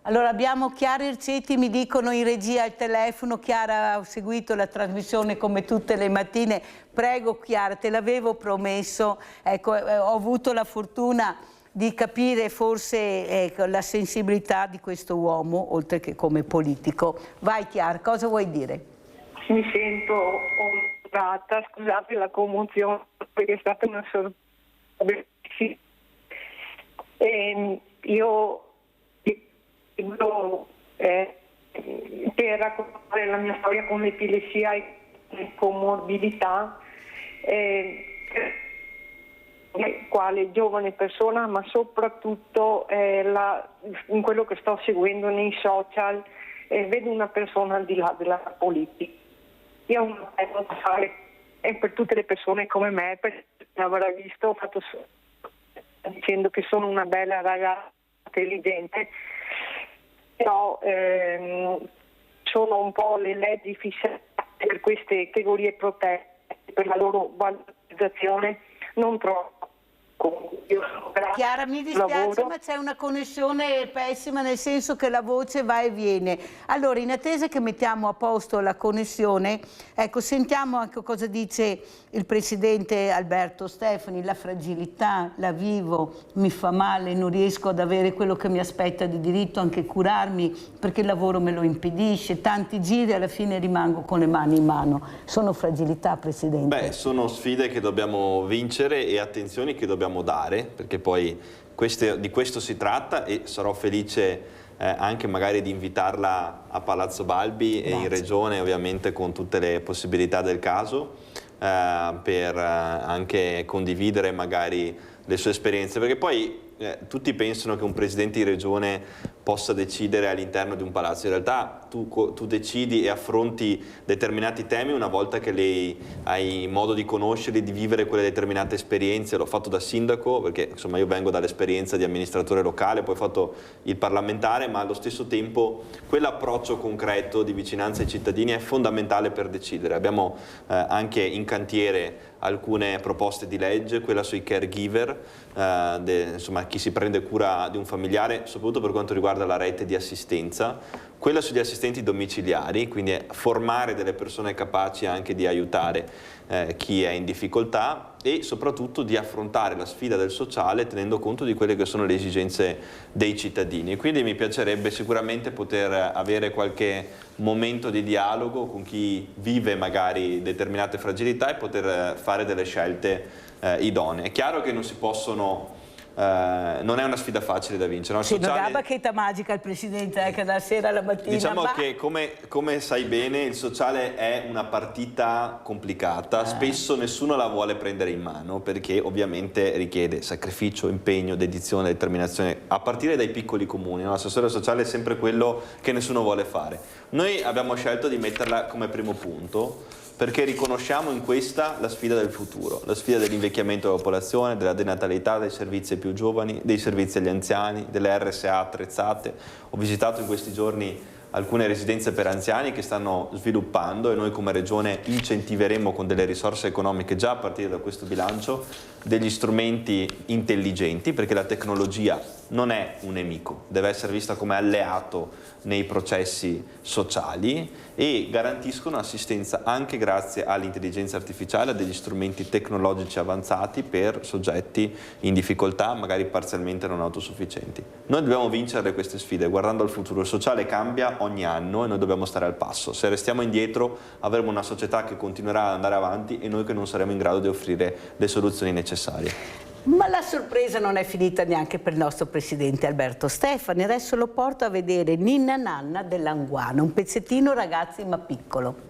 Allora abbiamo Chiara Ircetti, mi dicono in regia al telefono. Chiara ha seguito la trasmissione come tutte le mattine. Prego Chiara, te l'avevo promesso, ecco, ho avuto la fortuna di capire forse la sensibilità di questo uomo, oltre che come politico. Vai Chiara, cosa vuoi dire? Mi sento onorata, scusate la commozione, perché è stata una sorpresa. Io per raccontare la mia storia con l'epilessia comorbidità, quale giovane persona, ma soprattutto in quello che sto seguendo nei social, vedo una persona al di là della politica. Io ho un appello da fare per tutte le persone come me, perché avrà visto, ho fatto dicendo che sono una bella ragazza intelligente, però sono un po' le leggi fissate per queste categorie protette, per la loro valorizzazione, non troppo. Chiara, mi dispiace, ma c'è una connessione pessima, nel senso che la voce va e viene. Allora, in attesa che mettiamo a posto la connessione, ecco, sentiamo anche cosa dice il presidente Alberto Stefani. La fragilità, la vivo, mi fa male, non riesco ad avere quello che mi aspetta di diritto, anche curarmi, perché il lavoro me lo impedisce, tanti giri, alla fine rimango con le mani in mano. Sono fragilità, Presidente? Beh, sono sfide che dobbiamo vincere e attenzioni che dobbiamo dare, perché poi di questo si tratta, e sarò felice anche magari di invitarla a Palazzo Balbi e in Regione, ovviamente con tutte le possibilità del caso, per anche condividere magari le sue esperienze, perché poi tutti pensano che un presidente di regione possa decidere all'interno di un palazzo. In realtà tu decidi e affronti determinati temi una volta che hai modo di conoscerli, di vivere quelle determinate esperienze. L'ho fatto da sindaco, perché insomma io vengo dall'esperienza di amministratore locale, poi ho fatto il parlamentare, ma allo stesso tempo quell'approccio concreto di vicinanza ai cittadini è fondamentale per decidere. Abbiamo anche in cantiere alcune proposte di legge, quella sui caregiver, insomma chi si prende cura di un familiare, soprattutto per quanto riguarda la rete di assistenza, quella sugli assistenti domiciliari, quindi formare delle persone capaci anche di aiutare chi è in difficoltà, e soprattutto di affrontare la sfida del sociale tenendo conto di quelle che sono le esigenze dei cittadini. Quindi mi piacerebbe sicuramente poter avere qualche momento di dialogo con chi vive magari determinate fragilità e poter fare delle scelte idonee. È chiaro che non si possono non è una sfida facile da vincere. No? Sì, non ha bacchetta magica il Presidente, che dalla sera alla mattina. Diciamo che come sai bene, il sociale è una partita complicata, spesso nessuno la vuole prendere in mano, perché ovviamente richiede sacrificio, impegno, dedizione, determinazione, a partire dai piccoli comuni. No? L'assessore sociale è sempre quello che nessuno vuole fare. Noi abbiamo scelto di metterla come primo punto, perché riconosciamo in questa la sfida del futuro, la sfida dell'invecchiamento della popolazione, della denatalità, dei servizi ai più giovani, dei servizi agli anziani, delle RSA attrezzate. Ho visitato in questi giorni alcune residenze per anziani che stanno sviluppando, e noi come Regione incentiveremo con delle risorse economiche già a partire da questo bilancio degli strumenti intelligenti, perché la tecnologia non è un nemico, deve essere vista come alleato nei processi sociali, e garantiscono assistenza anche grazie all'intelligenza artificiale, a degli strumenti tecnologici avanzati per soggetti in difficoltà, magari parzialmente non autosufficienti. Noi dobbiamo vincere queste sfide guardando al futuro. Il sociale cambia ogni anno e noi dobbiamo stare al passo. Se restiamo indietro avremo una società che continuerà ad andare avanti e noi che non saremo in grado di offrire le soluzioni necessarie. Ma la sorpresa non è finita neanche per il nostro Presidente Alberto Stefani. Adesso lo porto a vedere Ninna Nanna dell'Anguano, un pezzettino ragazzi ma piccolo.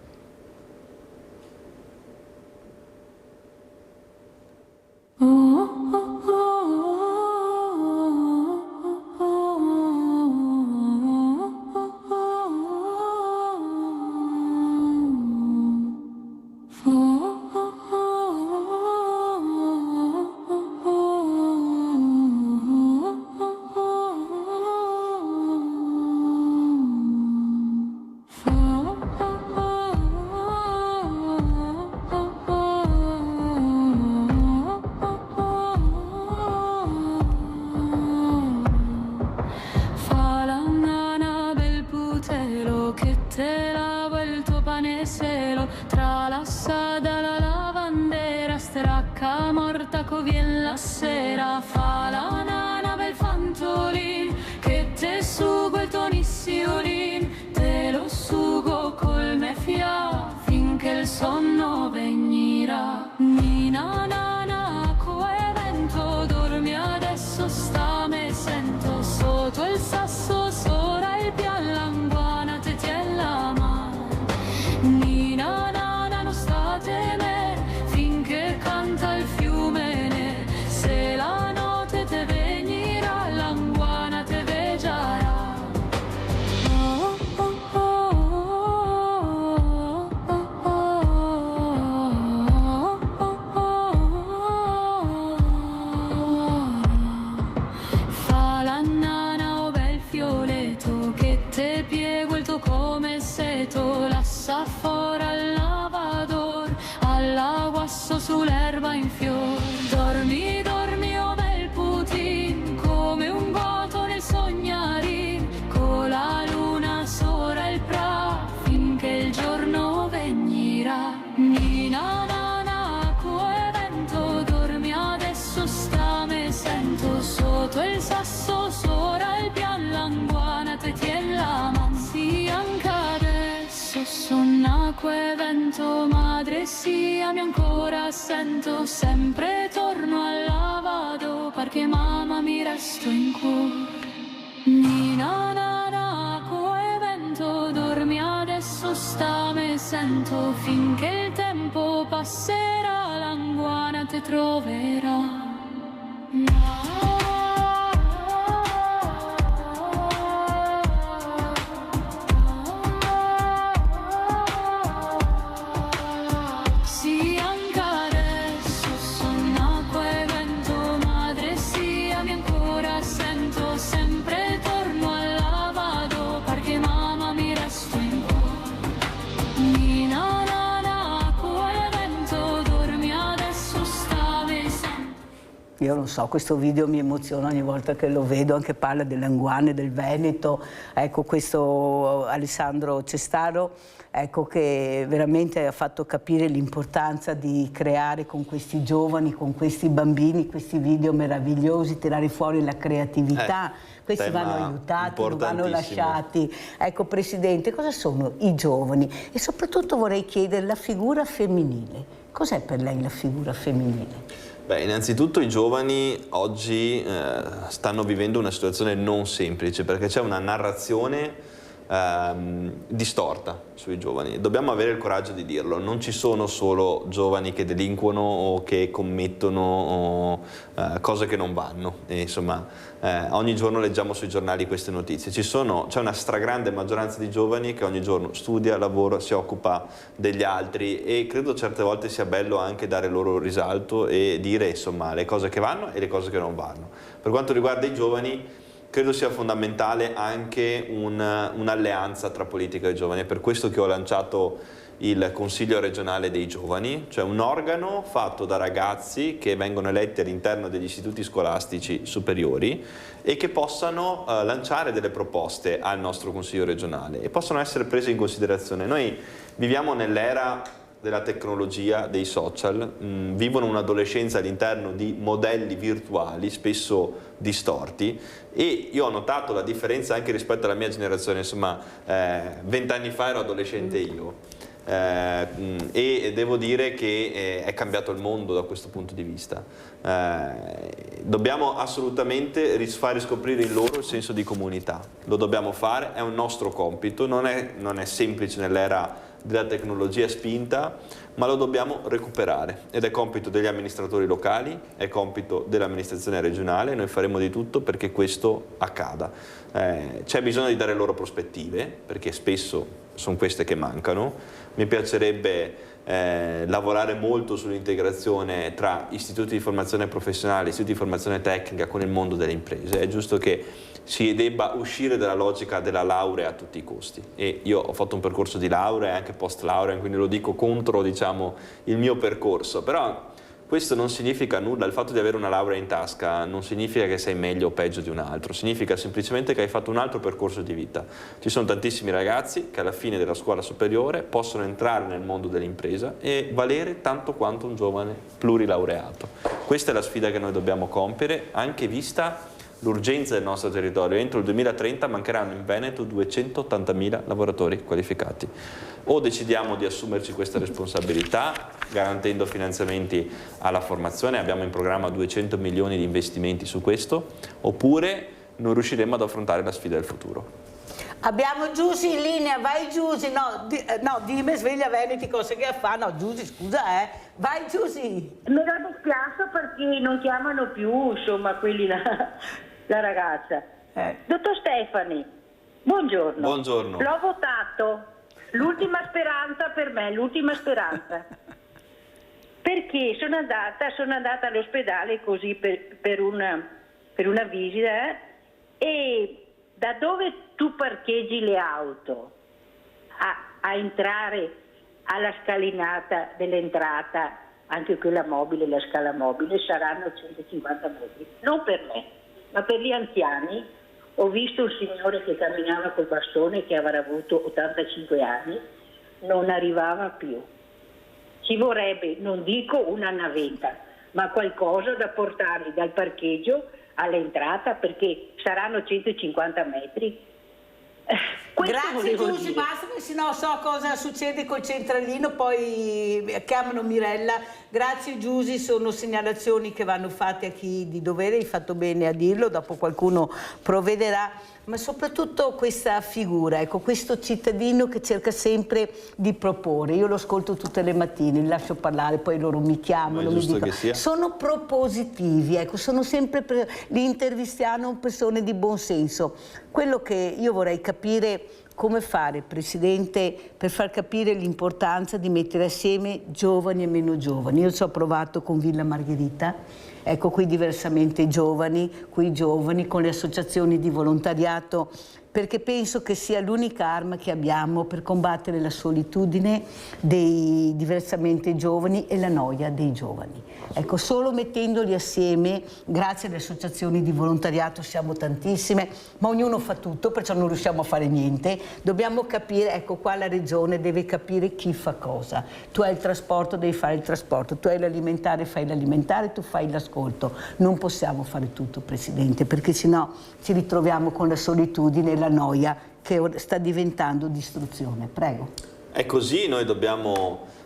chiami ancora sento sempre torno al lavado perché mamma mi resto in cuore. Nina na na come vento dormi adesso sta me sento finché il tempo passerà l'anguana te troverà. Io non so, questo video mi emoziona ogni volta che lo vedo, anche parla delle anguane del Veneto. Ecco, questo Alessandro Cestaro, ecco, che veramente ha fatto capire l'importanza di creare con questi giovani, con questi bambini, questi video meravigliosi, tirare fuori la creatività. Questi vanno aiutati, non vanno lasciati. Ecco, Presidente, cosa sono i giovani? E soprattutto vorrei chiedere la figura femminile. Cos'è per lei la figura femminile? Beh, innanzitutto i giovani oggi stanno vivendo una situazione non semplice perché c'è una narrazione distorta sui giovani. Dobbiamo avere il coraggio di dirlo. Non ci sono solo giovani che delinquono o che commettono cose che non vanno. E, insomma, ogni giorno leggiamo sui giornali queste notizie. C'è una stragrande maggioranza di giovani che ogni giorno studia, lavora, si occupa degli altri e credo certe volte sia bello anche dare loro risalto e dire, insomma, le cose che vanno e le cose che non vanno. Per quanto riguarda i giovani, credo sia fondamentale anche un'alleanza tra politica e giovani. È per questo che ho lanciato il Consiglio regionale dei giovani, cioè un organo fatto da ragazzi che vengono eletti all'interno degli istituti scolastici superiori e che possano lanciare delle proposte al nostro Consiglio regionale e possono essere prese in considerazione. Noi viviamo nell'era della tecnologia, dei social, vivono un'adolescenza all'interno di modelli virtuali, spesso distorti, e io ho notato la differenza anche rispetto alla mia generazione, insomma, 20 anni fa ero adolescente io, e devo dire che è cambiato il mondo da questo punto di vista. Dobbiamo assolutamente far riscoprire in loro il senso di comunità, lo dobbiamo fare, è un nostro compito, non è semplice nell'era della tecnologia spinta, ma lo dobbiamo recuperare ed è compito degli amministratori locali, è compito dell'amministrazione regionale, noi faremo di tutto perché questo accada. C'è bisogno di dare loro prospettive, perché spesso sono queste che mancano. Mi piacerebbe lavorare molto sull'integrazione tra istituti di formazione professionale, istituti di formazione tecnica con il mondo delle imprese. È giusto che si debba uscire dalla logica della laurea a tutti i costi, e io ho fatto un percorso di laurea e anche post laurea, quindi lo dico contro, diciamo, il mio percorso, però questo non significa nulla. Il fatto di avere una laurea in tasca non significa che sei meglio o peggio di un altro, significa semplicemente che hai fatto un altro percorso di vita. Ci sono tantissimi ragazzi che alla fine della scuola superiore possono entrare nel mondo dell'impresa e valere tanto quanto un giovane plurilaureato. Questa è la sfida che noi dobbiamo compiere, anche vista l'urgenza del nostro territorio. Entro il 2030 mancheranno in Veneto 280.000 lavoratori qualificati. O decidiamo di assumerci questa responsabilità garantendo finanziamenti alla formazione, abbiamo in programma 200 milioni di investimenti su questo, oppure non riusciremo ad affrontare la sfida del futuro. Abbiamo Giusy in linea, vai Giusy, no, dimmi sveglia Veneti cosa che fa, no Giusy scusa vai Giusy. Mi dispiace perché non chiamano più, insomma, quelli la ragazza. Dottor Stefani, buongiorno. Buongiorno. L'ho votato, l'ultima speranza per me, l'ultima speranza. Perché sono andata all'ospedale così per una visita e da dove tu parcheggi le auto a entrare alla scalinata dell'entrata, anche quella mobile, la scala mobile, saranno 150 metri. Non per me, ma per gli anziani. Ho visto un signore che camminava col bastone che avrà avuto 85 anni, non arrivava più. Ci vorrebbe, non dico una navetta, ma qualcosa da portarli dal parcheggio all'entrata, perché saranno 150 metri. Grazie Giusy, basta, perché sennò so cosa succede col centralino, poi chiamano Mirella. Grazie Giusy, sono segnalazioni che vanno fatte a chi di dovere, hai fatto bene a dirlo, dopo qualcuno provvederà. Ma soprattutto questa figura, ecco, questo cittadino che cerca sempre di proporre. Io lo ascolto tutte le mattine, li lascio parlare, poi loro mi chiamano, mi dicono. Sono propositivi, ecco, sono sempre, li intervistiamo persone di buon senso. Quello che io vorrei capire come fare, Presidente, per far capire l'importanza di mettere assieme giovani e meno giovani. Io ci ho provato con Villa Margherita, ecco, qui diversamente giovani, qui giovani, con le associazioni di volontariato, perché penso che sia l'unica arma che abbiamo per combattere la solitudine dei diversamente giovani e la noia dei giovani. Ecco, solo mettendoli assieme, grazie alle associazioni di volontariato, siamo tantissime, ma ognuno fa tutto, perciò non riusciamo a fare niente. Dobbiamo capire, ecco qua la Regione deve capire chi fa cosa. Tu hai il trasporto, devi fare il trasporto, tu hai l'alimentare, fai l'alimentare, tu fai l'ascolto. Non possiamo fare tutto, Presidente, perché sennò ci ritroviamo con la solitudine e la noia che sta diventando distruzione. Prego. È così, noi dobbiamo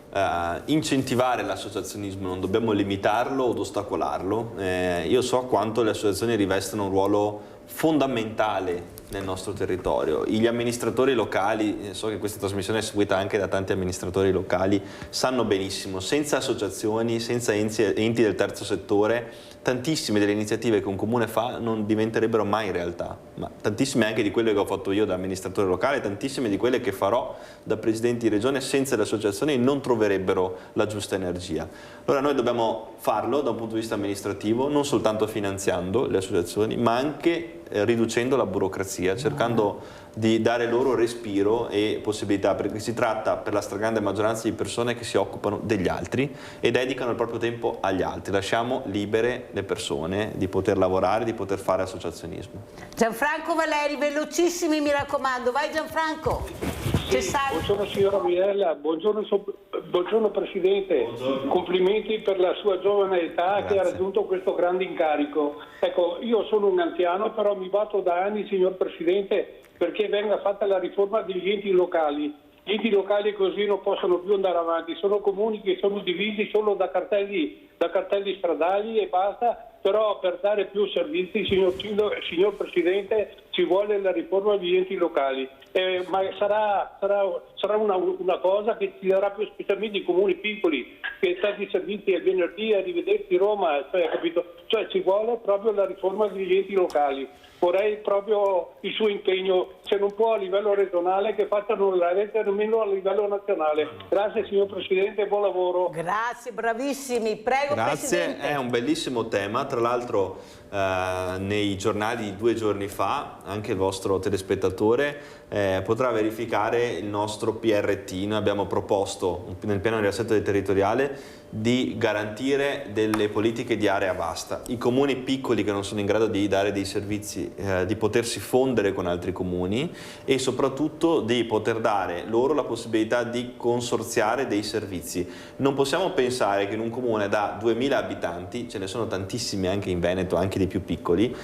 incentivare l'associazionismo, non dobbiamo limitarlo o ostacolarlo. Io so quanto le associazioni rivestano un ruolo fondamentale nel nostro territorio. Gli amministratori locali, so che questa trasmissione è seguita anche da tanti amministratori locali, sanno benissimo, senza associazioni, senza enti del terzo settore, tantissime delle iniziative che un comune fa non diventerebbero mai realtà, ma tantissime anche di quelle che ho fatto io da amministratore locale, tantissime di quelle che farò da presidente di regione senza le associazioni non troverebbero la giusta energia. Allora noi dobbiamo farlo da un punto di vista amministrativo, non soltanto finanziando le associazioni, ma anche riducendo la burocrazia, cercando di dare loro respiro e possibilità, perché si tratta per la stragrande maggioranza di persone che si occupano degli altri e dedicano il proprio tempo agli altri. Lasciamo libere le persone di poter lavorare, di poter fare associazionismo. Gianfranco Valeri, velocissimi mi raccomando, vai Gianfranco. Buongiorno signora Mirella, buongiorno Presidente, buongiorno. Complimenti per la sua giovane età. Grazie. Che ha raggiunto questo grande incarico. Ecco, io sono un anziano, però mi batto da anni, signor Presidente, perché venga fatta la riforma degli enti locali. Gli enti locali così non possono più andare avanti, sono comuni che sono divisi solo da cartelli stradali e basta, però per dare più servizi, signor Presidente, ci vuole la riforma degli enti locali. Ma sarà una cosa che ci darà più, specialmente i comuni piccoli, che tanti servizi al venerdì, arrivederci Roma, capito? Cioè ci vuole proprio la riforma degli enti locali. Vorrei proprio il suo impegno, se non può a livello regionale, che facciano la rete almeno a livello nazionale. Grazie signor Presidente, buon lavoro. Grazie, bravissimi. Prego, grazie, Presidente. È un bellissimo tema, tra l'altro nei giornali di 2 giorni fa anche il vostro telespettatore potrà verificare il nostro PRT. Noi abbiamo proposto nel piano di riassetto territoriale di garantire delle politiche di area vasta. I comuni piccoli che non sono in grado di dare dei servizi, di potersi fondere con altri comuni e soprattutto di poter dare loro la possibilità di consorziare dei servizi. Non possiamo pensare che in un comune da 2000 abitanti, ce ne sono tantissimi anche in Veneto, anche dei più piccoli,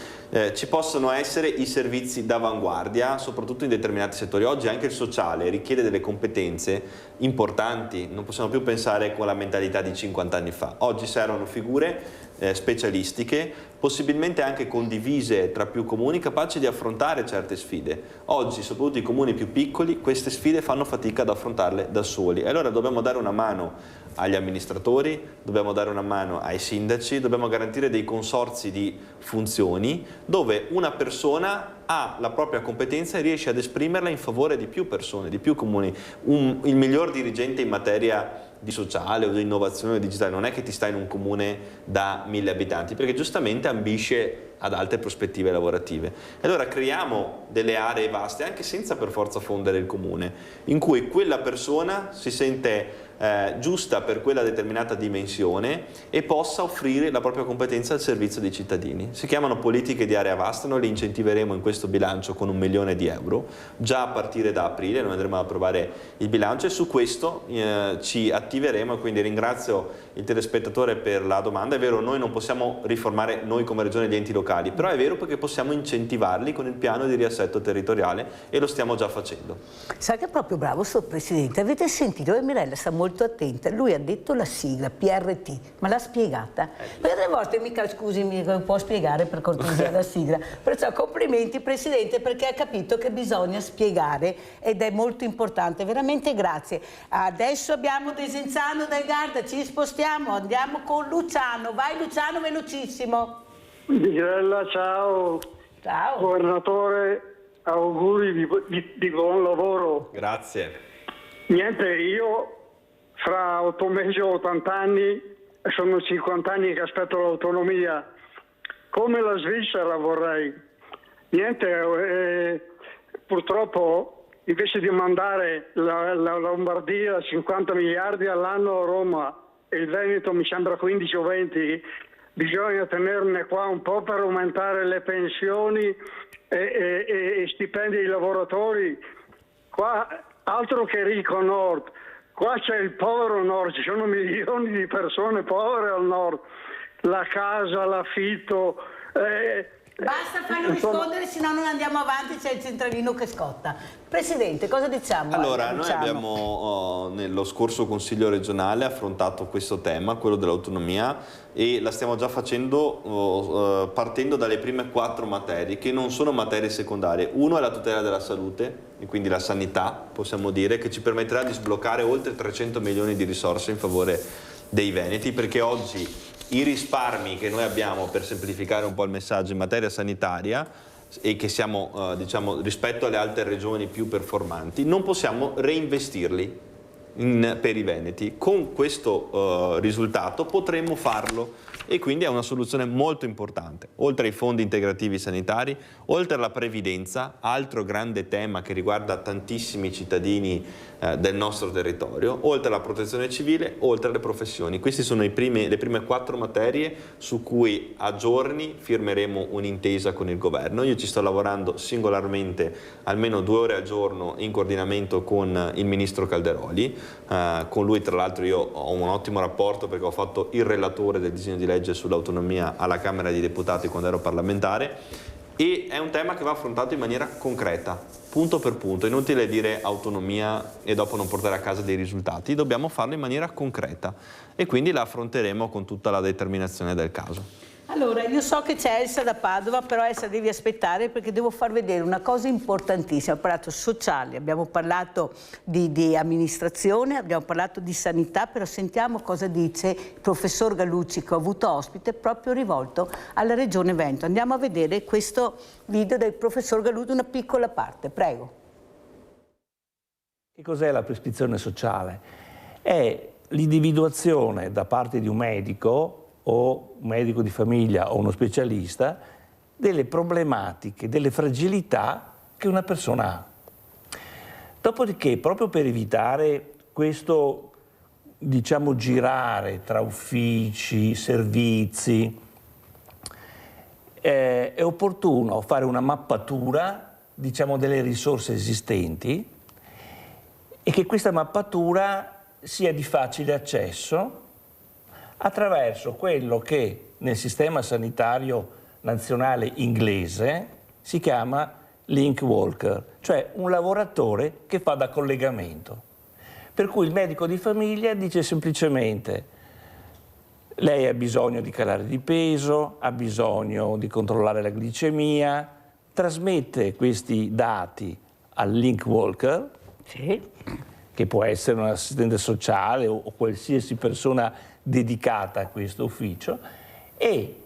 ci possono essere i servizi d'avanguardia, soprattutto in determinati settori. Oggi anche il sociale richiede delle competenze importanti, non possiamo più pensare con la mentalità di 50 anni fa. Oggi servono figure specialistiche, possibilmente anche condivise tra più comuni, capaci di affrontare certe sfide. Oggi, soprattutto i comuni più piccoli, queste sfide fanno fatica ad affrontarle da soli. E allora dobbiamo dare una mano agli amministratori, dobbiamo dare una mano ai sindaci, dobbiamo garantire dei consorzi di funzioni dove una persona ha la propria competenza e riesce ad esprimerla in favore di più persone, di più comuni. Il miglior dirigente in materia di sociale o di innovazione digitale non è che ti sta in un comune da 1000 abitanti, perché giustamente ambisce ad altre prospettive lavorative. E allora creiamo delle aree vaste, anche senza per forza fondere il comune, in cui quella persona si sente giusta per quella determinata dimensione e possa offrire la propria competenza al servizio dei cittadini. Si chiamano politiche di area vasta, noi le incentiveremo in questo bilancio con 1 milione di euro, già a partire da aprile noi andremo ad approvare il bilancio e su questo ci attiveremo, quindi ringrazio il telespettatore per la domanda. È vero, noi non possiamo riformare, noi come Regione, gli enti locali, locali, però è vero perché possiamo incentivarli con il piano di riassetto territoriale e lo stiamo già facendo. Sa che è proprio bravo sto Presidente, avete sentito? E Mirella sta molto attenta, lui ha detto la sigla PRT, ma l'ha spiegata? Perché delle volte mica, scusi, mi può spiegare per cortesia la sigla, perciò complimenti Presidente perché ha capito che bisogna spiegare ed è molto importante, veramente grazie. Adesso abbiamo Desenzano dal Garda, ci spostiamo, andiamo con Luciano, vai Luciano velocissimo. Mirella, ciao. Ciao. Governatore, auguri di buon lavoro. Grazie. Niente, io fra 8 mesi ho 80 anni, sono 50 anni che aspetto l'autonomia. Come la Svizzera vorrei. Niente, purtroppo invece di mandare la Lombardia 50 miliardi all'anno a Roma e il Veneto mi sembra 15 o 20, bisogna tenerne qua un po' per aumentare le pensioni e stipendi ai lavoratori. Qua altro che ricco nord, qua c'è il povero nord, ci sono milioni di persone povere al nord, la casa, l'affitto. Basta farlo rispondere, se no non andiamo avanti, c'è il centralino che scotta. Presidente, cosa diciamo? Allora, noi abbiamo nello scorso Consiglio regionale affrontato questo tema, quello dell'autonomia, e la stiamo già facendo partendo dalle prime 4 materie, che non sono materie secondarie. Uno è la tutela della salute, e quindi la sanità, possiamo dire, che ci permetterà di sbloccare oltre 300 milioni di risorse in favore dei veneti, perché oggi i risparmi che noi abbiamo, per semplificare un po' il messaggio, in materia sanitaria e che siamo diciamo, rispetto alle altre regioni più performanti, non possiamo reinvestirli per i veneti. Con questo risultato potremmo farlo e quindi è una soluzione molto importante. Oltre ai fondi integrativi sanitari, oltre alla previdenza, altro grande tema che riguarda tantissimi cittadini del nostro territorio, oltre alla protezione civile, oltre alle professioni. Queste sono le prime 4 materie su cui a giorni firmeremo un'intesa con il governo. Io ci sto lavorando singolarmente almeno 2 ore al giorno in coordinamento con il ministro Calderoli. Con lui tra l'altro io ho un ottimo rapporto perché ho fatto il relatore del disegno di legge sull'autonomia alla Camera dei Deputati quando ero parlamentare, e è un tema che va affrontato in maniera concreta, punto per punto. È inutile dire autonomia e dopo non portare a casa dei risultati, dobbiamo farlo in maniera concreta e quindi la affronteremo con tutta la determinazione del caso. Allora, io so che c'è Elsa da Padova, però Elsa devi aspettare perché devo far vedere una cosa importantissima. Abbiamo parlato sociali, abbiamo parlato di amministrazione, abbiamo parlato di sanità, però sentiamo cosa dice il professor Gallucci che ho avuto ospite proprio rivolto alla Regione Veneto. Andiamo a vedere questo video del professor Gallucci, una piccola parte, prego. Che cos'è la prescrizione sociale? È l'individuazione da parte di un medico o un medico di famiglia o uno specialista delle problematiche, delle fragilità che una persona ha. Dopodiché, proprio per evitare questo, diciamo, girare tra uffici, servizi, è opportuno fare una mappatura, diciamo, delle risorse esistenti e che questa mappatura sia di facile accesso attraverso quello che nel sistema sanitario nazionale inglese si chiama link worker, cioè un lavoratore che fa da collegamento. Per cui il medico di famiglia dice semplicemente: lei ha bisogno di calare di peso, ha bisogno di controllare la glicemia, trasmette questi dati al link worker, che può essere un assistente sociale o qualsiasi persona dedicata a questo ufficio, e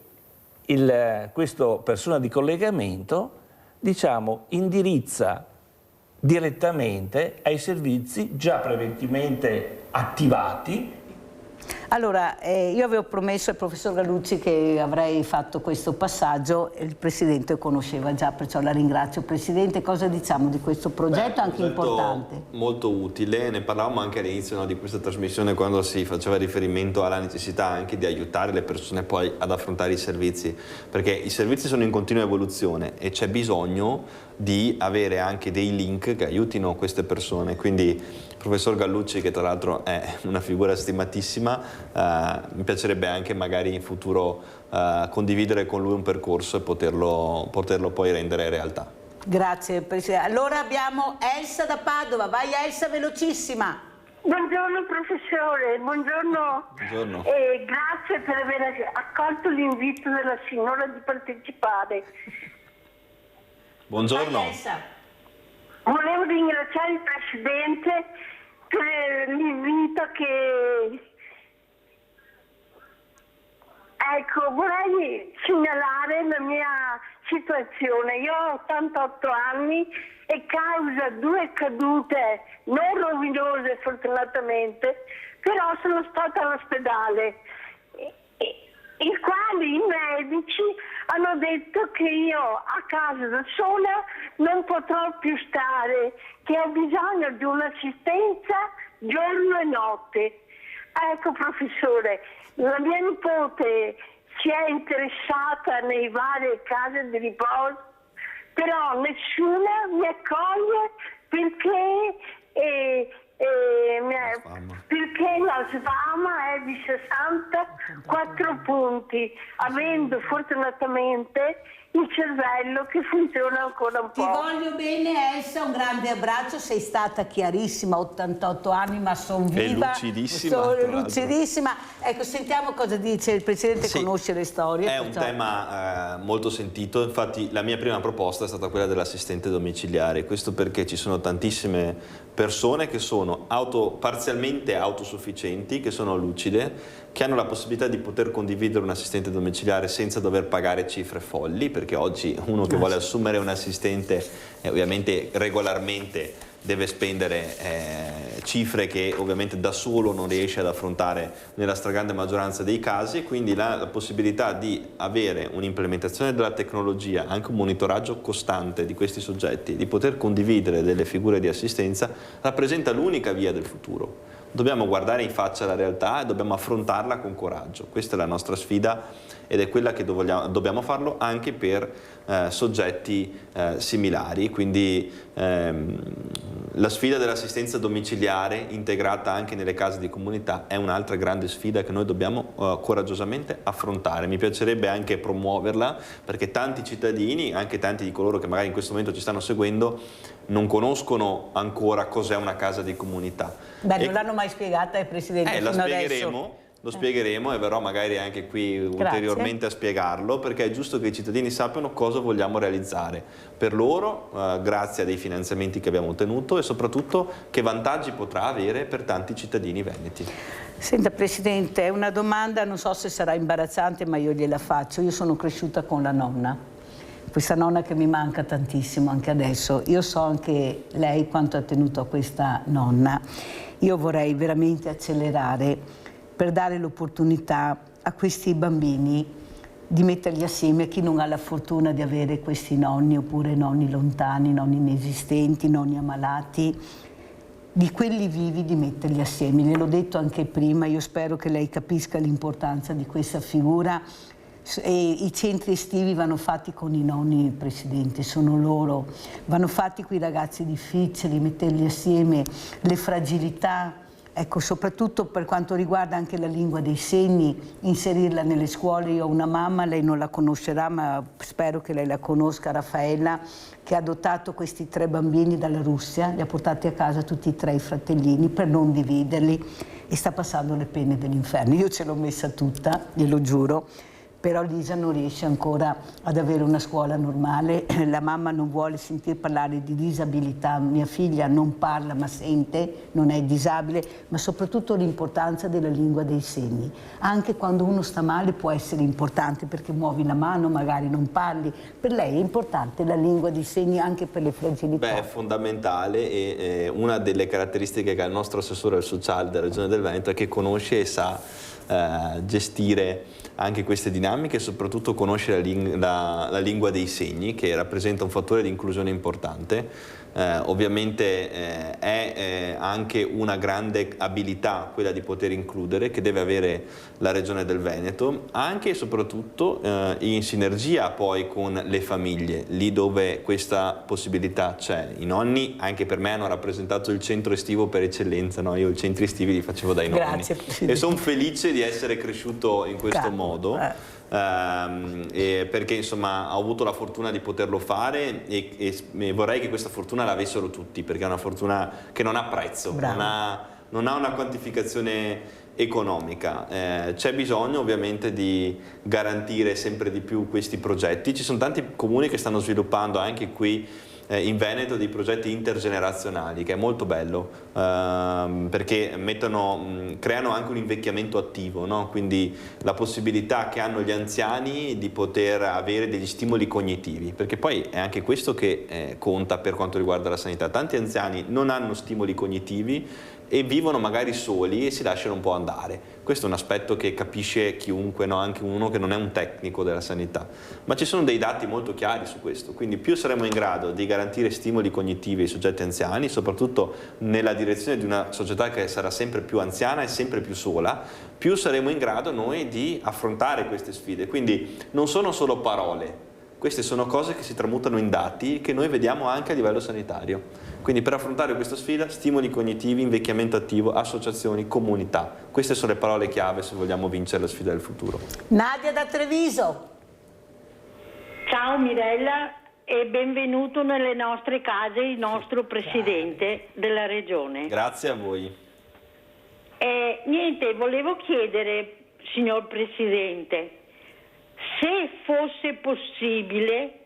questa persona di collegamento, diciamo, indirizza direttamente ai servizi già preventivamente attivati. Allora, io avevo promesso al professor Gallucci che avrei fatto questo passaggio e il Presidente conosceva già, perciò la ringrazio. Presidente, cosa diciamo di questo progetto anche importante? Molto utile, ne parlavamo anche all'inizio di questa trasmissione quando si faceva riferimento alla necessità anche di aiutare le persone poi ad affrontare i servizi, perché i servizi sono in continua evoluzione e c'è bisogno di avere anche dei link che aiutino queste persone, quindi il professor Gallucci, che tra l'altro è una figura stimatissima, mi piacerebbe anche magari in futuro condividere con lui un percorso e poterlo poi rendere realtà. Grazie Presidente. Allora abbiamo Elsa da Padova. Vai Elsa, velocissima. Buongiorno professore, buongiorno. Buongiorno. Grazie per aver accolto l'invito della signora di partecipare. Buongiorno. Vai, Elsa. Volevo ringraziare il Presidente per l'invito che... Ecco, vorrei segnalare la mia situazione. Io ho 88 anni e causa 2 cadute non rovinose fortunatamente, però sono stata all'ospedale, i quali i medici hanno detto che io a casa da sola non potrò più stare, che ho bisogno di un'assistenza giorno e notte. Ecco professore, la mia nipote si è interessata nei varie case di riposo, però nessuna mi accoglie perché la sfama è di 64 punti, avendo fortunatamente il cervello che funziona ancora un po'. Ti voglio bene Elsa, un grande abbraccio, sei stata chiarissima, 88 anni ma son viva. E lucidissima. Lucidissima. Ecco, sentiamo cosa dice il Presidente, sì, conosce le storie. È un tema molto sentito, infatti la mia prima proposta è stata quella dell'assistente domiciliare, questo perché ci sono tantissime persone che sono parzialmente autosufficienti, che sono lucide, che hanno la possibilità di poter condividere un assistente domiciliare senza dover pagare cifre folli, perché oggi uno che vuole assumere un assistente ovviamente regolarmente deve spendere cifre che ovviamente da solo non riesce ad affrontare nella stragrande maggioranza dei casi, quindi la possibilità di avere un'implementazione della tecnologia, anche un monitoraggio costante di questi soggetti, di poter condividere delle figure di assistenza, rappresenta l'unica via del futuro. Dobbiamo guardare in faccia la realtà e dobbiamo affrontarla con coraggio. Questa è la nostra sfida ed è quella che dobbiamo farlo anche per soggetti similari, quindi la sfida dell'assistenza domiciliare integrata anche nelle case di comunità è un'altra grande sfida che noi dobbiamo coraggiosamente affrontare. Mi piacerebbe anche promuoverla, perché tanti cittadini, anche tanti di coloro che magari in questo momento ci stanno seguendo, non conoscono ancora cos'è una casa di comunità. Beh, non l'hanno mai spiegata il Presidente fino adesso. Lo spiegheremo e verrò magari anche qui ulteriormente a spiegarlo, perché è giusto che i cittadini sappiano cosa vogliamo realizzare per loro, grazie a dei finanziamenti che abbiamo ottenuto, e soprattutto che vantaggi potrà avere per tanti cittadini veneti. Senta Presidente, è una domanda, non so se sarà imbarazzante, ma io gliela faccio. Io sono cresciuta con la nonna, questa nonna che mi manca tantissimo anche adesso. Io so anche lei quanto ha tenuto a questa nonna. Io vorrei veramente accelerare per dare l'opportunità a questi bambini di metterli assieme, a chi non ha la fortuna di avere questi nonni, oppure nonni lontani, nonni inesistenti, nonni ammalati, di quelli vivi, di metterli assieme. Gliel'ho detto anche prima, io spero che lei capisca l'importanza di questa figura. E i centri estivi vanno fatti con i nonni, Presidente, sono loro, vanno fatti con i ragazzi difficili, metterli assieme, le fragilità. Ecco, soprattutto per quanto riguarda anche la lingua dei segni, inserirla nelle scuole. Io ho una mamma, lei non la conoscerà, ma spero che lei la conosca, Raffaella, che ha adottato questi 3 bambini dalla Russia, li ha portati a casa tutti e 3 i fratellini per non dividerli, e sta passando le pene dell'inferno. Io ce l'ho messa tutta, glielo giuro, però Lisa non riesce ancora ad avere una scuola normale, la mamma non vuole sentir parlare di disabilità, mia figlia non parla ma sente, non è disabile, ma soprattutto l'importanza della lingua dei segni. Anche quando uno sta male può essere importante, perché muovi la mano, magari non parli, per lei è importante la lingua dei segni anche per le fragilità. Beh, è fondamentale, e una delle caratteristiche che ha il nostro assessore al sociale della Regione del Veneto è che conosce e sa gestire anche queste dinamiche, e soprattutto conosce la lingua dei segni, che rappresenta un fattore di inclusione importante. Ovviamente è anche una grande abilità quella di poter includere, che deve avere la Regione del Veneto, anche e soprattutto in sinergia poi con le famiglie, lì dove questa possibilità c'è. I nonni anche per me hanno rappresentato il centro estivo per eccellenza, no? Io i centri estivi li facevo dai nonni. Grazie, e sono felice di essere cresciuto in questo modo. Perché insomma ho avuto la fortuna di poterlo fare e vorrei che questa fortuna l'avessero tutti, perché è una fortuna che non ha prezzo, non ha una quantificazione economica. C'è bisogno ovviamente di garantire sempre di più questi progetti. Ci sono tanti comuni che stanno sviluppando anche qui in Veneto dei progetti intergenerazionali, che è molto bello, perché creano anche un invecchiamento attivo, no? Quindi la possibilità che hanno gli anziani di poter avere degli stimoli cognitivi, perché poi è anche questo che conta per quanto riguarda la sanità. Tanti anziani non hanno stimoli cognitivi e vivono magari soli e si lasciano un po' andare. Questo è un aspetto che capisce chiunque, no? Anche uno che non è un tecnico della sanità. Ma ci sono dei dati molto chiari su questo, quindi più saremo in grado di garantire stimoli cognitivi ai soggetti anziani, soprattutto nella direzione di una società che sarà sempre più anziana e sempre più sola, più saremo in grado noi di affrontare queste sfide. Quindi non sono solo parole, queste sono cose che si tramutano in dati che noi vediamo anche a livello sanitario. Quindi per affrontare questa sfida, stimoli cognitivi, invecchiamento attivo, associazioni, comunità. Queste sono le parole chiave se vogliamo vincere la sfida del futuro. Nadia da Treviso. Ciao Mirella e benvenuto nelle nostre case il nostro Presidente della Regione. Grazie a voi. Niente, volevo chiedere, signor Presidente, se fosse possibile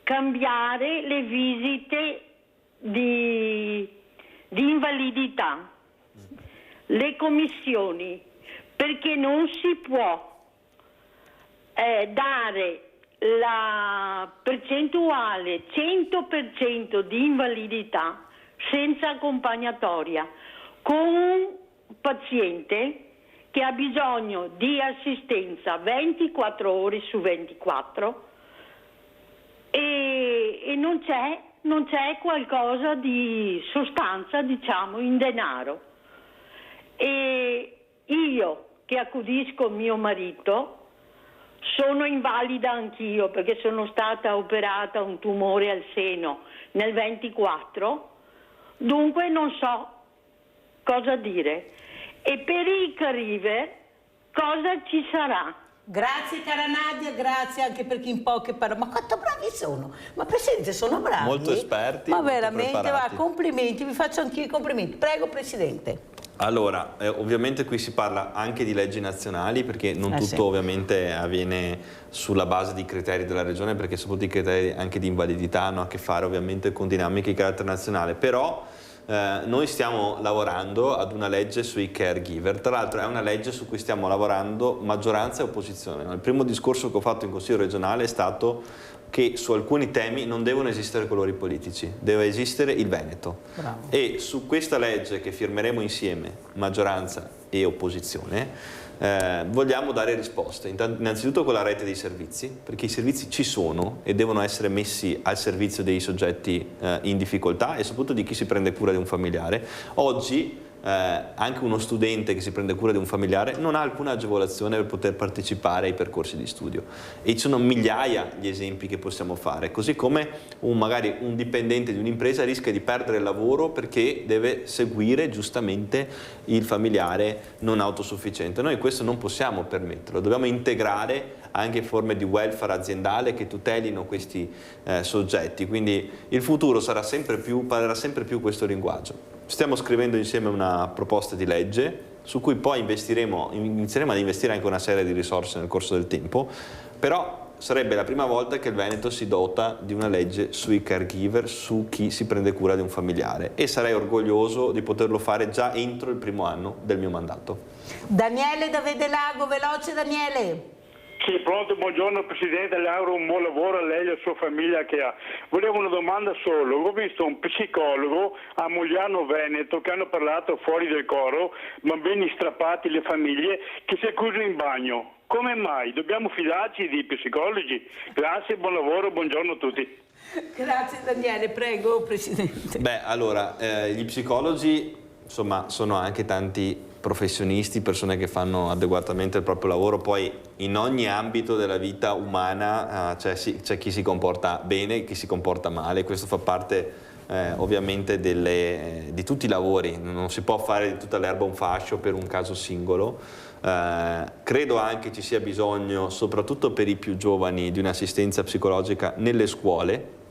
cambiare le visite di invalidità, le commissioni, perché non si può dare la percentuale 100% di invalidità senza accompagnatoria con un paziente che ha bisogno di assistenza 24 ore su 24 e non c'è qualcosa di sostanza, diciamo, in denaro. E io che accudisco mio marito sono invalida anch'io perché sono stata operata un tumore al seno nel 24, dunque non so cosa dire. E per il Cariver cosa ci sarà? Grazie cara Nadia, grazie anche perché in poche parole. Ma quanto bravi sono? Ma Presidente, sono bravi? Molto esperti. Ma molto veramente, preparati. complimenti, vi faccio anch'io i complimenti. Prego Presidente. Allora, ovviamente qui si parla anche di leggi nazionali, perché non tutto sì. ovviamente avviene sulla base di criteri della regione, perché soprattutto i criteri anche di invalidità hanno a che fare ovviamente con dinamiche di carattere nazionale, però noi stiamo lavorando ad una legge sui caregiver. Tra l'altro è una legge su cui stiamo lavorando maggioranza e opposizione. Il primo discorso che ho fatto in Consiglio regionale è stato che su alcuni temi non devono esistere colori politici, deve esistere il Veneto. Bravo. E su questa legge che firmeremo insieme, maggioranza e opposizione, vogliamo dare risposte. Innanzitutto con la rete dei servizi, perché i servizi ci sono e devono essere messi al servizio dei soggetti in difficoltà e soprattutto di chi si prende cura di un familiare. Oggi anche uno studente che si prende cura di un familiare non ha alcuna agevolazione per poter partecipare ai percorsi di studio, e ci sono migliaia di esempi che possiamo fare, così come magari un dipendente di un'impresa rischia di perdere il lavoro perché deve seguire giustamente il familiare non autosufficiente. Noi questo non possiamo permetterlo, dobbiamo integrare anche forme di welfare aziendale che tutelino questi soggetti, quindi il futuro parlerà sempre più questo linguaggio. Stiamo scrivendo insieme una proposta di legge su cui poi inizieremo ad investire anche una serie di risorse nel corso del tempo, però sarebbe la prima volta che il Veneto si dota di una legge sui caregiver, su chi si prende cura di un familiare, e sarei orgoglioso di poterlo fare già entro il primo anno del mio mandato. Daniele da Vedelago, veloce Daniele. Sì, pronto, buongiorno Presidente, le auguro un buon lavoro a lei e alla sua famiglia che ha. Volevo una domanda solo, ho visto un psicologo a Mogliano Veneto che hanno parlato fuori del coro, bambini strappati, le famiglie, che si accusano in bagno. Come mai? Dobbiamo fidarci di psicologi? Grazie, buon lavoro, buongiorno a tutti. Grazie Daniele, prego Presidente. Beh, allora, gli psicologi insomma sono anche tanti professionisti, persone che fanno adeguatamente il proprio lavoro, poi in ogni ambito della vita umana c'è chi si comporta bene e chi si comporta male, questo fa parte ovviamente di tutti i lavori, non si può fare di tutta l'erba un fascio per un caso singolo. Credo anche ci sia bisogno, soprattutto per i più giovani, di un'assistenza psicologica nelle scuole,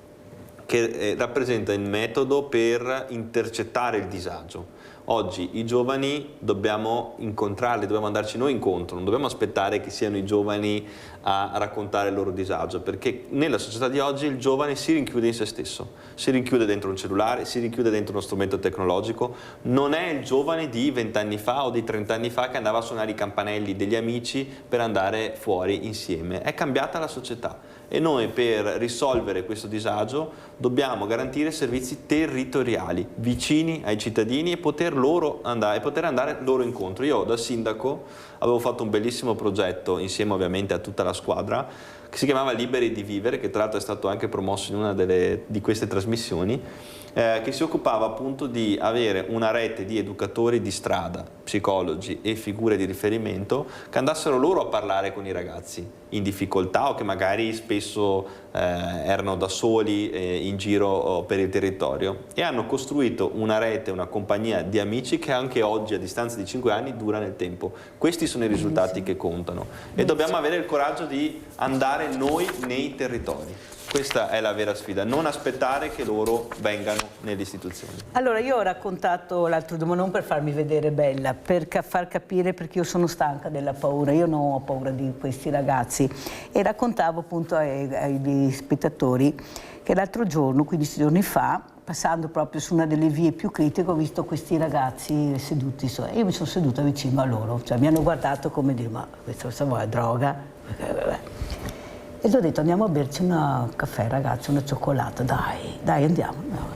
che rappresenta il metodo per intercettare il disagio. Oggi i giovani dobbiamo incontrarli, dobbiamo andarci noi incontro, non dobbiamo aspettare che siano i giovani a raccontare il loro disagio, perché nella società di oggi il giovane si rinchiude in se stesso, si rinchiude dentro un cellulare, si rinchiude dentro uno strumento tecnologico, non è il giovane di 20 anni fa o di 30 anni fa che andava a suonare i campanelli degli amici per andare fuori insieme, è cambiata la società. E noi per risolvere questo disagio dobbiamo garantire servizi territoriali, vicini ai cittadini e poter andare loro incontro. Io da sindaco avevo fatto un bellissimo progetto insieme ovviamente a tutta la squadra che si chiamava Liberi di Vivere, che tra l'altro è stato anche promosso in una di queste trasmissioni, che si occupava appunto di avere una rete di educatori di strada, psicologi e figure di riferimento che andassero loro a parlare con i ragazzi in difficoltà o che magari spesso erano da soli in giro per il territorio, e hanno costruito una rete, una compagnia di amici che anche oggi a distanza di 5 anni dura nel tempo. Questi sono i risultati che contano e dobbiamo avere il coraggio di andare noi nei territori. Questa è la vera sfida, non aspettare che loro vengano nelle istituzioni. Allora, io ho raccontato l'altro giorno, non per farmi vedere bella, per far capire, perché io sono stanca della paura, io non ho paura di questi ragazzi, e raccontavo appunto agli spettatori che l'altro giorno, 15 giorni fa, passando proprio su una delle vie più critiche, ho visto questi ragazzi seduti, e io mi sono seduta vicino a loro, cioè mi hanno guardato come dire, ma questo è droga? E gli ho detto, andiamo a berci un caffè, ragazzi, una cioccolata, dai, andiamo. No.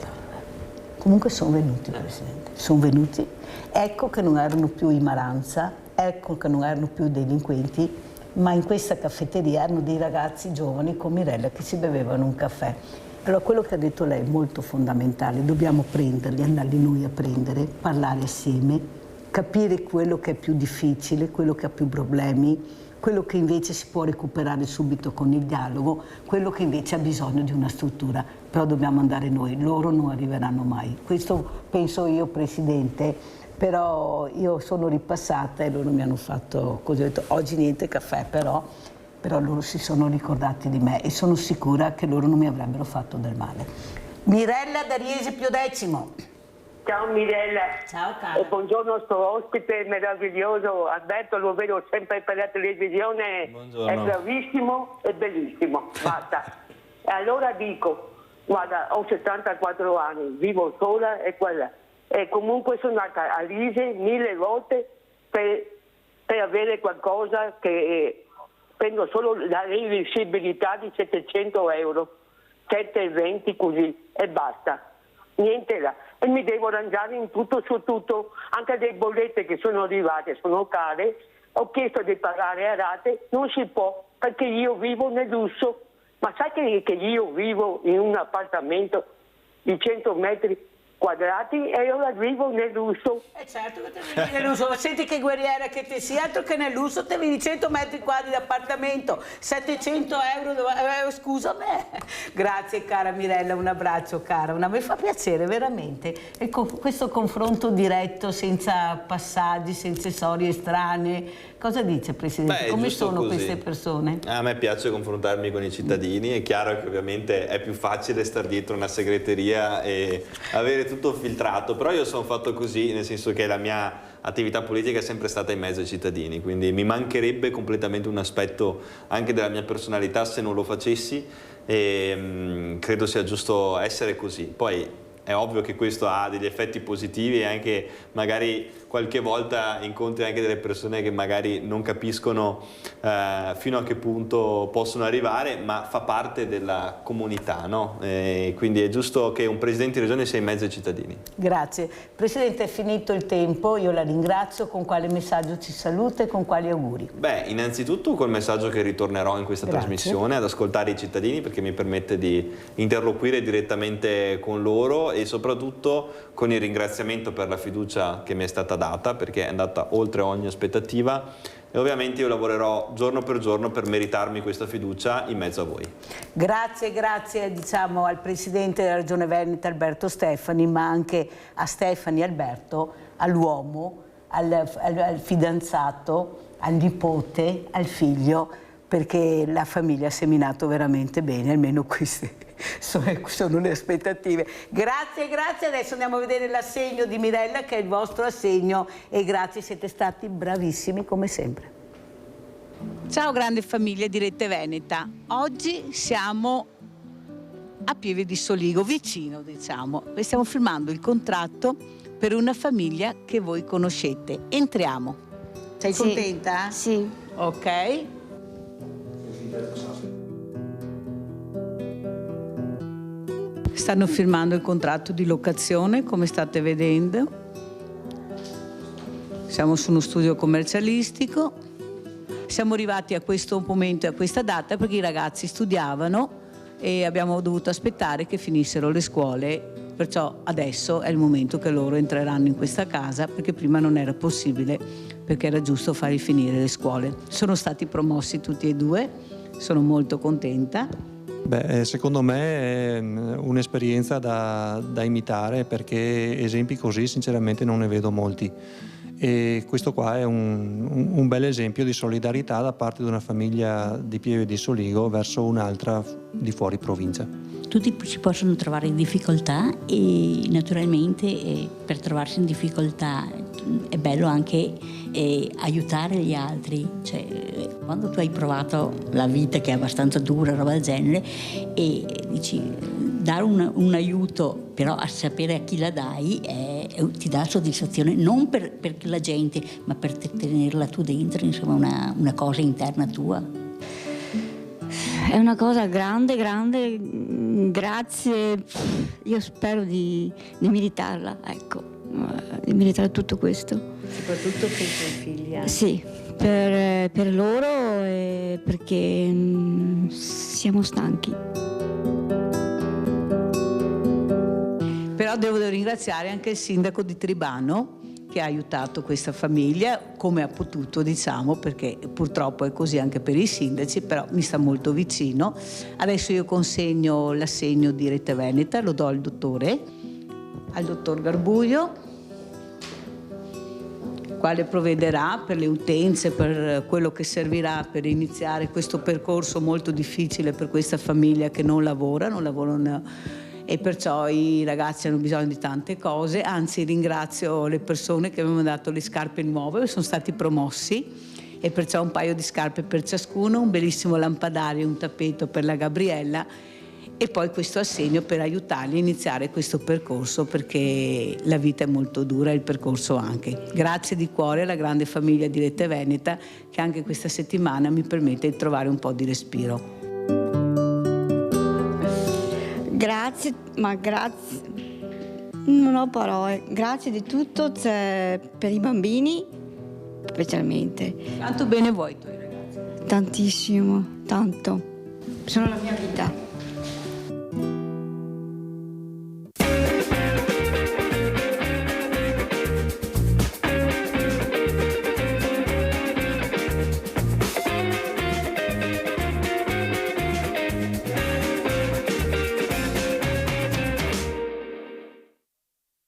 Comunque sono venuti, Presidente, sono venuti. Ecco che non erano più in Maranza, ecco che non erano più delinquenti, ma in questa caffetteria erano dei ragazzi giovani con Mirella che si bevevano un caffè. Allora, quello che ha detto lei è molto fondamentale, dobbiamo prenderli, andarli noi a prendere, parlare assieme, capire quello che è più difficile, quello che ha più problemi, quello che invece si può recuperare subito con il dialogo, quello che invece ha bisogno di una struttura. Però dobbiamo andare noi, loro non arriveranno mai. Questo penso io, Presidente, però io sono ripassata e loro mi hanno fatto così, ho detto, oggi niente caffè, però loro si sono ricordati di me e sono sicura che loro non mi avrebbero fatto del male. Mirella da Riese Piodecimo. Ciao Mirella. Ciao cara. E buongiorno al suo ospite meraviglioso, Alberto, lo vedo sempre per la televisione. Buongiorno. È bravissimo e bellissimo, basta. E allora dico, guarda, ho 74 anni, vivo sola e quella. E comunque sono andata a Riese 1000 volte per avere qualcosa che prendo solo la reversibilità di 700 euro, 7,20 così e basta. Niente là. E mi devo arrangiare in tutto su tutto, anche le bollette che sono arrivate sono care, ho chiesto di pagare a rate, non si può perché io vivo nel lusso, ma sai che io vivo in un appartamento di 100 metri quadrati e ora vivo nel lusso. Certo che te vivi nel lusso, ma senti che guerriera che te sia, altro che nel lusso, te vivi 100 metri quadri di appartamento, 700 euro, scusa me. Grazie cara Mirella, un abbraccio cara, mi fa piacere veramente. E questo confronto diretto, senza passaggi, senza storie strane. Cosa dice Presidente? Beh, come sono così. queste persone? A me piace confrontarmi con i cittadini, è chiaro che ovviamente è più facile stare dietro una segreteria e avere tutto filtrato, però io sono fatto così, nel senso che la mia attività politica è sempre stata in mezzo ai cittadini, quindi mi mancherebbe completamente un aspetto anche della mia personalità se non lo facessi, e credo sia giusto essere così. Poi è ovvio che questo ha degli effetti positivi, e anche magari qualche volta incontri anche delle persone che magari non capiscono fino a che punto possono arrivare, ma fa parte della comunità, no? Quindi è giusto che un presidente di regione sia in mezzo ai cittadini. Grazie. Presidente, è finito il tempo, io la ringrazio. Con quale messaggio ci saluta e con quali auguri? Beh, innanzitutto col messaggio che ritornerò in questa trasmissione ad ascoltare i cittadini, perché mi permette di interloquire direttamente con loro, e soprattutto con il ringraziamento per la fiducia che mi è stata data, perché è andata oltre ogni aspettativa, e ovviamente io lavorerò giorno per giorno per meritarmi questa fiducia in mezzo a voi. Grazie diciamo al Presidente della Regione Veneto Alberto Stefani, ma anche a Stefani Alberto, all'uomo, al fidanzato, al nipote, al figlio, perché la famiglia ha seminato veramente bene, almeno queste sono le aspettative. Grazie, adesso andiamo a vedere l'assegno di Mirella, che è il vostro assegno, e grazie, siete stati bravissimi come sempre. Ciao grande famiglia di Rete Veneta, oggi siamo a Pieve di Soligo, vicino diciamo, e stiamo firmando il contratto per una famiglia che voi conoscete. Entriamo. Sei contenta? Sì. Ok. Stanno firmando il contratto di locazione, come state vedendo. Siamo su uno studio commercialistico. Siamo arrivati a questo momento e a questa data perché i ragazzi studiavano e abbiamo dovuto aspettare che finissero le scuole, perciò adesso è il momento che loro entreranno in questa casa, perché prima non era possibile, perché era giusto farli finire le scuole. Sono stati promossi tutti e due, sono molto contenta. Beh, secondo me è un'esperienza da imitare, perché esempi così sinceramente non ne vedo molti, e questo qua è un bel esempio di solidarietà da parte di una famiglia di Pieve di Soligo verso un'altra di fuori provincia. Tutti ci possono trovare in difficoltà, e naturalmente per trovarsi in difficoltà è bello anche aiutare gli altri. Cioè, quando tu hai provato la vita che è abbastanza dura, roba del genere, e dici dare un aiuto, però a sapere a chi la dai ti dà soddisfazione, non per la gente, ma per tenerla tu dentro, insomma una cosa interna tua. È una cosa grande, grazie, io spero di meritarla, ecco, di meritare tutto questo. Soprattutto per i tuoi figli? Sì, per loro, e perché siamo stanchi. Però devo ringraziare anche il sindaco di Tribano, che ha aiutato questa famiglia come ha potuto, diciamo, perché purtroppo è così anche per i sindaci, però mi sta molto vicino. Adesso io consegno l'assegno di Rete Veneta, lo do al dottor Garbuglio, quale provvederà per le utenze, per quello che servirà per iniziare questo percorso molto difficile per questa famiglia che non lavorano, e perciò i ragazzi hanno bisogno di tante cose. Anzi, ringrazio le persone che avevano dato le scarpe nuove, sono stati promossi, e perciò un paio di scarpe per ciascuno, un bellissimo lampadario, un tappeto per la Gabriella, e poi questo assegno per aiutarli a iniziare questo percorso, perché la vita è molto dura e il percorso anche. Grazie di cuore alla grande famiglia di Rete Veneta, che anche questa settimana mi permette di trovare un po' di respiro. Grazie, non ho parole, grazie di tutto, per i bambini specialmente. Tanto bene vuoi i tuoi ragazzi? Tantissimo, tanto, sono la mia vita.